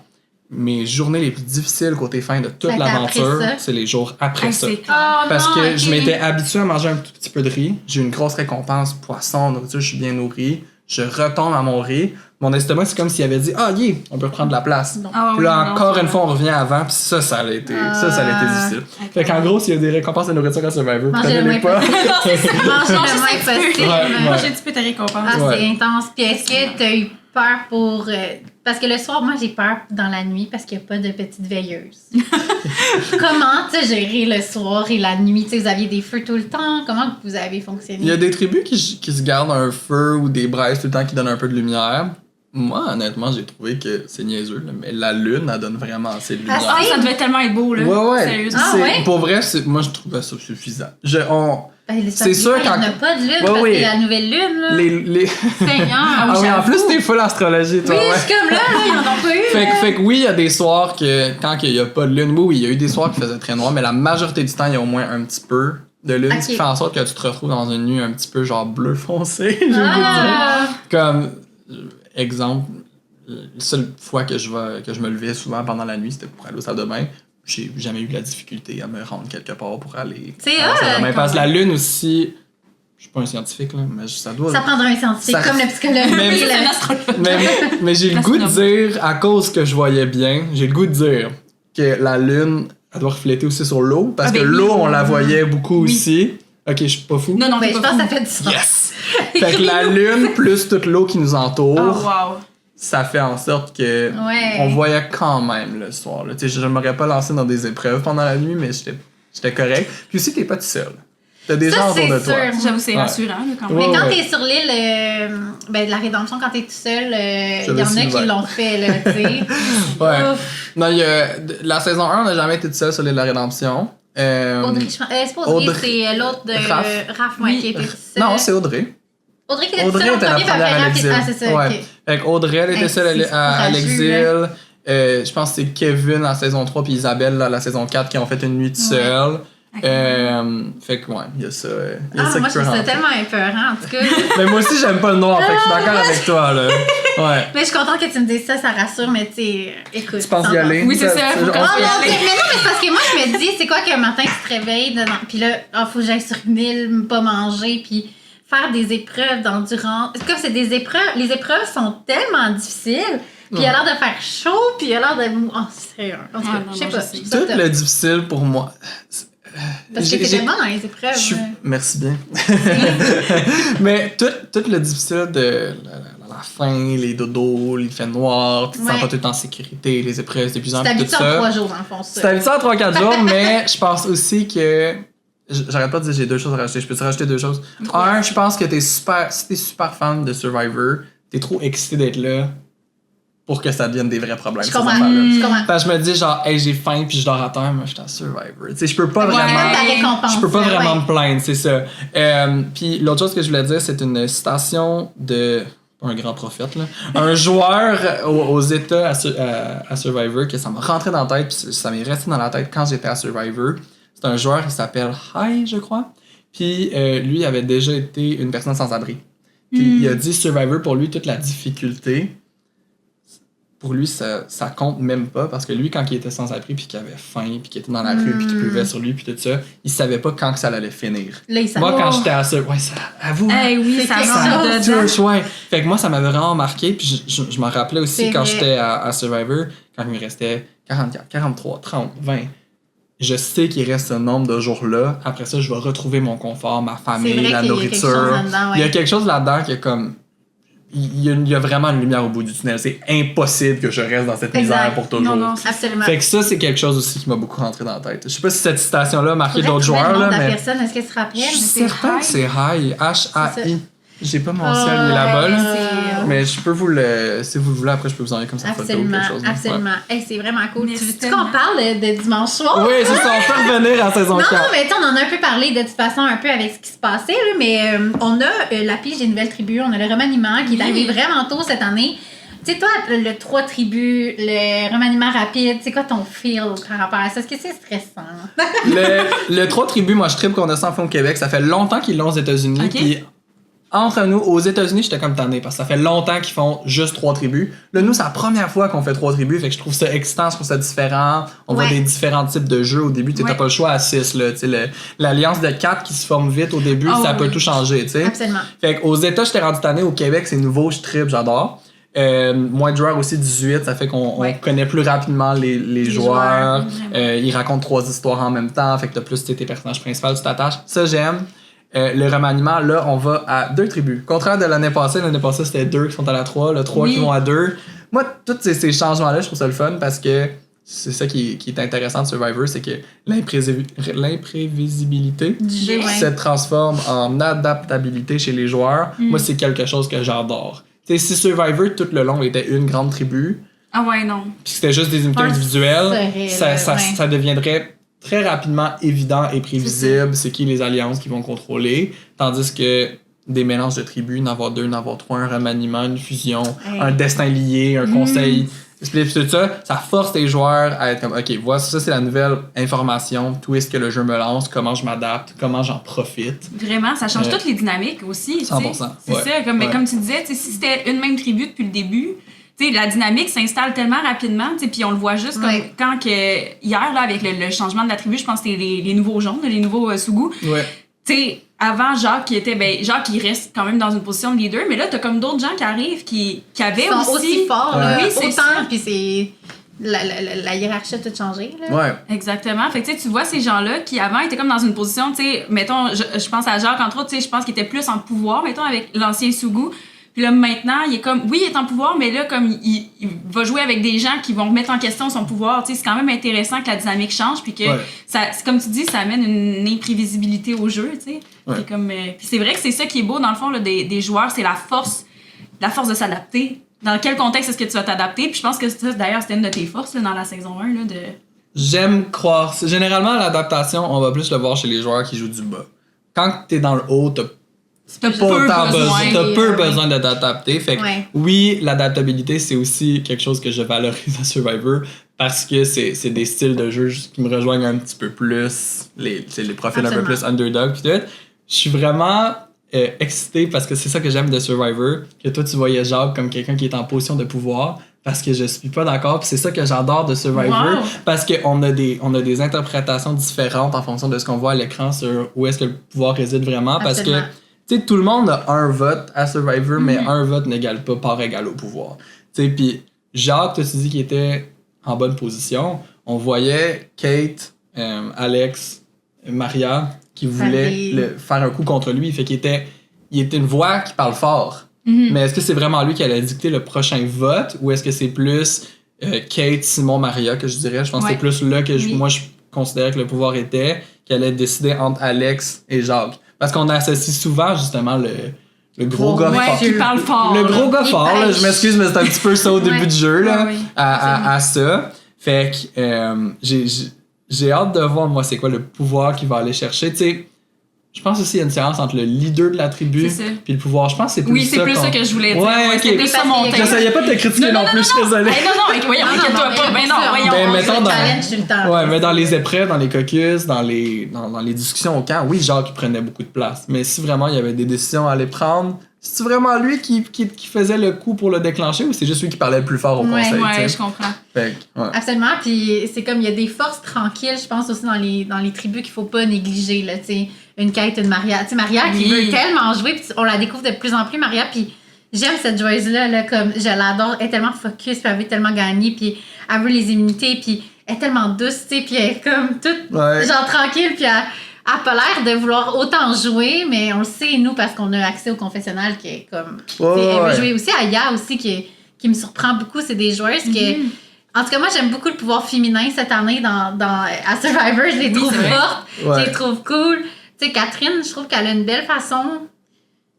S4: Mes journées les plus difficiles côté fin de toute
S2: Ça a été
S4: l'aventure,
S2: après ça?
S4: c'est les jours après ça.
S1: C'est
S4: Parce
S2: Oh,
S4: que
S2: non,
S4: je
S2: ok.
S4: m'étais habitué à manger un tout petit peu de riz. J'ai eu une grosse récompense, poisson, nourriture, je suis bien nourri. Je retombe à mon riz. Mon estomac, c'est comme s'il avait dit on peut reprendre de la place.
S2: Non.
S1: Ah,
S4: Puis là,
S1: oui, non,
S4: encore
S1: ça
S4: une
S1: va.
S4: fois, on revient avant, puis ça a été difficile. Fait qu'en gros, s'il y a des récompenses de nourriture à Survivor,
S2: Mangez le
S4: prenez-les
S2: moins
S4: pas.
S2: possible. Mangez le moins possible.
S4: Ouais.
S1: Moi, j'ai un petit peu tes récompenses.
S2: Ah,
S4: Ouais.
S2: c'est intense. Puis est-ce que tu as eu peur pour. Parce que le soir, moi, j'ai peur dans la nuit parce qu'il n'y a pas de petite veilleuse. Comment tu as géré le soir et la nuit? Tu sais, vous aviez des feux tout le temps? Comment vous avez fonctionné?
S4: Il y a des tribus qui se gardent un feu ou des braises tout le temps qui donnent un peu de lumière. Moi, honnêtement, j'ai trouvé que c'est niaiseux, là, mais la lune, elle donne vraiment assez de lumière.
S1: Ah, ça devait tellement être beau, là.
S4: Ouais.
S1: Sérieusement.
S2: Ah,
S4: C'est-
S2: ouais?
S4: Pour vrai, moi, je trouvais ça suffisant. C'est sûr
S2: qu'il n'y en
S4: quand-
S2: a pas de lune
S4: Ouais,
S2: parce
S4: oui.
S2: que la nouvelle lune, là.
S4: les...
S2: Seigneur.
S4: Ah oui, en plus, t'es full astrologie, toi,
S2: Oui,
S4: ouais.
S2: je suis comme là, ils n'en ont pas eu.
S4: Fait que oui, il y a des soirs que, quand il n'y a pas de lune, oui, il y a eu des soirs qui faisaient très noir, mais la majorité du temps, il y a au moins un petit peu de lune, ce qui
S2: Ok.
S4: fait en sorte que tu te retrouves dans une nuit un petit peu genre bleu foncé, je veux dire.
S2: Ah.
S4: Comme, exemple, la seule fois que je me levais souvent pendant la nuit, c'était pour aller au salle de bain. J'ai jamais eu de la difficulté à me rendre quelque part pour aller
S2: C'est
S4: à la salle de
S2: hot,
S4: bain.
S2: quand
S4: Parce que la
S2: même.
S4: lune aussi, je suis pas un scientifique, là, mais ça doit...
S2: Ça prendra un scientifique,
S4: Ça-
S2: comme le psychologue.
S4: Même-
S2: Oui,
S1: C'est un
S2: là.
S1: astrologue.
S4: mais j'ai le goût de dire, à cause que je voyais bien, j'ai le goût de dire que la lune, elle doit refléter aussi sur l'eau, parce
S1: Ah, ben
S4: que
S1: oui.
S4: l'eau, on la voyait beaucoup
S1: Oui.
S4: aussi. Ok, je suis pas fou.
S1: Non, non,
S2: Ouais,
S1: t'es
S2: je
S1: pas
S2: pense que
S1: fou.
S2: ça fait du sens.
S4: Yes! Fait que la lune plus toute l'eau qui nous entoure,
S1: Oh, wow.
S4: ça fait en sorte que
S2: Ouais.
S4: on voyait quand même le soir. Là. Tu sais, je ne m'aurais pas lancé dans des épreuves pendant la nuit, mais j'étais correct. Puis aussi, t'es pas tout seul. T'as des
S2: Ça,
S4: gens autour de
S2: c'est
S4: toi.
S2: sûr.
S1: J'avoue, c'est
S4: Ouais.
S1: rassurant, là, quand
S4: Ouais.
S1: même.
S2: Mais quand
S4: ouais.
S2: t'es sur l'île de la Rédemption, quand t'es tout seul, il y en a
S4: Sylvain.
S2: qui l'ont fait, là, tu sais.
S4: Ouais.
S2: Ouf.
S4: Non, la saison 1, on n'a jamais été tout seul sur l'île de la Rédemption.
S2: Audrey, c'est pas Audrey,
S4: Audrey.
S2: c'est l'autre de
S4: Raph.
S2: Raph, ouais, qui était tout seul.
S4: Non, c'est Audrey.
S2: Audrey qui était
S4: Audrey
S2: seule en
S4: était la
S2: premier, puis
S4: première
S2: après
S4: à
S2: Raph,
S4: l'exil.
S2: ah, c'est ça,
S4: Ouais.
S2: ok.
S4: Fait qu'Audrey, elle était
S2: Hey,
S4: seule
S2: c'est
S4: à
S2: courageux,
S4: l'exil. Je pense que c'est Kevin en saison 3 puis Isabelle là, la saison 4 qui ont fait une nuit tout seul. Fait que ouais, il y a ça. Il y a
S2: Ah,
S4: ça
S2: moi,
S4: qui
S2: je
S4: peut
S2: trouve ça
S4: rentrer.
S2: tellement épeurant, en tout cas.
S4: Mais moi aussi, j'aime pas le noir, fait que je suis d'accord avec toi, là. Ouais.
S2: Mais je suis contente que tu me dises ça, ça rassure, mais tu sais, écoute.
S4: Tu penses
S2: t'en
S4: y aller?
S1: Oui, c'est ça, faut
S2: Oh
S1: qu'on
S2: non,
S1: se
S2: mais
S1: aller.
S2: non, mais c'est parce que moi, je me dis, c'est quoi qu'un matin, tu te réveilles, puis là, faut que j'aille sur une île, pas manger, puis faire des épreuves d'endurance. C'est comme c'est des épreuves, les épreuves sont tellement difficiles, puis il a l'air de faire chaud, puis il a l'air de... Oh, sérieux. En tout cas,
S1: Ah, non,
S2: je sais
S1: non,
S2: pas.
S1: je sais.
S2: je trouve ça
S4: Tout
S2: top.
S4: le difficile pour moi.
S2: Parce que t'es bon dans les épreuves.
S4: Je suis-
S2: ouais.
S4: Merci bien. Mais tout le difficile de la faim, les dodos, il fait noir, tu te sens
S2: Ouais.
S4: pas tout le temps en sécurité, les épreuves, c'est épuisant,
S2: Tu
S4: tout
S2: t'habitues en
S4: ça.
S2: 3 jours, dans le fond, ça.
S4: Tu t'habitues en 3-4 jours, mais je pense aussi que. J'arrête pas de dire j'ai 2 choses à rajouter. Je peux te rajouter 2 choses. Un, je pense que si t'es super fan de Survivor, t'es trop excité d'être là pour que ça devienne des vrais problèmes.
S2: Je
S4: ces
S2: comprends.
S4: affaires-là.
S2: Je comprends.
S4: Fait que je me dis genre, hey, j'ai faim puis je dors à terre, mais je suis en Survivor. Tu sais, je peux pas
S2: Ouais,
S4: vraiment.
S2: ta récompense.
S4: Je peux pas
S2: là,
S4: vraiment
S2: ouais.
S4: me plaindre, c'est ça. Puis l'autre chose que je voulais dire, c'est une citation de. Pas un grand prophète, là. Un joueur aux États à Survivor, que ça m'a rentré dans la tête, puis ça m'est resté dans la tête quand j'étais à Survivor. C'est un joueur qui s'appelle Hai, je crois. Puis lui avait déjà été une personne sans abri. Puis il a dit Survivor, pour lui, toute la difficulté, pour lui, ça compte même pas, parce que lui, quand il était sans abri, puis qu'il avait faim, puis qu'il était dans la rue, puis qu'il pleuvait sur lui, puis tout ça, il savait pas quand que ça allait finir.
S2: Là, il s'en
S4: Moi,
S2: va.
S4: quand j'étais à Survivor, ouais, ça, avoue,
S1: Hey, oui,
S2: C'est
S1: ça
S2: quelque
S1: rentre
S2: chose.
S1: dedans.
S4: ouais. Fait que moi, ça m'avait vraiment marqué, puis je m'en rappelais aussi
S2: C'est
S4: quand
S2: vrai.
S4: j'étais à Survivor, quand il me restait 44, 43, 30, 20. Je sais qu'il reste ce nombre de jours-là. Après ça, je vais retrouver mon confort, ma famille,
S2: vrai
S4: la
S2: qu'il y a quelque chose
S4: nourriture.
S2: là-dedans, ouais.
S4: Il y a quelque chose là-dedans qui est comme. Il y a vraiment une lumière au bout du tunnel. C'est impossible que je reste dans cette
S2: Exact.
S4: misère pour toujours.
S1: Non, non,
S2: Absolument.
S4: Fait que ça, c'est quelque chose aussi qui m'a beaucoup rentré dans la tête. Je sais pas si cette citation-là a marqué
S2: Faudrait
S4: d'autres
S2: trouver le
S4: joueurs,
S2: nom
S4: là,
S2: de la
S4: mais.
S2: personne, est-ce qu'elle se rappelle?
S4: Je suis
S1: c'est
S4: certain que
S1: Hai.
S4: c'est Hai. H-A-I. J'ai pas mon sel, il est là-bas, là.
S2: c'est-
S4: Mais je peux vous le. Si vous le voulez, après, je peux vous envoyer comme ça photo ou
S2: Absolument,
S4: quelque chose.
S2: absolument. Hey, c'est vraiment cool.
S1: Mais
S2: Tu veux
S1: c'est
S2: qu'on parle de dimanche soir?
S4: Ouais. Oui, c'est ça. On peut revenir à saison
S2: Non,
S4: 4.
S2: non, mais tu sais, on en a un peu parlé de toute façon, un peu avec ce qui se passait, là, mais on a la pige des nouvelles tribus, on a le remaniement qui est arrivé vraiment tôt cette année. Tu sais, toi, le 3 tribus, le remaniement rapide, c'est quoi ton feel par rapport à ça? Est-ce que c'est stressant?
S4: Le 3 tribus, moi, je tripe qu'on a ça en fait au Québec. Ça fait longtemps qu'ils l'ont aux États-Unis.
S1: Ok.
S4: Puis entre nous, aux États-Unis, j'étais comme tanné parce que ça fait longtemps qu'ils font juste 3 tribus. Là, nous, c'est la première fois qu'on fait 3 tribus. Fait que je trouve ça excitant, je trouve ça différent. On voit
S2: Ouais.
S4: des différents types de jeux au début. Tu sais,
S1: Ouais.
S4: t'as pas le choix à 6. Là, tu sais, l'alliance de 4 qui se forme vite au début,
S1: Oh,
S4: ça peut
S1: oui.
S4: tout changer. Tu sais.
S2: Absolument.
S4: Fait qu'aux États, j'étais rendu tanné. Au Québec, c'est nouveau, je tripe, j'adore. Moins de joueurs aussi, 18, ça fait qu'on
S1: Ouais.
S4: on connaît plus rapidement les joueurs.
S1: joueurs,
S4: Ils racontent 3 histoires en même temps, fait que t'as plus tes personnages principaux, tu t'attaches. Ça, j'aime. Le remaniement, là, on va à 2 tribus. Contraire de l'année passée c'était 2 qui sont à la 3, le 3
S1: Oui.
S4: qui vont à 2. Moi, tous ces changements-là, je trouve ça le fun parce que c'est ça qui est intéressant de Survivor, c'est que l'imprévisibilité
S2: Du jeu, ouais.
S4: se transforme en adaptabilité chez les joueurs. Moi, c'est quelque chose que j'adore. Tu sais, si Survivor, tout le long, était une grande tribu,
S1: Ah ouais, non.
S4: puis c'était juste des unités
S2: Un
S4: individuelles,
S2: serait, là, ouais.
S4: ça deviendrait très rapidement évident et prévisible c'est qui les alliances qui vont contrôler, tandis que des mélanges de tribus, n'en avoir 2, n'en avoir 3, un remaniement, une fusion, un destin lié, un conseil split, tout ça, ça force les joueurs à être comme, ok, voici, ça c'est la nouvelle information, twist que le jeu me lance, comment je m'adapte, comment j'en profite.
S1: Vraiment, ça change
S4: Ouais.
S1: toutes les dynamiques aussi. tu sais.
S4: 100%,
S1: C'est
S4: ouais.
S1: ça, comme, mais
S4: Ouais.
S1: comme tu disais, tu sais, si c'était une même tribu depuis le début, tu sais, la dynamique s'installe tellement rapidement, tu sais, puis on le voit juste comme
S2: Ouais.
S1: quand que, hier, là, avec le changement de la tribu, je pense que c'était les nouveaux jaunes, les nouveaux Sougou.
S4: Ouais.
S1: Tu sais, avant, Jacques, Jacques, il reste quand même dans une position de leader, mais là, t'as comme d'autres gens qui arrivent qui avaient
S2: Ils sont aussi forts, là,
S1: Oui, c'est ça.
S2: autant, puis c'est... La hiérarchie a tout changé, là.
S4: Ouais.
S1: Exactement. Fait que tu vois ces gens-là qui avant étaient comme dans une position, tu sais, mettons, je pense à Jacques entre autres, tu sais, je pense qu'il était plus en pouvoir, mettons, avec l'ancien Sougou. Puis là, maintenant, il est comme, oui, il est en pouvoir, mais là, comme il va jouer avec des gens qui vont remettre en question son pouvoir, tu sais, c'est quand même intéressant que la dynamique change, puis que,
S4: Ouais.
S1: c'est comme tu dis, ça amène une imprévisibilité au jeu, tu sais.
S4: Ouais.
S1: Puis comme, puis c'est vrai que c'est ça qui est beau, dans le fond, là, des joueurs, c'est la force de s'adapter. Dans quel contexte est-ce que tu vas t'adapter? Puis je pense que ça, d'ailleurs, c'était une de tes forces là, dans la saison 1, là, de...
S4: J'aime croire. Généralement, l'adaptation, on va plus le voir chez les joueurs qui jouent du bas. Quand t'es dans le haut, t'as
S1: T'as
S4: pas autant besoin, t'as peu
S2: ouais.
S4: besoin de t'adapter. Fait que
S2: Ouais.
S4: oui, l'adaptabilité, c'est aussi quelque chose que je valorise à Survivor parce que c'est des styles de jeu qui me rejoignent un petit peu plus, les profils un peu plus underdog pis tout. Je suis vraiment excité parce que c'est ça que j'aime de Survivor, que toi tu voyais Jacques comme quelqu'un qui est en position de pouvoir parce que je suis pas d'accord, puis c'est ça que j'adore de Survivor,
S1: Wow.
S4: parce qu'on a des interprétations différentes en fonction de ce qu'on voit à l'écran sur où est-ce que le pouvoir réside vraiment, parce que
S2: Absolument.
S4: tu sais, tout le monde a un vote à Survivor, mais un vote n'égale pas part égale au pouvoir. Tu sais, puis Jacques, tu dis qu'il était en bonne position. On voyait Kate, Alex, Maria qui voulaient faire un coup contre lui. Fait qu'il était une voix qui parle fort. Mais est-ce que c'est vraiment lui qui allait dicter le prochain vote ou est-ce que c'est plus Kate, Simon, Maria que je dirais? Je pense que c'est plus là que moi je considérais que le pouvoir était, qui allait décider entre Alex et Jacques. Parce qu'on associe souvent justement le gros gars fort.
S1: qui parle fort.
S4: Le gros gars fort, là, je m'excuse, mais c'est un petit peu ça au début du jeu, là, à ça. Fait que j'ai hâte de voir, moi, c'est quoi le pouvoir qu'il va aller chercher. Tu sais, je pense aussi qu'il y a une différence entre le leader de la tribu puis le pouvoir. Je pense que c'est plus ça.
S1: Oui, c'est plus ça que je voulais dire.
S4: Ouais,
S1: c'est plus ça mon thème.
S4: J'essayais pas de te critiquer non plus, je suis désolée.
S1: Non, voyons, inquiète-toi pas. Ben non, voyons.
S4: Ben, mettons
S2: challenge tout le temps.
S4: Ouais, mais dans les épreuves, dans les caucus, dans les discussions au camp, oui, Jacques il prenait beaucoup de place. Mais si vraiment il y avait des décisions à aller prendre, c'est vraiment lui qui faisait le coup pour le déclencher ou c'est juste lui qui parlait le plus fort au conseil?
S1: Ouais, je comprends.
S4: Fait que, ouais.
S2: Absolument, puis c'est comme il y a des forces tranquilles, je pense aussi dans les tribus qu'il faut pas négliger, là, tu sais, une Kate, une Maria. Tu sais, Maria qui veut tellement jouer, puis on la découvre de plus en plus, Maria, puis j'aime cette joueuse-là, là, comme je l'adore, elle est tellement focus, puis elle veut tellement gagner, puis elle veut les immuniter, puis elle est tellement douce, tu sais, puis elle est comme toute, genre tranquille, puis elle a pas l'air de vouloir autant jouer, mais on le sait, nous, parce qu'on a accès au confessionnal, qui est comme... elle veut jouer aussi. Aya aussi, qui me surprend beaucoup, c'est des joueuses qui... En tout cas, moi, j'aime beaucoup le pouvoir féminin cette année à Survivor. Je les trouve fortes, je les trouve cool. Tu sais, Catherine, je trouve qu'elle a une belle façon...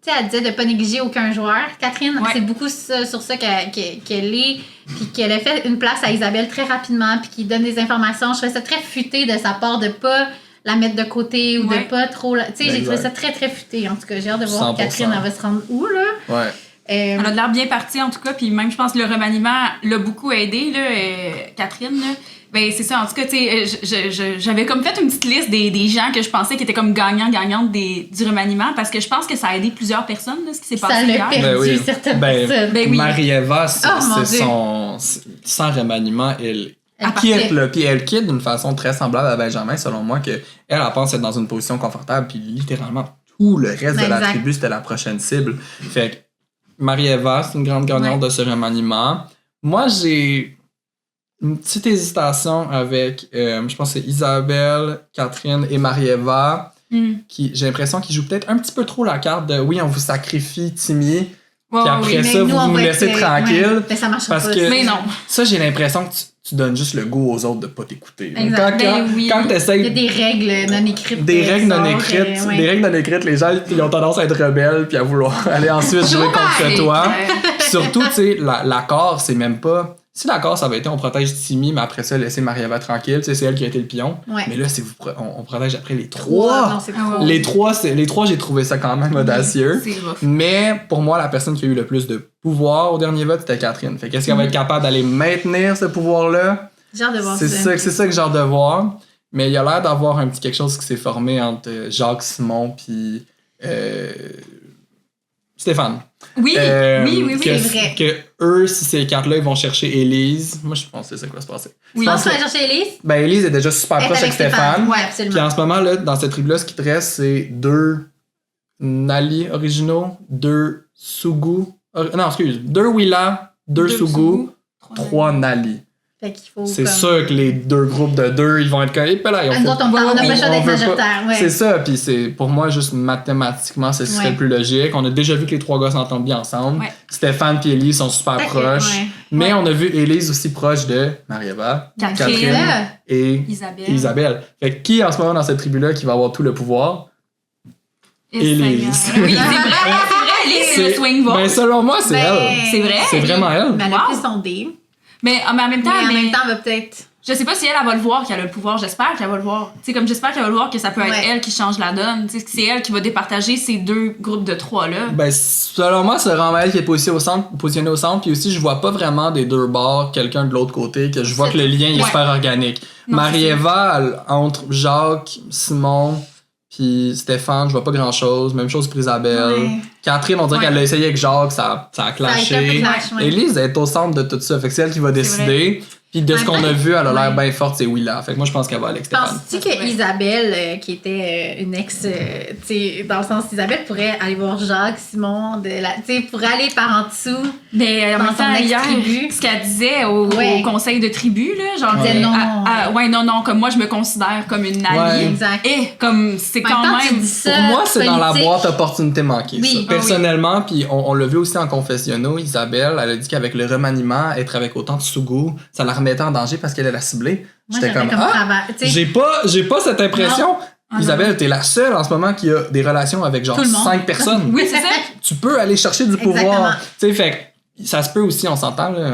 S2: Tu sais, elle disait de ne pas négliger aucun joueur. Catherine, c'est beaucoup sur ça qu'elle est, puis qu'elle a fait une place à Isabelle très rapidement, puis qui donne des informations. Je trouvais ça très futé de sa part de pas... la mettre de côté ou de pas trop... Tu sais, j'ai trouvé ça très, très futé. En tout cas, j'ai hâte de voir 100%. Catherine, elle va se rendre où, là?
S4: Ouais.
S1: Elle a de l'air bien partie, en tout cas. Puis même, je pense que le remaniement l'a beaucoup aidé, là, Catherine. Là. Ben, c'est ça. En tout cas, tu sais, j'avais comme fait une petite liste des gens que je pensais qui étaient comme gagnantes du remaniement parce que je pense que ça a aidé plusieurs personnes, là, ce qui s'est passé hier.
S2: Ça l'a perdu certaines personnes.
S1: Ben oui.
S4: Marie-Eva, c'est sans remaniement, elle quitte, là, puis elle quitte d'une façon très semblable à Benjamin, selon moi, qu'elle pense être dans une position confortable, puis littéralement tout le reste de la tribu, c'était la prochaine cible. Fait que Marie-Eva, c'est une grande gagnante de ce remaniement. Moi, j'ai une petite hésitation avec, je pense que c'est Isabelle, Catherine et Marie-Eva, qui j'ai l'impression qu'ils jouent peut-être un petit peu trop la carte de « oui, on vous sacrifie, Timmy », puis après ça, vous nous laissez tranquille.
S2: Mais ça marche
S4: parce
S2: pas.
S4: Que
S1: mais non.
S4: Ça, j'ai l'impression que tu donnes juste le goût aux autres de pas t'écouter.
S1: Quand
S4: t'essayes...
S2: Il y a des règles non écrites.
S4: Des règles non écrites, les gens ils ont tendance à être rebelles puis à vouloir aller ensuite jouer contre toi. Surtout, tu sais, l'accord, c'est même pas... Si l'accord, ça avait été on protège Timmy, mais après ça, laisser Marie-Eva tranquille, tu sais, c'est elle qui a été le pion. Ouais. Mais là, c'est on protège après les trois. Non, c'est cool. Les trois, j'ai trouvé ça quand même audacieux. Mais pour moi, la personne qui a eu le plus de pouvoir au dernier vote, c'était Catherine. Fait qu'est-ce qu'elle va être capable d'aller maintenir ce pouvoir-là?
S2: J'ai hâte de voir
S4: c'est ça que j'ai hâte de voir. Mais il y a l'air d'avoir un petit quelque chose qui s'est formé entre Jacques, Simon puis Stéphane.
S1: Oui, oui,
S2: c'est vrai.
S4: Que eux, si ces cartes-là, ils vont chercher Élise. Moi, je pense que c'est ça qui va se passer.
S2: Oui. Tu penses qu'on va chercher Élise?
S4: Ben, Élise est déjà super proche avec Stéphane.
S2: Ouais, absolument.
S4: Puis en ce moment, là, dans cette tribu-là, ce qui te reste, c'est 2 Nali originaux, 2 Sugu. Non, excuse. 2 Willa, 2 Sugu, 3 Nali.
S2: Fait qu'il faut
S4: c'est sûr que les 2 groupes de 2, ils vont être comme...
S2: Nous autres, on n'a pas le choix d'être majoritaire.
S4: C'est ça, puis c'est pour moi, juste mathématiquement, c'est ce qui serait le plus logique. On a déjà vu que les 3 gars s'entendent bien ensemble. Ouais. Stéphane et Élise sont super proches. Ouais. Mais on a vu Élise aussi proche de Marie-Eva, Catherine et Isabelle. Fait que qui, en ce moment, dans cette tribu-là, qui va avoir tout le pouvoir? Élise.
S1: Oui, c'est vrai, Élise, c'est le swing vote.
S4: Ben, selon moi, c'est elle.
S1: C'est vrai?
S4: C'est vraiment elle.
S2: Mais elle a plus sondé.
S1: Mais en même temps,
S2: elle va peut-être...
S1: Je sais pas si elle va le voir qu'elle a le pouvoir. J'espère qu'elle va le voir. Tu sais, comme j'espère qu'elle va le voir que ça peut être elle qui change la donne. Tu sais, c'est elle qui va départager ces 2 groupes de 3-là. Ben,
S4: selon moi, c'est vraiment elle qui est positionnée au centre. Puis aussi, je vois pas vraiment des 2 bords quelqu'un de l'autre côté, que je vois que le lien est super organique. Marie-Eva, entre Jacques, Simon... Puis Stéphane, je vois pas grand-chose. Même chose pour Isabelle. Ouais. Catherine, on dirait qu'elle l'a essayé avec Jacques, ça a clashé. Élise est au centre de tout ça. Fait que c'est elle qui va décider. Puis de ce qu'on a vu, elle a l'air
S2: Ouais.
S4: bien forte, c'est Willa. Fait que moi, je pense qu'elle va avec Stéphane.
S2: Penses-tu que Isabelle, qui était une ex, tu sais, dans le sens Isabelle pourrait aller voir Jacques, Simon, tu sais, pourrait aller par en dessous.
S1: Mais en
S2: Dans
S1: même temps,
S2: son
S1: hier,
S2: ex-tribu.
S1: ce qu'elle disait au conseil de tribu, là, genre,
S2: Elle disait non.
S1: ouais, non, comme moi, je me considère comme une alliée.
S4: Ouais.
S2: Exact.
S1: Et comme c'est
S2: En même
S1: quand
S2: temps, tu
S1: même.
S2: dis ça,
S4: Pour moi, c'est dans la
S2: politique.
S4: boîte opportunité manquée.
S2: Oui,
S4: ça.
S2: ah oui.
S4: Personnellement, puis on l'a vu aussi en confessionnaux, Isabelle, elle a dit qu'avec le remaniement, être avec autant de Sougou, ça la remettait en danger parce qu'elle allait la cibler.
S2: Moi,
S4: J'étais
S2: j'aurais
S4: comme,
S2: travail. Tu sais,
S4: j'ai pas cette impression.
S1: Ah,
S4: Isabelle, t'es la seule en ce moment qui a des relations avec genre
S2: Tout le monde.
S4: 5 personnes.
S1: Oui, c'est ça.
S4: Tu peux aller chercher du
S2: Exactement.
S4: pouvoir. Tu sais, fait que ça se peut aussi, on s'entend, là,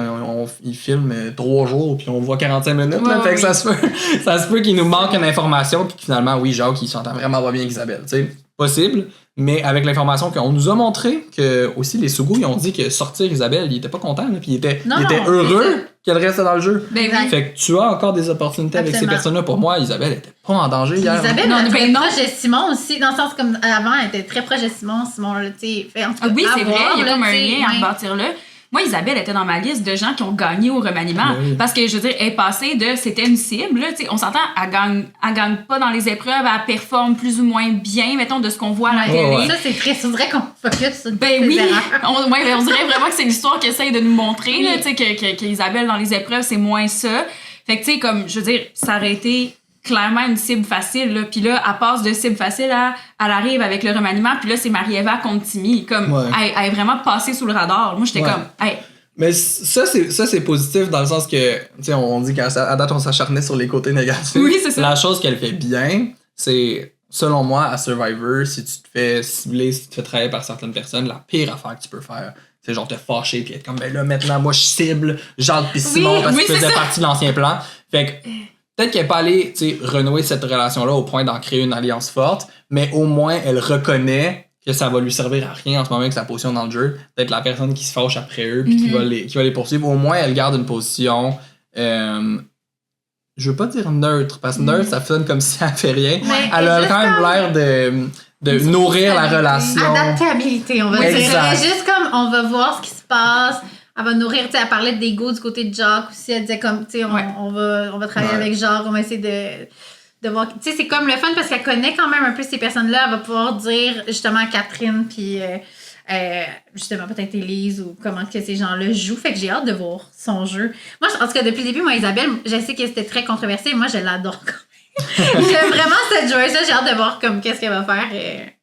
S4: il filme 3 jours puis on voit 45 minutes. Là,
S1: Ouais,
S4: fait que
S1: oui.
S4: ça se peut qu'il nous manque une information puis que finalement, oui, Jacques, il s'entend vraiment pas bien avec Isabelle. Tu sais, possible, mais avec l'information qu'on nous a montré que aussi les Sougou, ils ont dit que sortir Isabelle, il était pas content, là, puis il était
S2: Non,
S4: heureux qu'elle reste dans le jeu.
S1: Ben
S2: Exact.
S1: oui.
S4: Fait que tu as encore des opportunités avec ces
S2: Absolument.
S4: personnes-là. Pour moi, Isabelle était pas en danger hier.
S2: Isabelle,
S1: Non,
S2: elle était
S1: ben non.
S2: proche de Simon aussi, dans le sens comme avant, elle était très proche de Simon. Simon, là, tu sais, fait en tout cas,
S1: Oui, c'est
S2: à
S1: vrai,
S2: voir,
S1: il y a
S2: là,
S1: comme un
S2: tu sais,
S1: lien à
S2: ouais.
S1: rebâtir là. Moi, Isabelle était dans ma liste de gens qui ont gagné au remaniement.
S4: Ben oui.
S1: Parce que, je veux dire, elle est passée de c'était une cible. Là, tu sais, on s'entend, elle gagne pas dans les épreuves, elle performe plus ou moins bien, mettons, de ce qu'on voit à la
S4: Ouais,
S1: télé.
S4: ouais.
S2: Ça, c'est très. On dirait qu'on focus sur
S1: Ben
S2: ses
S1: oui,
S2: erreurs.
S1: on dirait vraiment que c'est l'histoire qu'elle essaye de nous montrer, là, tu sais, que Isabelle dans les épreuves, c'est moins ça. Fait que, tu sais, comme, je veux dire, ça aurait été clairement une cible facile, là. Puis là, elle passe de cible facile à, elle arrive avec le remaniement, puis là, c'est Marie-Eva contre Timmy. Comme,
S4: Ouais.
S1: elle est vraiment passée sous le radar. Moi, j'étais
S4: Ouais.
S1: comme, hey,
S4: Mais ça, c'est positif dans le sens que, tu sais, on dit qu'à date, on s'acharnait sur les côtés négatifs.
S1: Oui, c'est ça.
S4: La chose qu'elle fait bien, c'est, selon moi, à Survivor, si tu te fais cibler, si tu te fais travailler par certaines personnes, la pire affaire que tu peux faire, c'est genre te fâcher puis être comme, ben là, maintenant, moi, je cible Jacques pis Simon parce
S1: oui,
S4: qu'ils
S1: c'est
S4: faisaient
S1: ça.
S4: partie de l'ancien plan. Fait que, peut-être qu'elle n'est pas allée, tu sais, renouer cette relation-là au point d'en créer une alliance forte, mais au moins, elle reconnaît que ça va lui servir à rien en ce moment avec sa position dans le jeu, d'être la personne qui se fâche après eux puis qui va les poursuivre. Au moins, elle garde une position, je veux pas dire neutre, parce que neutre, ça sonne comme si elle fait rien.
S2: Mais
S4: Elle a
S2: juste
S4: quand même
S2: comme-
S4: l'air de nourrir la relation.
S2: Adaptabilité, on va
S4: Oui,
S2: dire.
S4: exact.
S2: Juste comme on va voir ce qui se passe. Elle va nourrir, tu sais, elle parlait d'ego du côté de Jacques aussi. Elle disait comme, tu sais,
S1: Ouais.
S2: on va travailler
S4: Ouais.
S2: avec Jacques, on va essayer de voir. Tu sais, c'est comme le fun parce qu'elle connaît quand même un peu ces personnes-là. Elle va pouvoir dire justement à Catherine, puis justement peut-être Élise ou comment que ces gens-là jouent. Fait que j'ai hâte de voir son jeu. Moi, en tout cas, depuis le début, moi, Isabelle, je sais que c'était très controversé. Moi, je l'adore quand même. J'aime vraiment cette joueuse-là. J'ai hâte de voir comme qu'est-ce qu'elle va faire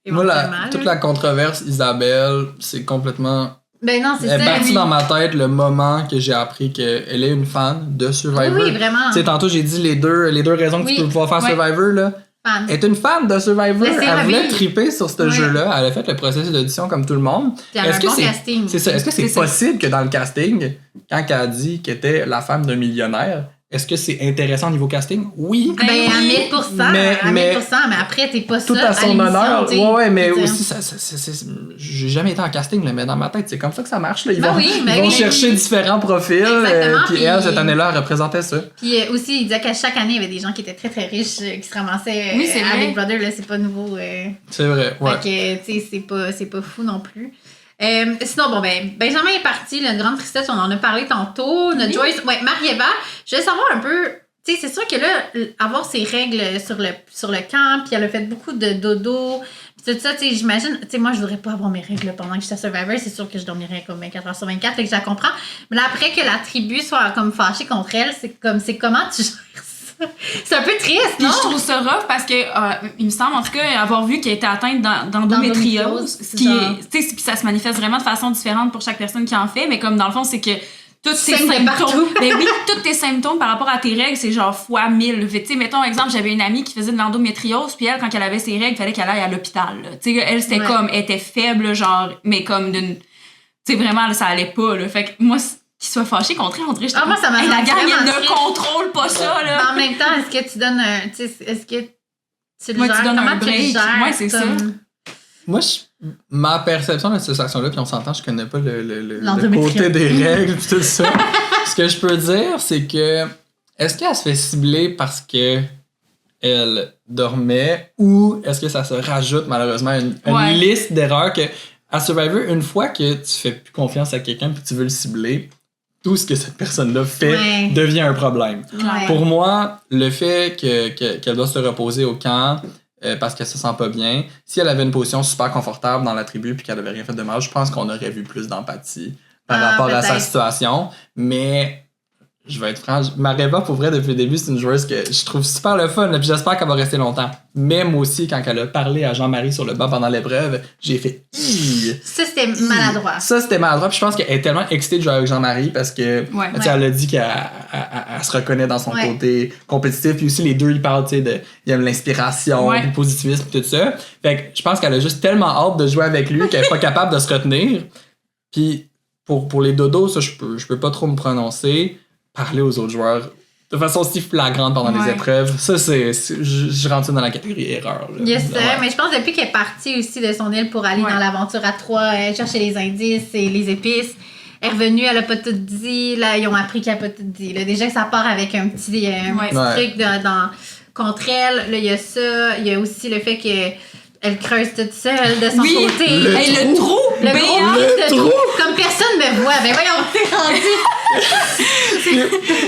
S4: Moi,
S2: éventuellement.
S4: toute
S2: là.
S4: la controverse, Isabelle, c'est complètement...
S2: Ben non, c'est
S4: Elle est
S2: ça.
S4: partie
S2: oui.
S4: dans ma tête le moment que j'ai appris qu'elle est une fan de Survivor.
S2: Oui, vraiment.
S4: Tu sais, tantôt, j'ai dit les deux raisons que
S2: Oui.
S4: tu peux pouvoir faire
S1: Ouais.
S4: Survivor, là.
S2: Fan.
S4: Elle est une fan de Survivor.
S2: Laissez
S4: Elle
S2: la
S4: voulait
S2: vie.
S4: triper sur ce
S2: Ouais.
S4: jeu-là. Elle a fait le processus d'audition comme tout le monde.
S2: Puis elle a un bon casting.
S4: C'est ça. Est-ce que c'est
S1: C'est ça.
S4: possible que dans le casting, quand elle a dit qu'elle était la femme d'un millionnaire, est-ce que c'est intéressant au niveau casting? Oui.
S2: Ben, à 1000%.
S4: Mais-
S2: à 1000%,
S4: mais-
S2: mais après, t'es pas
S4: Tout
S2: ça
S4: à son
S2: l'émission,
S4: honneur.
S2: tu sais.
S4: Ouais, mais
S2: Je veux dire.
S4: aussi, j'ai jamais été en casting, là, mais dans ma tête, c'est comme ça que ça marche. Là. Ils
S2: Ben
S4: vont,
S2: oui, ben
S4: ils vont
S2: oui.
S4: chercher différents profils.
S2: Exactement,
S4: Puis
S2: puis-
S4: elle, cette année-là, elle représentait ça.
S2: Puis aussi, il disait qu'à chaque année, il y avait des gens qui étaient très, très riches qui se ramassaient
S1: Oui, c'est vrai.
S2: avec Brother. Là, c'est pas nouveau.
S4: C'est vrai, ouais.
S2: Fait que, tu sais, c'est pas fou non plus. Sinon, bon, ben, Benjamin est parti, la grande tristesse, on en a parlé tantôt. Notre Joyce, ouais, Marie-Eva, je veux savoir un peu, tu sais, c'est sûr que là, avoir ses règles sur le camp, puis elle a fait beaucoup de dodo, puis tout ça, tu sais, j'imagine, tu sais, moi, je voudrais pas avoir mes règles pendant que j'étais à Survivor, c'est sûr que je dormirais comme 24 heures sur 24, fait que je la comprends. Mais là, après que la tribu soit comme fâchée contre elle, c'est comment tu gères ça? C'est un peu triste,
S1: Puis
S2: non?
S1: je trouve ça rough parce que, il me semble en tout cas avoir vu qu'elle était atteinte d'endométriose,
S2: D'endométriose,
S1: ce qui
S2: genre.
S1: est, tu sais, puis ça se manifeste vraiment de façon différente pour chaque personne qui en fait, mais comme dans le fond, c'est que tous tes
S2: saignes de
S1: symptômes,
S2: partout.
S1: ben oui, tous tes symptômes par rapport à tes règles, c'est genre fois 1000. Fait, tu sais, mettons exemple, j'avais une amie qui faisait de l'endométriose, puis elle, quand elle avait ses règles, il fallait qu'elle aille à l'hôpital. là. Tu sais, elle c'était
S2: Ouais.
S1: comme, elle était faible, genre, mais comme d'une, tu sais vraiment, là, ça allait pas. Là. Fait que moi, qu'il soit fâché contre elle, on dirait, j'étais
S2: Ah, moi,
S1: comme,
S2: ça m'a
S1: hey, la
S2: rendu
S1: gang, elle
S2: vraiment
S1: ne
S2: triste.
S1: contrôle pas ça là.
S2: Mais en même temps, est-ce que tu donnes un. Tu sais, est-ce que tu le
S1: Ouais, tu
S2: gères?
S1: donnes un
S2: Comment tu le
S1: break.
S2: gères?
S1: Ouais, c'est ça.
S4: Moi, ma perception de cette situation-là, puis on s'entend, je connais pas le
S2: L'endométriose.
S4: côté des règles et tout ça. Ce que je peux dire, c'est que est-ce qu'elle se fait cibler parce que elle dormait ou est-ce que ça se rajoute malheureusement une
S1: Ouais.
S4: liste d'erreurs que à Survivor, une fois que tu fais plus confiance à quelqu'un puis tu veux le cibler, tout ce que cette personne-là fait devient un problème.
S2: Ouais.
S4: Pour moi, le fait qu'elle doit se reposer au camp parce qu'elle se sent pas bien, si elle avait une position super confortable dans la tribu puis qu'elle avait rien fait de mal, je pense qu'on aurait vu plus d'empathie par rapport à sa situation. Mais je vais être franc, Mareva, pour vrai, depuis le début, c'est une joueuse que je trouve super le fun, puis j'espère qu'elle va rester longtemps. Mais moi aussi, quand elle a parlé à Jean-Marie sur le banc pendant l'épreuve, j'ai fait
S2: Ça, c'était maladroit.
S4: Ça, c'était maladroit. Puis je pense qu'elle est tellement excitée de jouer avec Jean-Marie parce que elle a dit qu'elle se reconnaît dans son côté compétitif. Puis aussi, les deux, ils parlent, tu sais, il y a l'inspiration, du positivisme, tout ça. Fait que je pense qu'elle a juste tellement hâte de jouer avec lui qu'elle est pas capable de se retenir. Puis pour les dodos, ça, je peux pas trop me prononcer. Parler aux autres joueurs de façon si flagrante pendant les épreuves, ça, je rentre dans la catégorie erreur. Là.
S2: Yes, mais je pense que depuis qu'elle est partie aussi de son île pour aller dans l'aventure à 3, chercher les indices et les épices, elle est revenue, elle a pas tout dit. Là, ils ont appris qu'elle a pas tout dit. Là, déjà que ça part avec un petit truc contre elle. Là, il y a ça. Il y a aussi le fait qu'elle creuse toute seule de son côté.
S1: Le trou!
S2: Le trou! Comme personne me voit. Ben voyons, t'es rendu.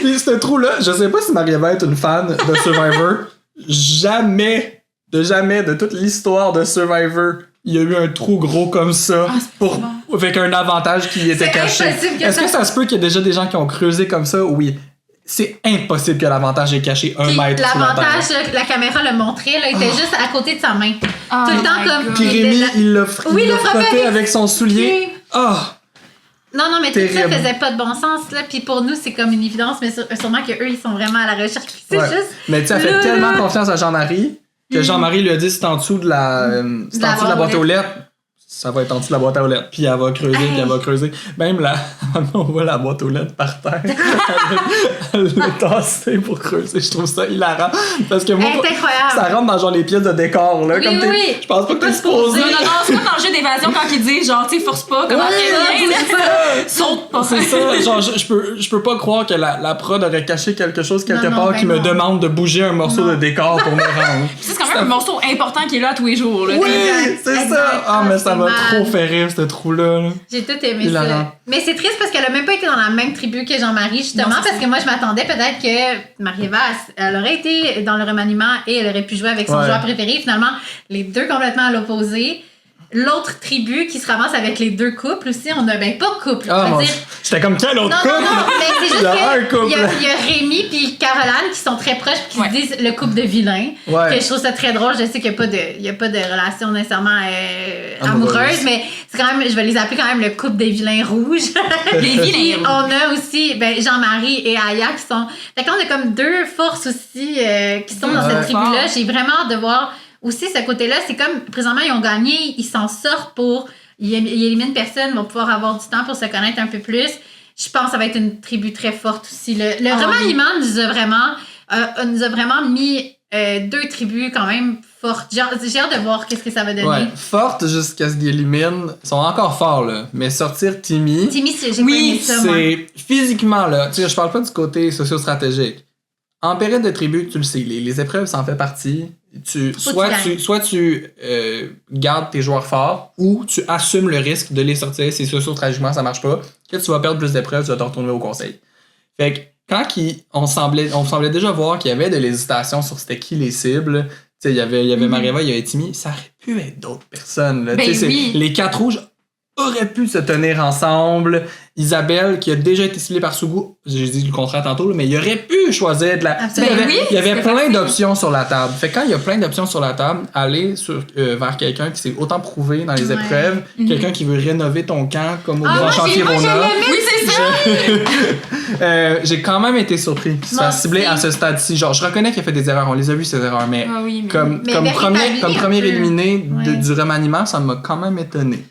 S4: Puis ce trou-là, je sais pas si Marie-Ève est une fan de Survivor. Jamais de toute l'histoire de Survivor, il y a eu un trou gros comme ça avec un avantage qui était caché. Est-ce que ça se peut qu'il y ait déjà des gens qui ont creusé comme ça? Oui. C'est impossible que l'avantage est caché 1 mètre sous la terre.
S2: L'avantage, la caméra le montrait, là, était juste à côté de sa main. Tout le temps comme...
S4: Puis Rémi, il l'a frotté avec son soulier.
S2: Non, mais tout ça faisait pas de bon sens, là. Puis pour nous, c'est comme une évidence, mais sûrement qu'eux, ils sont vraiment à la recherche. C'est juste...
S4: Mais tu as fait tellement confiance à Jean-Marie que Jean-Marie lui a dit c'est en dessous de la boîte aux lettres. Ça va être en dessous de la boîte aux lettres. Puis elle va creuser, puis elle va creuser. Même là, on voit la boîte aux lettres par terre. Elle l'a tassée pour creuser. Je trouve ça hilarant. Parce que moi, ça rentre dans genre les pièces de décor. Là, comme je pense pas que t'es supposé.
S1: Non, c'est comme dans le jeu d'évasion quand ils disent genre, tu sais, force pas, comment saute pas.
S4: C'est ça. Genre, je peux pas croire que la prod aurait caché quelque chose quelque part qui me demande de bouger un morceau de décor pour me rendre.
S1: C'est quand même un morceau important qui est là tous les jours. Là,
S4: oui, c'est ça. Ah, mais ça m'a trop fait rire, ce trou-là. Là.
S2: J'ai tout aimé ça. Mais c'est triste parce qu'elle a même pas été dans la même tribu que Jean-Marie, justement, parce que moi, je m'attendais peut-être que Marie-Ève, elle aurait été dans le remaniement et elle aurait pu jouer avec son joueur préféré. Finalement, les deux complètement à l'opposé. L'autre tribu qui se ramasse avec les deux couples aussi, on a pas couple.
S4: J'étais comme quel autre couple?
S2: Non, mais c'est juste qu'il y a Rémi puis Caroline qui sont très proches puis qui se disent le couple de vilains. Que je trouve ça très drôle. Je sais qu'il n'y a pas de relation nécessairement amoureuse, mais c'est quand même, je vais les appeler quand même le couple des vilains rouges.
S1: Les vilains rouges.
S2: On a aussi Jean-Marie et Aya qui sont... Fait qu'on a comme deux forces aussi qui sont dans cette tribu-là. J'ai vraiment hâte de voir... Aussi, ce côté-là, c'est comme, présentement, ils ont gagné, ils s'en sortent ils éliminent personne, vont pouvoir avoir du temps pour se connaître un peu plus. Je pense que ça va être une tribu très forte aussi. Le remaniement nous a vraiment mis deux tribus quand même fortes. J'ai hâte de voir qu'est-ce que ça va donner.
S4: Ouais, fortes jusqu'à ce qu'ils éliminent. Ils sont encore forts, là. Mais sortir Timmy...
S2: Timmy, j'ai pas aimé ça, moi.
S4: C'est physiquement, là. Tu sais, je parle pas du côté socio-stratégique. En période de tribu, tu le sais, les épreuves, ça en fait partie. Soit tu gardes tes joueurs forts ou tu assumes le risque de les sortir si socio-stratégiquement ça marche pas, que tu vas perdre plus d'épreuves, tu vas te retourner au conseil. Fait que quand on semblait déjà voir qu'il y avait de l'hésitation sur c'était qui les cibles, tu sais, il y avait Marie-Ève, il y avait Timmy, ça aurait pu être d'autres personnes. Là. Les 4 rouges auraient pu se tenir ensemble. Isabelle, qui a déjà été ciblée par Sougou, j'ai dit le contraire tantôt, mais il aurait pu choisir de la... Il y avait plein d'options sur la table. Fait que quand il y a plein d'options sur la table, aller vers quelqu'un qui s'est autant prouvé dans les épreuves, quelqu'un qui veut rénover ton camp comme au grand chantier Rona.
S2: Oui, c'est ça!
S4: J'ai quand même été surpris qu'il soit ciblé à ce stade-ci. Genre, je reconnais qu'il a fait des erreurs, on les a vues ces erreurs, mais comme premier éliminé du remaniement, ça m'a quand même étonné.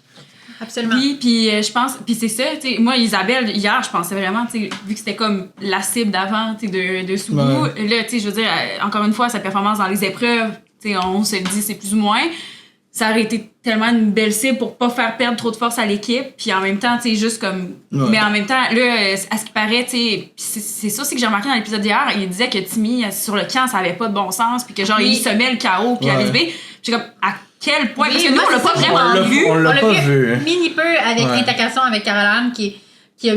S2: Absolument.
S1: Puis je pense, puis c'est ça, tu sais, moi Isabelle hier, je pensais vraiment, tu sais, vu que c'était comme la cible d'avant, tu sais, de Sougou, là, tu sais, je veux dire, encore une fois, sa performance dans les épreuves, tu sais, on se le dit, c'est plus ou moins, ça aurait été tellement une belle cible pour pas faire perdre trop de force à l'équipe, puis en même temps, tu sais, juste comme, mais en même temps, là, à ce qui paraît, tu sais, c'est ça aussi que j'ai remarqué dans l'épisode d'hier, il disait que Timmy sur le camp, ça avait pas de bon sens, puis que genre il semait le chaos, puis allait se B, j'ai comme quel point? Parce que nous, on l'a pas vraiment vu.
S4: On l'a pas vu.
S2: Mini peu avec l'intercation avec Caroline qui qui a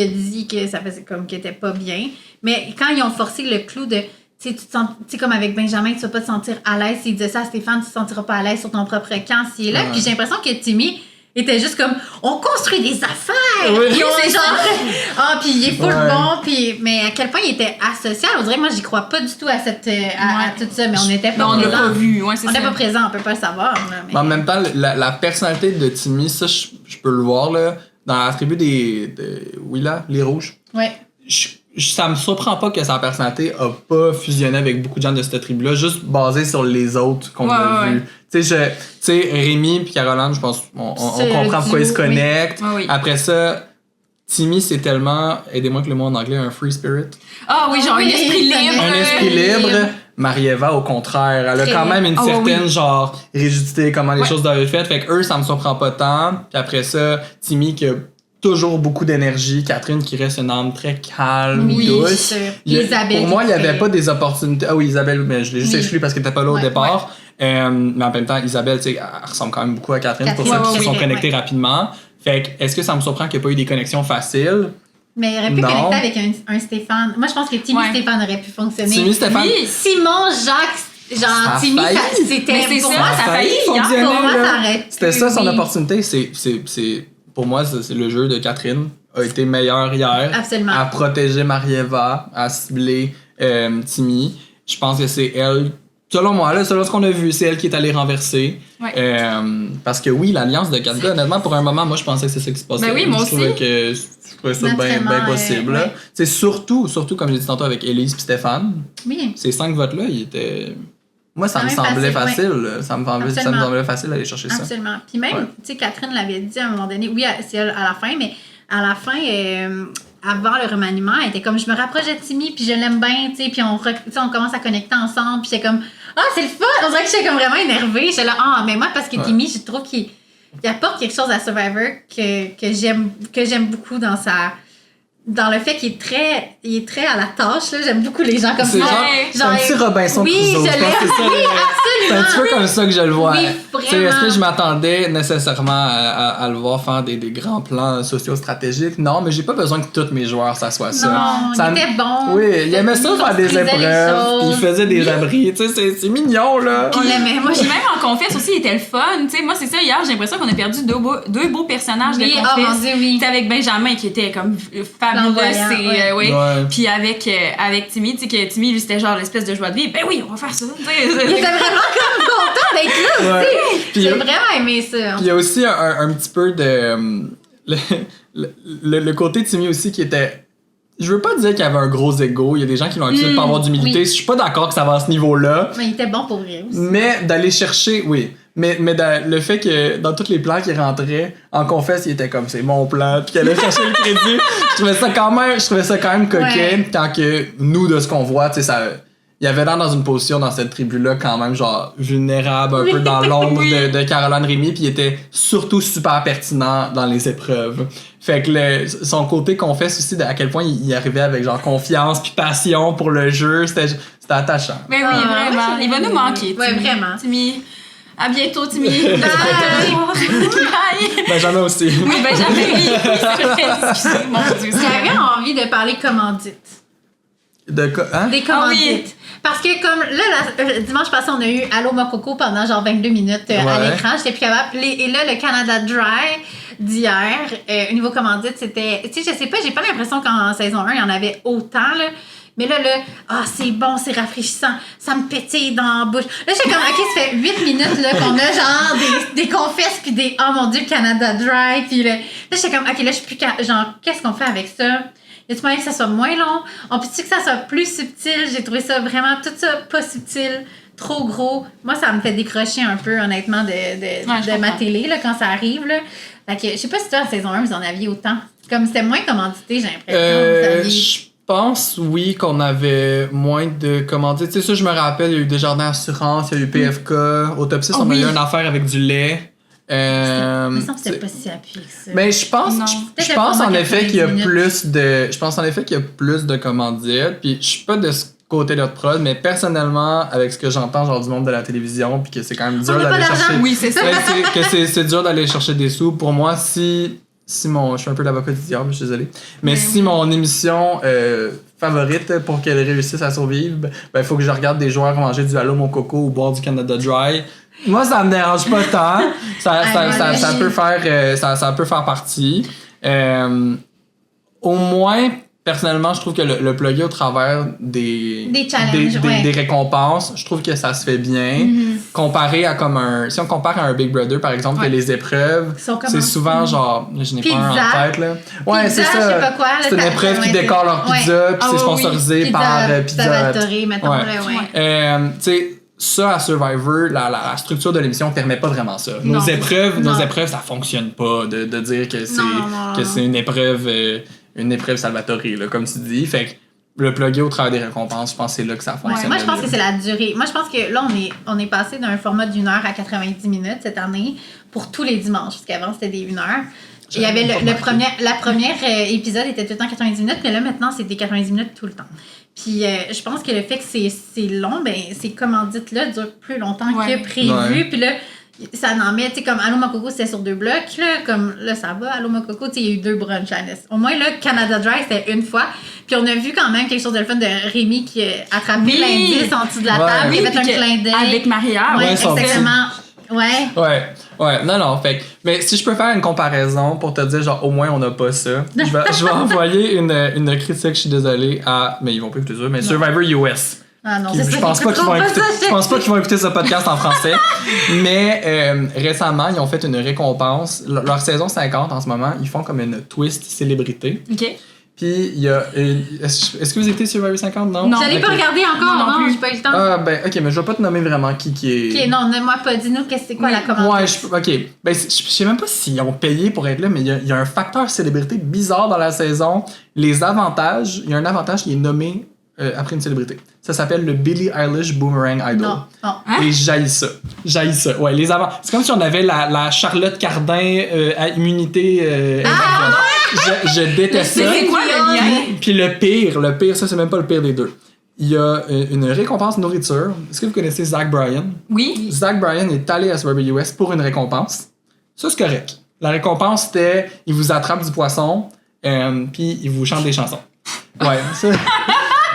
S2: dit que ça faisait comme qu'il était pas bien. Mais quand ils ont forcé le clou de, tu sais, tu te sens, tu sais, comme avec Benjamin, tu vas pas te sentir à l'aise. S'il disait ça à Stéphane, tu te sentiras pas à l'aise sur ton propre camp s'il est là.
S4: Ouais.
S2: Puis j'ai l'impression que Timmy était juste comme, on construit des affaires!
S4: Oui.
S2: Puis on est genre, puis il est full
S4: Ouais.
S2: bon, puis mais à quel point il était asocial. On dirait que moi, j'y crois pas du tout à cette à tout ça, mais on n'était pas
S1: Non, on l'a
S2: présent.
S1: pas vu. Ouais, c'est
S2: On
S1: ça.
S2: n'était pas présent, on peut pas le savoir. Là, mais...
S4: Mais en même temps, la personnalité de Timmy, ça, je peux le voir, là, dans la tribu oui, là, les Rouges.
S2: Ouais.
S4: Ça me surprend pas que sa personnalité a pas fusionné avec beaucoup de gens de cette tribu-là, juste basé sur les autres qu'on a
S1: Ouais,
S4: vus. Tu sais, Rémi puis Caroline, je pense, on
S2: C'est
S4: comprend
S2: le
S4: pourquoi ils se
S2: duo, oui.
S4: connectent.
S1: Ouais, oui.
S4: Après ça, Timmy, c'est tellement, aidez-moi avec le mot en anglais, un free spirit.
S1: Ah oui, genre un
S2: Oui,
S1: esprit libre.
S4: Un esprit libre. Marie-Eva, au contraire, elle a
S2: Très
S4: quand même une
S1: Ah,
S4: certaine,
S1: oui.
S4: genre, rigidité, comment les
S1: Ouais.
S4: choses doivent être faites. Fait que eux, ça me surprend pas tant. Puis après ça, Timmy qui a toujours beaucoup d'énergie. Catherine qui reste une âme très calme,
S2: Oui,
S4: douce.
S2: c'est sûr.
S4: Il y a-
S2: Isabelle
S4: pour moi, il n'y
S2: qui
S4: avait
S2: fait-
S4: pas des opportunités. Ah oui, Isabelle, mais je l'ai juste
S2: Oui.
S4: exclu parce qu'elle n'était pas là au
S2: Ouais,
S4: départ. Mais en même temps, Isabelle, tu sais, elle ressemble quand même beaucoup à Catherine. C'est pour ça
S2: Catherine,
S4: qu'ils se sont
S2: oui,
S4: connectés
S2: ouais.
S4: rapidement. Fait que, est-ce que ça me surprend qu'il n'y ait pas eu des connexions faciles?
S2: Mais il aurait pu
S4: Non.
S2: connecter avec un Stéphane. Moi, je pense que Timmy
S1: Ouais.
S2: Stéphane aurait pu fonctionner.
S4: Timmy, Stéphane.
S1: Oui.
S2: Simon, Jacques, genre,
S4: Ça a
S2: Timmy,
S4: failli.
S2: c'était.
S1: Mais c'est
S2: pour
S1: ça,
S2: moi,
S1: ça a failli, hein.
S4: fonctionner,
S2: Pour moi,
S4: là.
S2: ça aurait
S4: C'était
S2: pu,
S4: ça son
S2: oui.
S4: opportunité. Pour moi, c'est le jeu de Catherine a été meilleur hier.
S2: Absolument.
S4: À protéger Marie-Eva, à cibler Timmy. Je pense que c'est elle, selon moi, là, selon ce qu'on a vu, c'est elle qui est allée renverser.
S1: Ouais.
S4: Parce que oui, l'alliance de quatre gars, honnêtement, pour un moment, moi, je pensais que c'est ça qui se passait.
S1: Ben oui, moi
S4: Je trouvais
S1: aussi.
S4: je trouvais ça bien
S2: Naturellement,
S4: possible. là.
S2: ouais.
S4: C'est surtout, comme j'ai dit tantôt avec Élise et Stéphane,
S2: Oui.
S4: ces 5 votes-là, ils étaient. Moi, ça
S2: Quand
S4: me
S2: même
S4: semblait
S2: facile,
S4: facile. là. Ça me
S2: Absolument.
S4: semblait facile d'aller chercher ça.
S2: Absolument. Puis même,
S4: Ouais.
S2: tu sais, Catherine l'avait dit à un moment donné, oui, c'est elle à la fin, mais à la fin, avant le remaniement, elle était comme, je me rapproche de Timmy, puis je l'aime bien, tu sais, puis tu sais, on commence à connecter ensemble, puis j'étais comme, ah, c'est le fun! On dirait que j'étais comme vraiment énervée. J'étais là, ah, mais moi, parce que
S4: Ouais.
S2: Timmy, je trouve qu'il apporte quelque chose à Survivor que j'aime beaucoup dans le fait qu'il est très à la tâche, là. J'aime beaucoup les gens comme ça.
S4: C'est
S1: Ouais.
S4: c'est un petit Robinson
S2: oui,
S4: Crusoe.
S2: je
S4: Je pense que c'est ça.
S2: l'aime. Oui,
S4: C'est un petit
S2: absolument.
S4: peu comme ça que je le vois.
S2: Oui,
S4: Tu sais, est-ce que
S2: vraiment.
S4: je m'attendais nécessairement à le voir faire des grands plans socio-stratégiques? Non, mais j'ai pas besoin que tous mes joueurs s'assoient ça.
S2: Non,
S4: Ça
S2: il
S4: me-
S2: était bon.
S4: Oui, il aimait ça faire des
S2: construisait les
S4: épreuves,
S2: choses.
S4: puis il faisait des
S2: Oui.
S4: abris. Tu sais, c'est mignon, là.
S2: On l'aimait. Moi,
S1: Puis même en confesse aussi, il était le fun. Tu sais, moi, c'est ça, hier, j'ai l'impression qu'on a perdu deux beaux personnages
S2: Oui,
S1: de
S2: oh
S1: confesse.
S2: mon Dieu, oui.
S1: C'était avec Benjamin qui était comme fabuleux.
S2: Flamboyant,
S1: Et,
S2: ouais.
S4: Ouais.
S1: Puis avec Timmy, tu sais, que Timmy, lui, c'était genre l'espèce de joie de vie. Ben oui, on va faire ça. Tu sais,
S2: Il était vraiment comme content d'être là
S4: Ouais.
S2: aussi.
S4: Puis,
S2: J'ai vraiment aimé ça.
S4: Puis il y a aussi un petit peu de. Le côté Timmy aussi qui était. Je veux pas dire qu'il y avait un gros ego. Il y a des gens qui l'ont accusé de pas avoir d'humilité.
S2: oui.
S4: Je suis pas d'accord que ça va à ce niveau-là.
S2: Mais il était bon pour vrai aussi.
S4: Mais d'aller chercher, oui. Mais le fait que dans tous les plans qui rentraient, en confesse, il était comme c'est mon plan, puis qu'il allait chercher le crédit. Je trouvais ça quand même coquin,
S2: Ouais.
S4: tant que nous, de ce qu'on voit, tu sais, ça. Il y avait l'air dans une position dans cette tribu-là, quand même, genre, vulnérable, un peu dans l'ombre de Caroline Rémy, puis il était surtout super pertinent dans les épreuves. Fait que son côté confesse aussi à quel point il arrivait avec, genre, confiance puis passion pour le jeu, c'était attachant.
S1: Ben oui,
S2: Ah,
S1: vraiment.
S2: ouais,
S1: Il va nous manquer.
S2: ouais,
S1: Timmy.
S2: vraiment.
S1: Timmy. À bientôt, Timmy. Bye. Bye.
S4: Benjamin aussi.
S1: Oui, Benjamin, oui. C'est vrai. Excusez, mon Dieu.
S2: J'avais envie de parler commandite.
S4: De quoi? Hein?
S2: Des commandites. Parce que comme là, dimanche passé, on a eu Allô Mococo pendant genre 22 minutes à
S4: Ouais.
S2: l'écran. J'étais plus capable. Et là, le Canada Dry d'hier, au niveau commandite, c'était... Tu sais, je sais pas, j'ai pas l'impression qu'en saison 1, il y en avait autant, là. Mais là, c'est bon, c'est rafraîchissant. Ça me pétille dans la bouche. Là, j'étais comme, OK, ça fait 8 minutes là, qu'on a genre des confesses puis des, oh mon Dieu, Canada Dry. Puis là, j'étais comme, OK, là, je suis plus... Genre, qu'est-ce qu'on fait avec ça? Y a-tu moyen que ça soit moins long? On peut-tu que ça soit plus subtil? J'ai trouvé ça vraiment, tout ça, pas subtil, trop gros. Moi, ça me fait décrocher un peu, honnêtement, de ma télé, là, quand ça arrive, là. Fait que, je sais pas si toi, en saison 1, vous en aviez autant. Comme c'était moins commandité, j'ai l'impression. Vous aviez-
S4: Je pense, oui, qu'on avait moins de commandites. Tu sais, ça, je me rappelle, il y a eu Desjardins Assurance, il y a eu PFK. Autopsie, on a eu une affaire avec du lait.
S2: Il me semble que c'était pas si appuyé que ça.
S4: Mais je pense,
S1: Non.
S4: je pense en effet qu'il y a
S2: 90
S4: plus de, je pense en effet qu'il y a plus de commandites. Puis je suis pas de ce côté-là de prod, mais personnellement, avec ce que j'entends, genre du monde de la télévision, puis que c'est quand même dur
S2: On n'a pas
S4: d'aller
S2: d'argent.
S4: chercher.
S1: Oui, c'est ça.
S4: Ouais, c'est dur d'aller chercher des sous. Pour moi, si je suis un peu l'avocat du diable, je suis désolé. Mais si mon émission favorite pour qu'elle réussisse à survivre, ben il faut que je regarde des joueurs manger du Allô mon coco ou boire du Canada Dry. Moi, ça me dérange pas tant. Ça peut faire partie. Au moins, personnellement, je trouve que le plugger au travers des
S2: challenges,
S4: des récompenses, je trouve que ça se fait bien. Comparé à si on compare à un Big Brother, par exemple, que les épreuves, c'est souvent genre, je n'ai pas un en tête, là. Ouais,
S2: pizza,
S4: c'est ça.
S2: je sais pas quoi, là,
S4: c'est une épreuve qui décore leur pizza, puis c'est sponsorisé par Pizza
S2: Salvatore, mettons,
S4: tu sais, ça, à Survivor, la structure de l'émission permet pas vraiment ça. Nos épreuves, ça fonctionne pas de dire que c'est une épreuve Salvatore, là, comme tu dis. Fait que le plugger au travers des récompenses, je pense que c'est là que ça fonctionne.
S2: Moi, je pense que c'est la durée. Moi, je pense que là, on est passé d'un format d'1 heure à 90 minutes cette année pour tous les dimanches, parce qu'avant, c'était des 1 heure. Il y avait la première épisode était tout le temps 90 minutes, mais là, maintenant, c'est des 90 minutes tout le temps. Puis je pense que le fait que c'est long, ben ces commandites-là durent plus longtemps que prévu. Ouais. Puis là, ça en met, tu sais, comme Allô Mococo, c'était sur 2 blocs, là, comme là, ça va, Allô Mococo, tu sais, il y a eu 2 brunchs à Nice. Au moins, là, Canada Dry, c'était une fois. Puis on a vu quand même quelque chose de le fun de Rémi qui a attrapé l'indice en dessous de la table, qui a fait un clin d'œil.
S1: Avec Maria.
S2: Ouais, exactement.
S4: Ouais, non, fait mais si je peux faire une comparaison pour te dire, genre, au moins, on n'a pas ça, je vais envoyer une critique, je suis désolé, mais ils vont pas écouter ça, mais Survivor US.
S2: Ah non,
S4: je pense pas qu'ils vont écouter ce podcast en français. Mais récemment, ils ont fait une récompense. Leur saison 50, en ce moment, ils font comme une twist célébrité.
S1: OK.
S4: Puis il y a... Est-ce que vous écoutez Survivor 50? Non.
S2: J'allais pas regarder encore, non, j'ai pas eu le temps.
S4: Ah, ben, OK, mais je vais pas te nommer vraiment qui est...
S2: OK, non, moi pas. Dis-nous c'est quoi la commande.
S4: Ouais, OK. Ben, je sais même pas s'ils ont payé pour être là, mais il y a un facteur célébrité bizarre dans la saison. Les avantages, il y a un avantage qui est nommé après une célébrité. Ça s'appelle le Billie Eilish Boomerang Idol.
S2: Non. Hein?
S4: Et j'haïs ça. Ouais, c'est comme si on avait la Charlotte Cardin à immunité. Je déteste ça.
S1: C'est quoi le lien?
S4: Puis le pire, ça c'est même pas le pire des deux. Il y a une récompense nourriture. Est-ce que vous connaissez Zach Bryan?
S1: Oui.
S4: Zach Bryan est allé à Survivor US pour une récompense. Ça, c'est correct. La récompense, c'était, il vous attrape du poisson, puis il vous chante des chansons. Ouais, ça...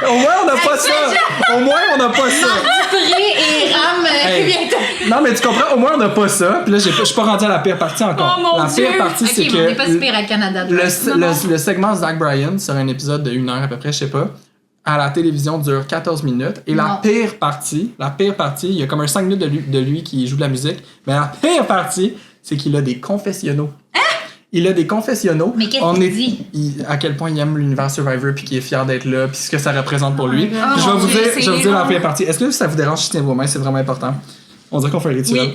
S4: Au moins, on n'a pas ça.
S2: Et Ram, bientôt.
S4: Non, mais tu comprends, au moins, on n'a pas ça. Puis là, je suis pas rendu à la pire partie encore.
S1: Oh mon
S4: la
S1: Dieu.
S4: pire partie, c'est que...
S2: on n'est pas si pire à Canada.
S4: Le segment Zach Bryan, sur un épisode de 1 heure à peu près, je sais pas, à la télévision dure 14 minutes. Et la pire partie, il y a comme un 5 minutes de lui qui joue de la musique. Mais la pire partie, c'est qu'il a des confessionnaux. Il a des confessionnaux.
S2: Mais qu'est-ce qu'il dit?
S4: À quel point il aime l'univers Survivor puis qu'il est fier d'être là puis ce que ça représente pour lui.
S1: Oh,
S4: je vais vous dire la première partie. Est-ce que ça vous dérange si je tiens vos mains? C'est vraiment important. On dirait qu'on fait un rituel.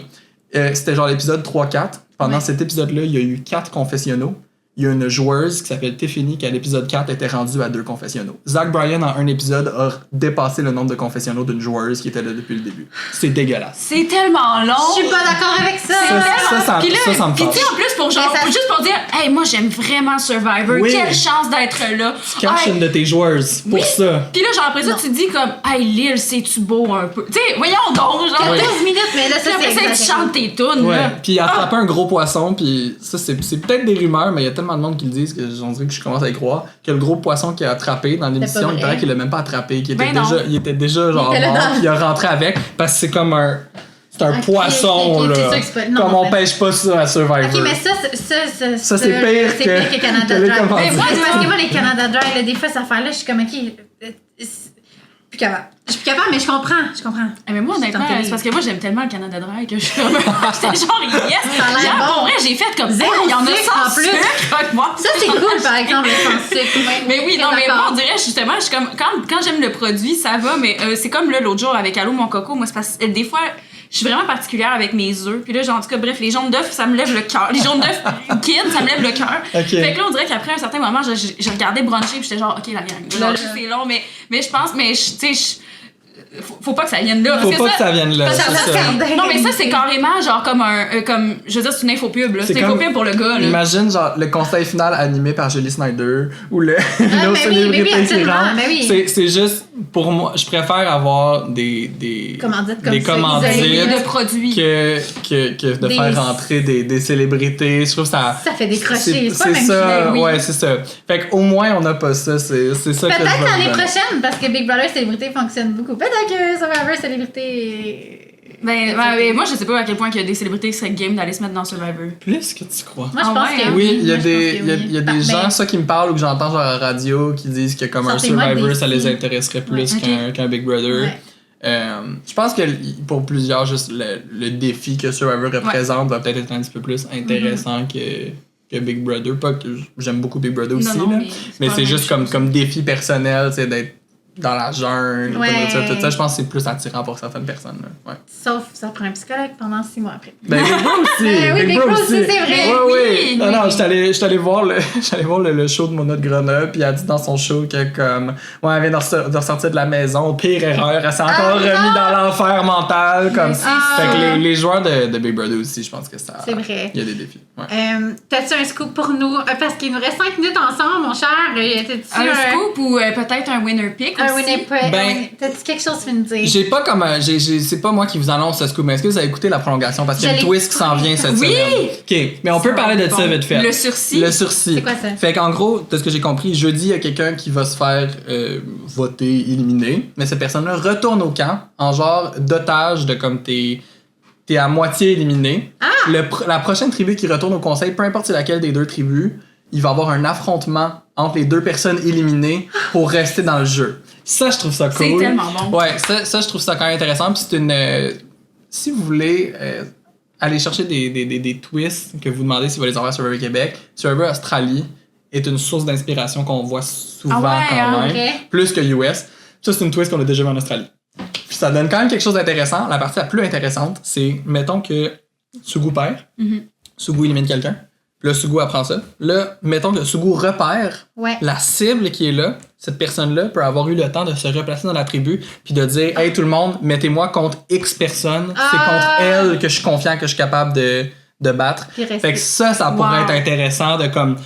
S4: Oui. C'était genre l'épisode 3-4. Pendant cet épisode-là, il y a eu 4 confessionnaux. Il y a une joueuse qui s'appelle Tiffany qui, à l'épisode 4, était rendue à 2 confessionnaux. Zach Bryan, en un épisode, a dépassé le nombre de confessionnaux d'une joueuse qui était là depuis le début. C'est dégueulasse.
S1: C'est tellement long.
S2: Je suis pas d'accord avec ça.
S4: Ça me fâche.
S1: Puis tu sais, en plus, juste pour dire, hey, moi, j'aime vraiment Survivor.
S4: Oui.
S1: Quelle chance d'être là.
S4: Tu caches une de tes joueuses pour ça.
S1: Puis là, genre, après ça, tu te dis comme, hey, Lille, c'est-tu beau un peu? Tu sais, voyons donc, genre.
S2: 14 minutes, mais là, ça,
S1: après ça, tu chantes tes tunes, là.
S4: Puis il a attrapé un gros poisson, puis ça, c'est peut-être des rumeurs, mais il y a tellement de monde qui le disent que on dirait que je commence à y croire, que le gros poisson qu'il a attrapé dans l'émission, il paraît qu'il l'a même pas attrapé, qu'il était déjà genre mort, puis il a rentré avec, parce que c'est comme c'est un poisson, là. Comme on pêche pas ça à Survivor.
S2: Ok, mais ça
S4: c'est pire
S2: que Canada Dry. Mais moi, parce que moi, les Canada Dry, là, des fois, cette affaire-là, je suis comme, ok, plus capable. Je suis plus capable, mais je comprends.
S1: Mais moi, honnêtement, c'est parce que moi, j'aime tellement le Canada Dry que je suis comme. J'étais genre, yes!
S2: Ça a l'air bon.
S1: Pour vrai, j'ai fait comme
S2: zéro
S1: il y en a
S2: sucre
S1: sans sucre. Moi,
S2: ça, c'est cool, par exemple, sans sucre.
S1: Mais oui, non, mais moi, on dirait justement, je suis comme. Quand j'aime le produit, ça va, mais c'est comme là, l'autre jour avec Allô mon coco, moi, c'est parce que des fois, je suis vraiment particulière avec mes œufs. Puis là, genre, en tout cas, bref, les jaunes d'œufs, ça me lève le cœur. Les jaunes d'œufs kids, ça me lève le cœur.
S4: Okay.
S1: Fait que là, on dirait qu'après un certain moment, je regardais bruncher, puis j'étais genre, OK, la gang. Genre, c'est long, mais je pense, tu sais, faut pas que ça vienne là.
S4: Faut pas que ça vienne là.
S1: Non, mais ça, c'est carrément genre comme je veux dire, c'est une infopub, là. C'est une infopub pour le gars, là.
S4: Imagine, genre, le conseil final animé par Julie Snyder ou l'autre célébrité qui rentre. C'est juste, pour moi, je préfère avoir des
S2: Commandites comme
S4: des
S2: ça,
S4: commandites
S2: isolées.
S1: de produits.
S4: que de
S2: Des-
S4: faire rentrer des célébrités. Je trouve ça...
S2: Ça fait décrocher. C'est pas le même
S4: ça,
S2: filet, oui.
S4: ouais, c'est ça. Fait qu'au moins, on n'a pas ça. C'est ça que je
S2: Peut-être
S4: vais
S2: l'année
S4: me donner.
S2: prochaine, parce que Big Brother Célébrité fonctionne beaucoup. Peut-être que Survivor Célébrité...
S1: Moi, je sais pas à quel point il y a des célébrités qui seraient game d'aller se mettre dans Survivor.
S4: Plus que tu crois.
S2: Moi, je
S1: Ah
S2: pense
S1: ouais,
S2: que
S1: hein?
S4: Oui, il y a
S2: Moi, je
S4: des,
S2: pense que
S4: il y a,
S2: oui.
S4: il y a des gens, ça qui me parlent ou que j'entends genre à la radio, qui disent que comme un
S2: Sortez-moi
S4: Survivor,
S2: des
S4: ça les
S2: filles.
S4: intéresserait plus
S1: Ouais.
S4: qu'un Big Brother.
S2: Ouais.
S4: Je pense que pour plusieurs, juste le défi que Survivor représente va peut-être être un petit peu plus intéressant que Big Brother. Pas que j'aime beaucoup Big Brother aussi,
S1: Non,
S4: là, mais
S1: pas
S4: c'est
S1: la
S4: juste
S1: même chose.
S4: comme défi personnel, c'est d'être dans la jungle,
S2: Ouais.
S4: tout ça, je pense que c'est plus attirant pour certaines personnes. Là. Ouais.
S2: Sauf, ça prend un psychologue pendant 6 mois après.
S4: Ben, Big Bro aussi!
S2: Oui, Big Bro aussi, c'est vrai.
S4: Ouais,
S1: Oui,
S4: oui. Non,
S1: oui.
S4: non, j'étais allé voir le show de Mona de Grenoble, puis elle a dit dans son show que comme, ouais, elle vient de ressortir de la maison, pire erreur, elle s'est encore remis dans l'enfer mental, comme. Fait que les joueurs de Big Brother aussi, je pense que ça.
S2: C'est vrai.
S4: Il y a des défis. Ouais.
S2: T'as-tu un scoop pour nous? Parce qu'il nous reste 5 minutes ensemble, mon cher. T'as-tu
S1: Un scoop ou peut-être un winner pick
S2: un
S1: aussi?
S2: winner pick?
S4: Ben,
S2: T'as-tu quelque chose à nous dire?
S4: J'ai pas comme c'est pas moi qui vous annonce ce scoop, mais est-ce que vous avez écouté la prolongation parce qu'il y a
S2: Je
S4: une
S2: l'ai
S4: twist qui s'en vient cette
S1: Oui!
S4: semaine. OK, mais on peut parler de ça vite fait.
S1: Le sursis.
S4: Le sursis.
S2: C'est quoi ça?
S4: Fait qu'en gros, de ce que j'ai compris, jeudi, il y a quelqu'un qui va se faire voter, éliminer, mais cette personne-là retourne au camp en genre d'otage de comme t'es à moitié éliminé. La prochaine tribu qui retourne au conseil, peu importe c'est laquelle des deux tribus, il va y avoir un affrontement entre les deux personnes éliminées pour rester dans le jeu. Ça, je trouve ça cool.
S1: C'est tellement bon.
S4: Ouais, ça, je trouve ça quand même intéressant. Puis c'est une... si vous voulez aller chercher des twists que vous demandez si vous voulez les avoir sur Survivor Québec, Survivor Australie est une source d'inspiration qu'on voit souvent
S1: Ah ouais,
S4: quand même,
S2: ok.
S4: plus que US. Ça, c'est une twist qu'on a déjà vu en Australie. Puis ça donne quand même quelque chose d'intéressant. La partie la plus intéressante, c'est, mettons que Sugu perd, Sugu élimine quelqu'un, puis là, Sugu apprend ça. Là, mettons que Sugu repère
S2: Ouais.
S4: la cible qui est là, cette personne-là peut avoir eu le temps de se replacer dans la tribu puis de dire « Hey, tout le monde, mettez-moi contre X personnes. C'est contre elle que je suis confiant, que je suis capable de battre. »
S2: Puis rester.
S4: Fait que ça pourrait
S1: Wow.
S4: être intéressant de comme...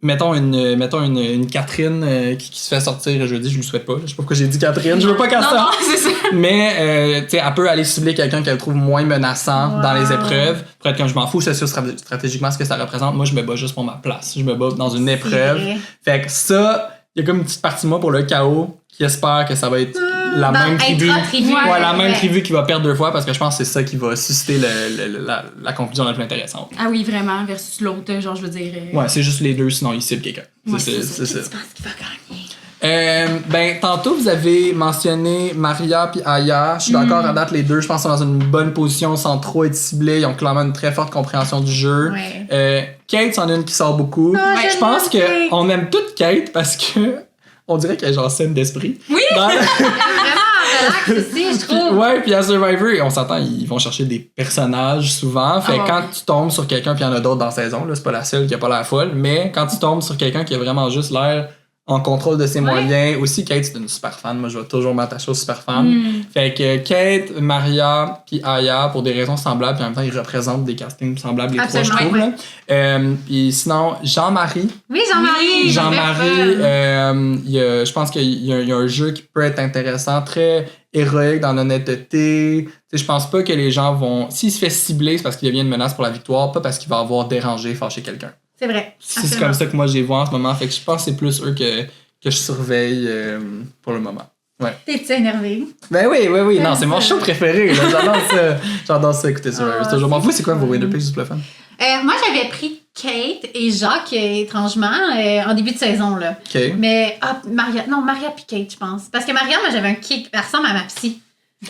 S4: Mettons une Catherine qui se fait sortir jeudi, je lui souhaite pas. Je sais pas pourquoi j'ai dit Catherine, je veux pas qu'elle
S1: Non,
S4: sorte.
S1: non, c'est ça.
S4: Mais tu sais, elle peut aller cibler quelqu'un qu'elle trouve moins menaçant
S2: Wow.
S4: dans les épreuves. Pour être comme je m'en fous, c'est sûr stratégiquement ce que ça représente. Moi, je me bats juste pour ma place. Je me bats dans une épreuve.
S2: vrai.
S4: Fait que ça, il y a comme une petite partie de moi pour le chaos qui espère que ça va être la
S2: Dans
S4: même tribu.
S2: intra-tribu.
S4: Ouais, la même
S2: Ouais.
S4: tribu qui va perdre 2 fois parce que je pense que c'est ça qui va susciter la conclusion la plus intéressante.
S1: Ah oui, vraiment, versus l'autre, genre, je veux dire.
S4: Ouais, c'est juste les deux, sinon ils ciblent quelqu'un.
S1: Ouais,
S4: c'est ça.
S2: Tu penses qu'il va gagner?
S4: Ben, tantôt, vous avez mentionné Maria puis Aya. Je suis d'accord à date, les deux. Je pense qu'ils sont dans une bonne position sans trop être ciblés. Ils ont clairement une très forte compréhension du jeu.
S2: Ouais.
S4: Kate, c'en est une qui sort beaucoup.
S2: Ah,
S4: je
S2: j'aime
S4: pense
S2: Kate.
S4: qu'on aime toute Kate parce que on dirait qu'elle est genre saine d'esprit.
S1: Oui!
S4: Dans-
S2: Vraiment relax aussi, je trouve.
S4: Ouais, puis à Survivor, on s'entend, ils vont chercher des personnages souvent. Fait que
S1: Ah,
S4: quand
S1: ouais.
S4: tu tombes sur quelqu'un, puis il y en a d'autres dans la saison, là, c'est pas la seule qui a pas l'air folle, mais quand tu tombes sur quelqu'un qui a vraiment juste l'air en contrôle de ses moyens, aussi Kate, c'est une super fan. Moi, je vais toujours m'attacher aux super fans. Fait que Kate, Maria, puis Aya, pour des raisons semblables, puis en même temps, ils représentent des castings semblables, les trois, je
S2: Absolument,
S4: trouve.
S2: ouais.
S4: Là. Puis sinon, Jean-Marie.
S2: Oui, Jean-Marie.
S4: Jean-Marie, je pense qu'il y a un jeu qui peut être intéressant, très héroïque dans l'honnêteté. Tu sais, je pense pas que les gens vont... S'il se fait cibler, c'est parce qu'il devient une menace pour la victoire, pas parce qu'il va avoir dérangé, fâché quelqu'un.
S2: C'est vrai.
S4: C'est comme ça que moi, je les vois en ce moment. Fait que je pense que c'est plus eux que je surveille pour le moment. Ouais.
S2: T'es-tu énervé?
S4: Ben oui. Non, c'est mon show préféré. Là. J'adore ça, écouter Survivor. C'est toujours bon. Vous, c'est quoi vos winner picks juste pour le fun?
S2: Moi, j'avais pris Kate et Jacques, étrangement, en début de saison. Là.
S4: OK.
S2: Mais, Maria puis Kate, je pense. Parce que Maria, moi, j'avais un kick. Elle ressemble à ma psy.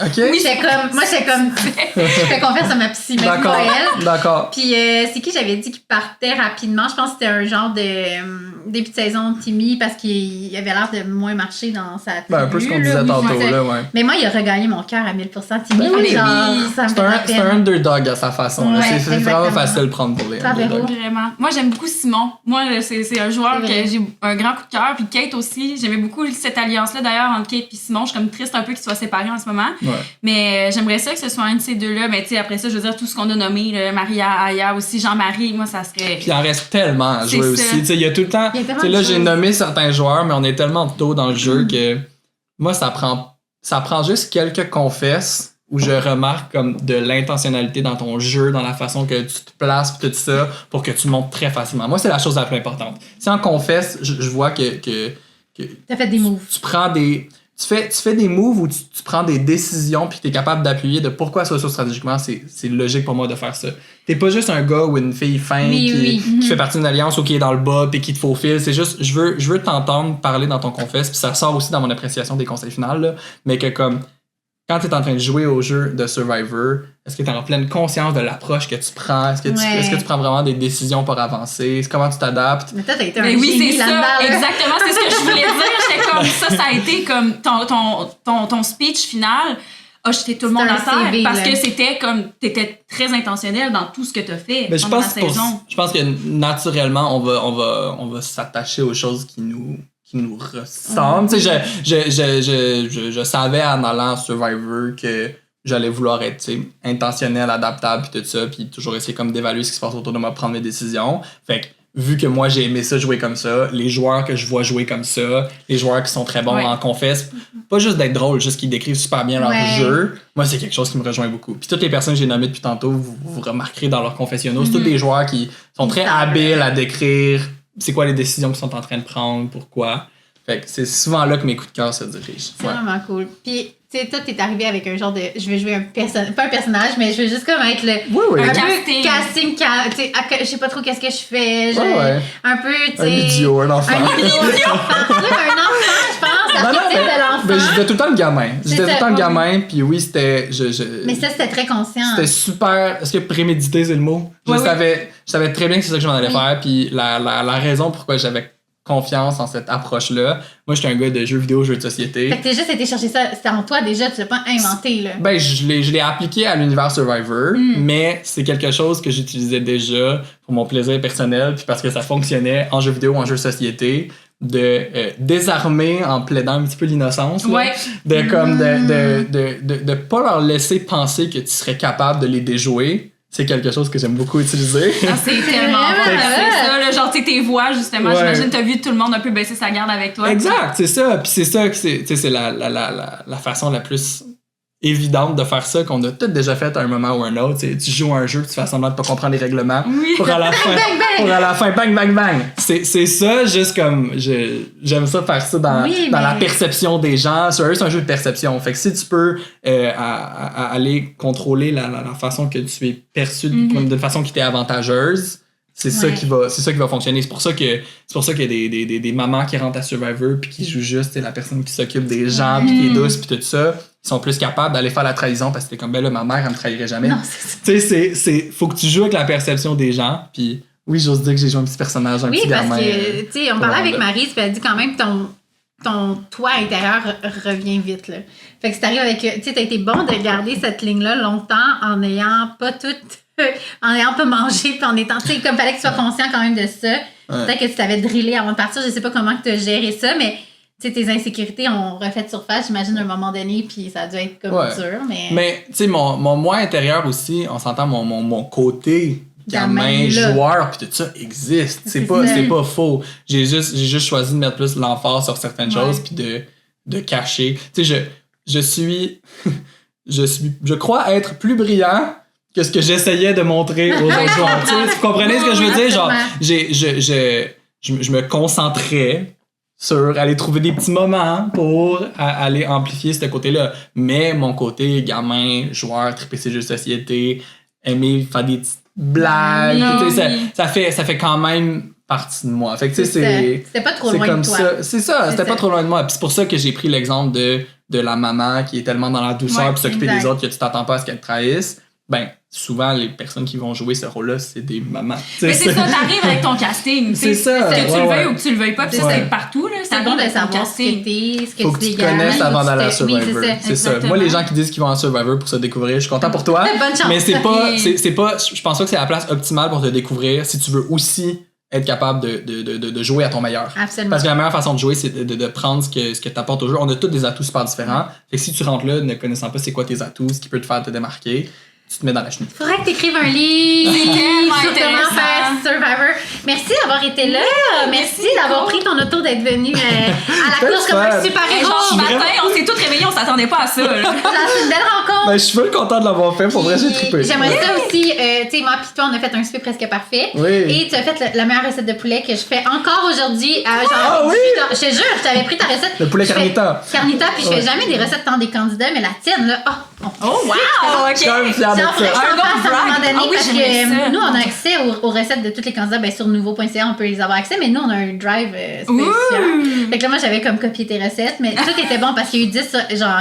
S4: OK.
S2: J'étais comme. Je fais confiance à ma psy, même
S4: D'accord.
S2: pas elle.
S4: D'accord.
S2: Puis, c'est qui j'avais dit qu'il partait rapidement? Je pense que c'était un genre de début de saison Timmy parce qu'il avait l'air de moins marcher dans sa tribu.
S4: Ben, un peu ce qu'on disait
S2: là.
S4: tantôt,
S2: Oui,
S4: là, ouais.
S2: Mais moi, il a regagné mon cœur à 1000%. Timmy,
S1: Oui,
S2: genre,
S1: oui.
S2: ça me
S4: C'est
S2: fait
S4: un,
S2: la
S4: c'est
S2: peine.
S4: un underdog à sa façon. là.
S2: Ouais,
S4: C'est vraiment
S2: exactement.
S4: facile de prendre pour les
S2: Ça, Véro.
S4: underdogs.
S1: Vraiment. Moi, j'aime beaucoup Simon. Moi, c'est un joueur
S2: C'est
S1: que
S2: vrai.
S1: j'ai un grand coup de cœur. Puis Kate aussi. J'aimais beaucoup cette alliance-là, d'ailleurs, entre Kate et Simon. Je suis comme triste un peu qu'ils soient séparés en ce moment.
S4: Ouais.
S1: Mais j'aimerais ça que ce soit un de ces deux-là. Mais tu sais, après ça, je veux dire, tout ce qu'on a nommé, là, Maria, Aya aussi, Jean-Marie, moi, ça serait...
S4: Puis il en reste tellement à
S1: C'est
S4: jouer
S1: ça.
S4: aussi. Tu sais, il y a tout le temps.
S2: Il y a tellement
S4: Tu sais,
S2: de
S4: là, j'ai
S2: choses.
S4: nommé certains joueurs, mais on est tellement tôt dans le jeu que moi, ça prend juste quelques confesses où je remarque comme de l'intentionnalité dans ton jeu, dans la façon que tu te places, pis tout ça, pour que tu montes très facilement. Moi, c'est la chose la plus importante. Si en confesse, je vois que
S2: T'as fait des moves.
S4: tu prends des... Tu fais des moves où tu prends des décisions puis que tu es capable d'appuyer de pourquoi socio-stratégiquement c'est logique pour moi de faire ça. T'es pas juste un gars ou une fille fin qui fait partie d'une alliance ou qui est dans le bas puis qui te faufile. C'est juste, je veux t'entendre parler dans ton confesse, puis ça sort aussi dans mon appréciation des conseils finaux, là, mais que comme quand tu es en train de jouer au jeu de Survivor, est-ce que tu es en pleine conscience de l'approche que tu prends? Est-ce que tu prends vraiment des décisions pour avancer? Comment tu t'adaptes?
S2: Mais toi, t'as été un
S1: Mais oui,
S2: génie
S1: c'est ça.
S2: là-dedans, là.
S1: Exactement, c'est ce que je voulais dire. J'étais comme ça a été comme ton speech final a jeté tout le monde
S2: C'est
S1: à
S2: un
S1: terre
S2: CV,
S1: parce
S2: là.
S1: que c'était comme t'étais très intentionnel dans tout ce que t'as fait
S4: Mais je
S1: pendant la
S4: pense,
S1: saison.
S4: je pense que naturellement, on va s'attacher aux choses qui nous ressemblent. Tu sais, je savais en allant à Survivor que j'allais vouloir être, tu sais, intentionnel, adaptable, puis tout ça, puis toujours essayer comme d'évaluer ce qui se passe autour de moi, prendre mes décisions. Fait que, vu que moi, j'ai aimé ça jouer comme ça, les joueurs que je vois jouer comme ça, les joueurs qui sont très bons en confesse, pas juste d'être drôle, juste qu'ils décrivent super bien leur jeu, moi, c'est quelque chose qui me rejoint beaucoup. Puis toutes les personnes que j'ai nommées depuis tantôt, vous remarquerez dans leurs confessionnaux, c'est tous des joueurs qui sont très habiles à décrire c'est quoi les décisions qu'ils sont en train de prendre, pourquoi. Fait que c'est souvent là que mes coups de cœur se dirigent.
S2: C'est vraiment cool. Puis, tu sais, toi, t'es arrivé avec un genre de. Je vais jouer pas un personnage, mais je veux juste comme être le. Un peu casting. Tu sais, je sais pas trop qu'est-ce que je fais. Un peu, tu sais.
S4: Un idiot, un enfant.
S2: Un enfant, je pense. L'archétype de l'enfant.
S4: Ben, j'étais tout le temps le gamin. Puis oui, c'était.
S2: Mais ça, c'était très conscient.
S4: C'était super. Est-ce que prémédité, c'est le mot? Je savais très bien que c'est ça que je m'en allais faire. Puis la raison pourquoi j'avais confiance en cette approche-là. Moi, j'étais un gars de jeux vidéo, jeux de société.
S2: Fait que t'as juste été chercher ça, c'était en toi déjà, tu l'as pas inventé, là.
S4: Ben, je l'ai appliqué à l'univers Survivor, mais c'est quelque chose que j'utilisais déjà pour mon plaisir personnel, puis parce que ça fonctionnait en jeux vidéo, en jeux de société, de désarmer en plaidant un petit peu l'innocence, là, de pas leur laisser penser que tu serais capable de les déjouer. C'est quelque chose que j'aime beaucoup utiliser.
S1: Ah, c'est tellement bon. C'est ça, là, genre, tu sais, tes voix, justement. J'imagine que t'as vu tout le monde un peu baisser sa garde avec toi.
S4: Exact, c'est ça. Puis c'est ça que c'est la façon la plus évidente de faire ça qu'on a tous déjà fait à un moment ou un autre. T'sais, tu joues à un jeu, tu fais semblant de pas comprendre les règlements. Pour à la fin, bang, bang, bang. C'est ça, juste comme j'aime ça faire ça dans la perception des gens. C'est un jeu de perception. Fait que si tu peux aller contrôler la façon que tu es perçu d'une façon qui t'est avantageuse, c'est ça qui va fonctionner. C'est pour ça qu'il y a des mamans qui rentrent à Survivor puis qui jouent juste la personne qui s'occupe des gens puis qui est douce puis tout ça. Ils sont plus capables d'aller faire la trahison parce que t'es comme ben là ma mère elle me trahirait jamais.
S2: Non,
S4: tu sais c'est faut que tu joues avec la perception des gens puis oui j'ose dire que j'ai joué un petit personnage petit gamin.
S2: Oui parce que tu sais on parlait avec Marie puis elle dit quand même ton toi intérieur revient vite là. Fait que c'est arrivé avec tu sais t'as été bon de garder cette ligne là longtemps en n'ayant pas mangé puis en étant tu sais comme fallait que tu sois conscient quand même de ça. Peut-être que tu t'avais drillé avant de partir, je sais pas comment que tu as géré ça mais tu sais, tes insécurités ont refait surface, j'imagine, à un moment donné, puis ça a dû être comme dur, mais...
S4: Mais, tu sais, mon moi intérieur aussi, on s'entend, mon côté gamin, joueur, puis tout ça existe. C'est pas faux. J'ai juste choisi de mettre plus l'emphase sur certaines choses, puis de cacher. Tu sais, je crois être plus brillant que ce que j'essayais de montrer aux autres joueurs. Vous comprenez ce que je veux dire? Genre, je me concentrais sur aller trouver des petits moments pour aller amplifier ce côté-là. Mais mon côté gamin, joueur, triper ses jeux de société, aimer faire des petites blagues, ça fait quand même partie de moi. Fait que tu sais,
S2: c'était pas trop loin de toi.
S4: C'est ça, c'était pas trop loin de moi. Puis c'est pour ça que j'ai pris l'exemple de la maman qui est tellement dans la douceur puis s'occuper des autres que tu t'attends pas à ce qu'elle te trahisse. Ben, souvent, les personnes qui vont jouer ce rôle-là, c'est des mamans.
S1: Mais c'est ça, t'arrives avec ton casting.
S4: C'est ça.
S1: Que tu le veuilles ou que tu le veuilles pas, puis ça, c'est partout. Là,
S2: c'est bon de savoir ce que t'es, ce que
S4: faut que tu te connaisses avant d'aller à Survivor. C'est ça. Moi, les gens qui disent qu'ils vont à Survivor pour se découvrir, je suis content pour toi.
S2: Bonne chance.
S4: Mais c'est pas, je pense pas que c'est la place optimale pour te découvrir si tu veux aussi être capable de jouer à ton meilleur.
S2: Absolument.
S4: Parce que la meilleure façon de jouer, c'est de prendre ce que t'apportes au jeu. On a tous des atouts super différents. Fait que si tu rentres là ne connaissant pas c'est quoi tes atouts, ce qui peut te faire te démarquer, tu te mets dans la chenille.
S2: Faudrait que t'écrives un livre
S1: tellement
S2: sur comment
S1: intéressant.
S2: faire Survivor. Merci d'avoir été là. Merci d'avoir pris ton auto d'être venu à la course comme un super-héros.
S1: Genre, ce matin, on s'est tous réveillés, on s'attendait pas à ça. Là.
S2: C'est une belle rencontre.
S4: Ben, je suis full content de l'avoir fait. Pour vrai, j'ai trippé.
S2: J'aimerais ça aussi. Tu sais, moi pis toi, on a fait un souper presque parfait.
S4: Oui.
S2: Et tu as fait la meilleure recette de poulet que je fais encore aujourd'hui. Genre,
S4: Ah oui?
S2: Je te jure, je t'avais pris ta recette.
S4: Le poulet
S2: Je fais-
S4: carnita.
S2: Carnita, puis je
S4: Ouais.
S2: fais jamais des recettes tant des candidats, mais la tienne, là,
S1: Oh, wow!
S4: Je suis quand même fier de
S2: J'en ferais
S4: ça.
S1: Un
S2: j'en fasse à un moment donné
S1: Ah oui,
S2: parce
S1: j'aimerais
S2: que
S1: ça.
S2: nous, on a accès aux recettes de tous les candidats. Ben, sur nouveau.ca, on peut les avoir accès, mais nous, on a un drive spécial. Fait que là, moi, j'avais comme copié tes recettes, mais tout était bon parce qu'il y a eu 10, genre,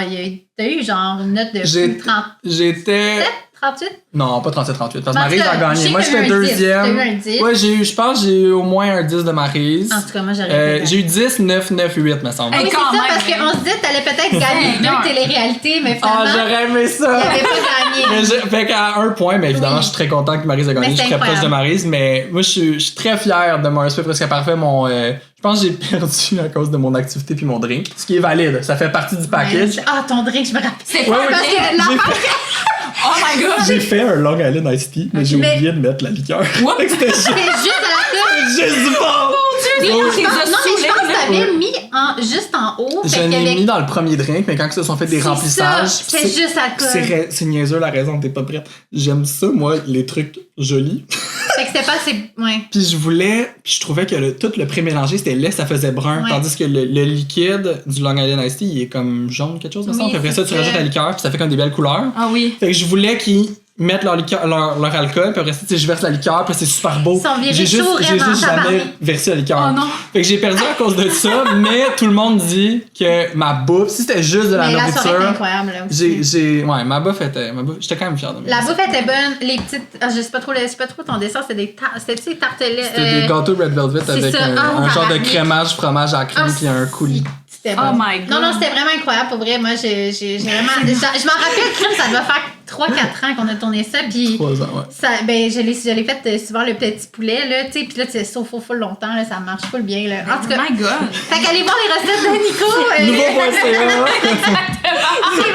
S2: t'as eu genre une note de
S4: J'ai-
S2: 37,
S4: J'étais.
S2: 38?
S4: Non, pas 37-38, parce que
S2: En tout
S4: Maryse
S2: cas,
S4: a
S2: je
S4: gagné.
S2: sais
S4: Moi,
S2: que t'as
S4: j'étais
S2: eu un 10.
S4: deuxième.
S2: T'as eu un 10.
S4: Ouais, je pense que j'ai eu au moins un 10 de Maryse.
S2: En tout cas, moi, j'aurais
S4: J'ai eu 10, 9, 9, 8, me semble.
S2: Ah oui, c'est
S1: quand
S2: ça,
S1: même,
S2: parce
S1: hein.
S2: qu'on se dit que t'allais peut-être gagner
S1: Seigneur.
S2: deux téléréalités, mais
S4: Ah,
S2: finalement,
S4: j'aurais aimé
S2: il
S4: ça!
S2: n'avait pas gagné.
S4: Mais fait qu'à un point, mais évidemment,
S2: Oui.
S4: je suis très content que Maryse a gagné.
S2: Mais
S4: Je
S2: c'est
S4: suis très proche de
S2: incroyable.
S4: Maryse, mais moi, je suis très fier de mon SP presque parfait. Je pense que j'ai perdu à cause de mon activité puis mon drink. Ce qui est valide, ça fait partie du package.
S2: Ah, ton drink, je me rappelle.
S1: C'est
S4: Ouais,
S1: pas
S4: ouais.
S2: Parce que
S4: J'ai
S2: l'affaire,
S1: Oh my god!
S4: J'ai fait un Long Island Iced Tea, mais j'ai
S2: Mais-
S4: oublié de mettre la liqueur.
S1: What?
S4: Fait que c'était juste,
S2: c'est juste à la fin.
S4: juste du fort!
S2: Oui,
S1: Dieu,
S2: non,
S1: t'es
S2: je pense- non, mais je pense que
S1: saoulé,
S2: t'avais
S4: là.
S2: mis juste en haut.
S4: Je
S2: fait qu'il y
S4: l'ai
S2: avait-
S4: mis dans le premier drink, mais quand ils se sont fait des
S2: C'est
S4: remplissages.
S2: ça, c'est juste alcool.
S4: C'est niaiseux la raison, t'es pas prête. J'aime ça, moi, les trucs jolis.
S2: Fait que c'était pas assez. Ouais.
S4: Puis je trouvais que tout le pré-mélangé, c'était lait, ça faisait brun.
S2: Ouais.
S4: Tandis que le liquide du Long Island Iced Tea, il est comme jaune, quelque chose de ça.
S2: Oui,
S4: Puis après
S2: c'est
S4: ça, tu
S2: ça.
S4: rajoutes la liqueur, puis ça fait comme des belles couleurs.
S1: Ah oui.
S4: Fait que je voulais qu'ils mettent leur alcool, puis après ça, tu sais, je verse la liqueur, puis c'est super beau.
S2: Ils sont virés
S4: J'ai juste,
S2: chauds,
S4: j'ai
S2: vraiment,
S4: juste jamais
S2: tabarnak.
S4: versé la liqueur.
S1: Oh non.
S4: Fait que j'ai perdu à cause de ça, mais tout le monde dit que ma bouffe, si c'était juste de la
S2: Mais la soirée était
S4: nourriture,
S2: incroyable, là aussi.
S4: ouais, ma bouffe, j'étais quand même fier de moi.
S2: La bouffe était bonne. Les petites. Je sais pas trop ton dessert, c'était des c'était, tu sais, tartelettes.
S4: C'était des gâteaux Red Velvet
S2: c'est
S4: avec
S2: ça.
S4: un
S2: Ah,
S4: genre de
S2: tabarnak.
S4: crémage, fromage à la crème,
S2: Ah,
S4: puis un coulis.
S2: C'était
S1: Oh
S2: bon.
S1: my god.
S2: Non, non, c'était vraiment incroyable. Pour vrai, moi, j'ai vraiment. Je m'en rappelle, crème, ça doit faire 3-4 ans qu'on a tourné ça. Puis.
S4: 3 ans, ouais.
S2: Ça, ben, je l'ai fait souvent le petit poulet, là, tu sais, puis là, tu sais, full longtemps, là, ça marche full bien, là. En tout
S1: Oh
S2: cas,
S1: my god.
S2: fait qu'allez voir les recettes de Nico.
S4: Nouveau.ca.
S2: C'est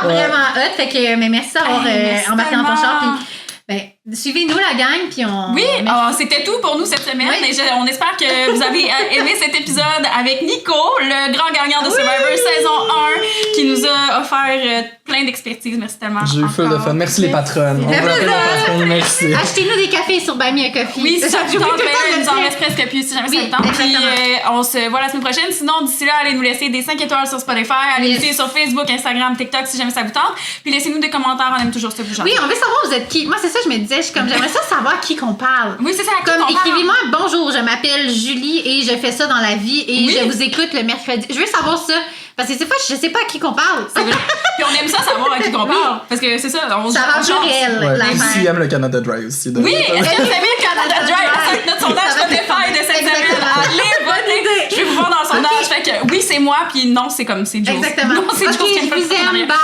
S2: vraiment hot. Fait que, mais merci d'avoir
S1: Hey,
S2: embarqué dans ton
S1: tellement.
S2: char. Puis, ben, suivez-nous, la gang, puis on.
S1: Oui,
S2: merci.
S1: alors, c'était tout pour nous cette semaine.
S2: Oui.
S1: Et on espère que vous avez aimé cet épisode avec Nico, le grand gagnant de Survivor saison 1, qui nous a offert plein d'expertise. Merci tellement.
S4: J'ai eu full de fun. Merci les patronnes. On vous rappelle les patronnes, merci.
S2: Achetez-nous des cafés sur Buy Me a Coffee.
S1: Oui, si ça vous
S2: J'oublie
S1: tente,
S2: tout le temps de
S1: il
S2: le
S1: nous en
S2: dire.
S1: reste presque plus si jamais
S2: Oui,
S1: ça vous tente. Puis
S2: exactement.
S1: on se voit la semaine prochaine. Sinon, d'ici là, allez nous laisser des 5 étoiles sur Spotify. Allez
S2: Yes.
S1: nous suivre sur Facebook, Instagram, TikTok si jamais ça vous tente. Puis laissez-nous des commentaires. On aime toujours ce bougeant.
S2: Oui, on veut savoir vous êtes qui. Moi, c'est ça, je me disais, j'aimerais ça savoir qui qu'on parle.
S1: Oui, c'est ça. à qui
S2: Comme
S1: qu'on parle.
S2: écrivez-moi bonjour, je m'appelle Julie et je fais ça dans la vie et
S1: Oui.
S2: je vous écoute le mercredi. Je veux savoir ça parce que des fois je sais pas à qui qu'on parle.
S1: C'est vrai. Puis on aime ça savoir à qui qu'on parle. Parce que c'est ça. On
S2: Ça rend
S1: on
S2: plus
S1: change.
S2: réel
S4: Ouais,
S2: l'affaire.
S4: ici aime le Canada Dry aussi.
S1: Oui, est-ce que vous aimez le Canada Dry? C'est notre sondage
S2: Ça va être-
S1: Spotify de cette semaine.
S2: Exactement.
S1: Allez, votez. Je vais vous voir dans le sondage. Fait que oui, c'est moi, puis non, c'est comme c'est Joe.
S2: Exactement.
S1: Non, c'est
S2: Ok,
S1: Joe qui
S2: je
S1: me fait
S2: vous
S1: ça.
S2: aime. Bye.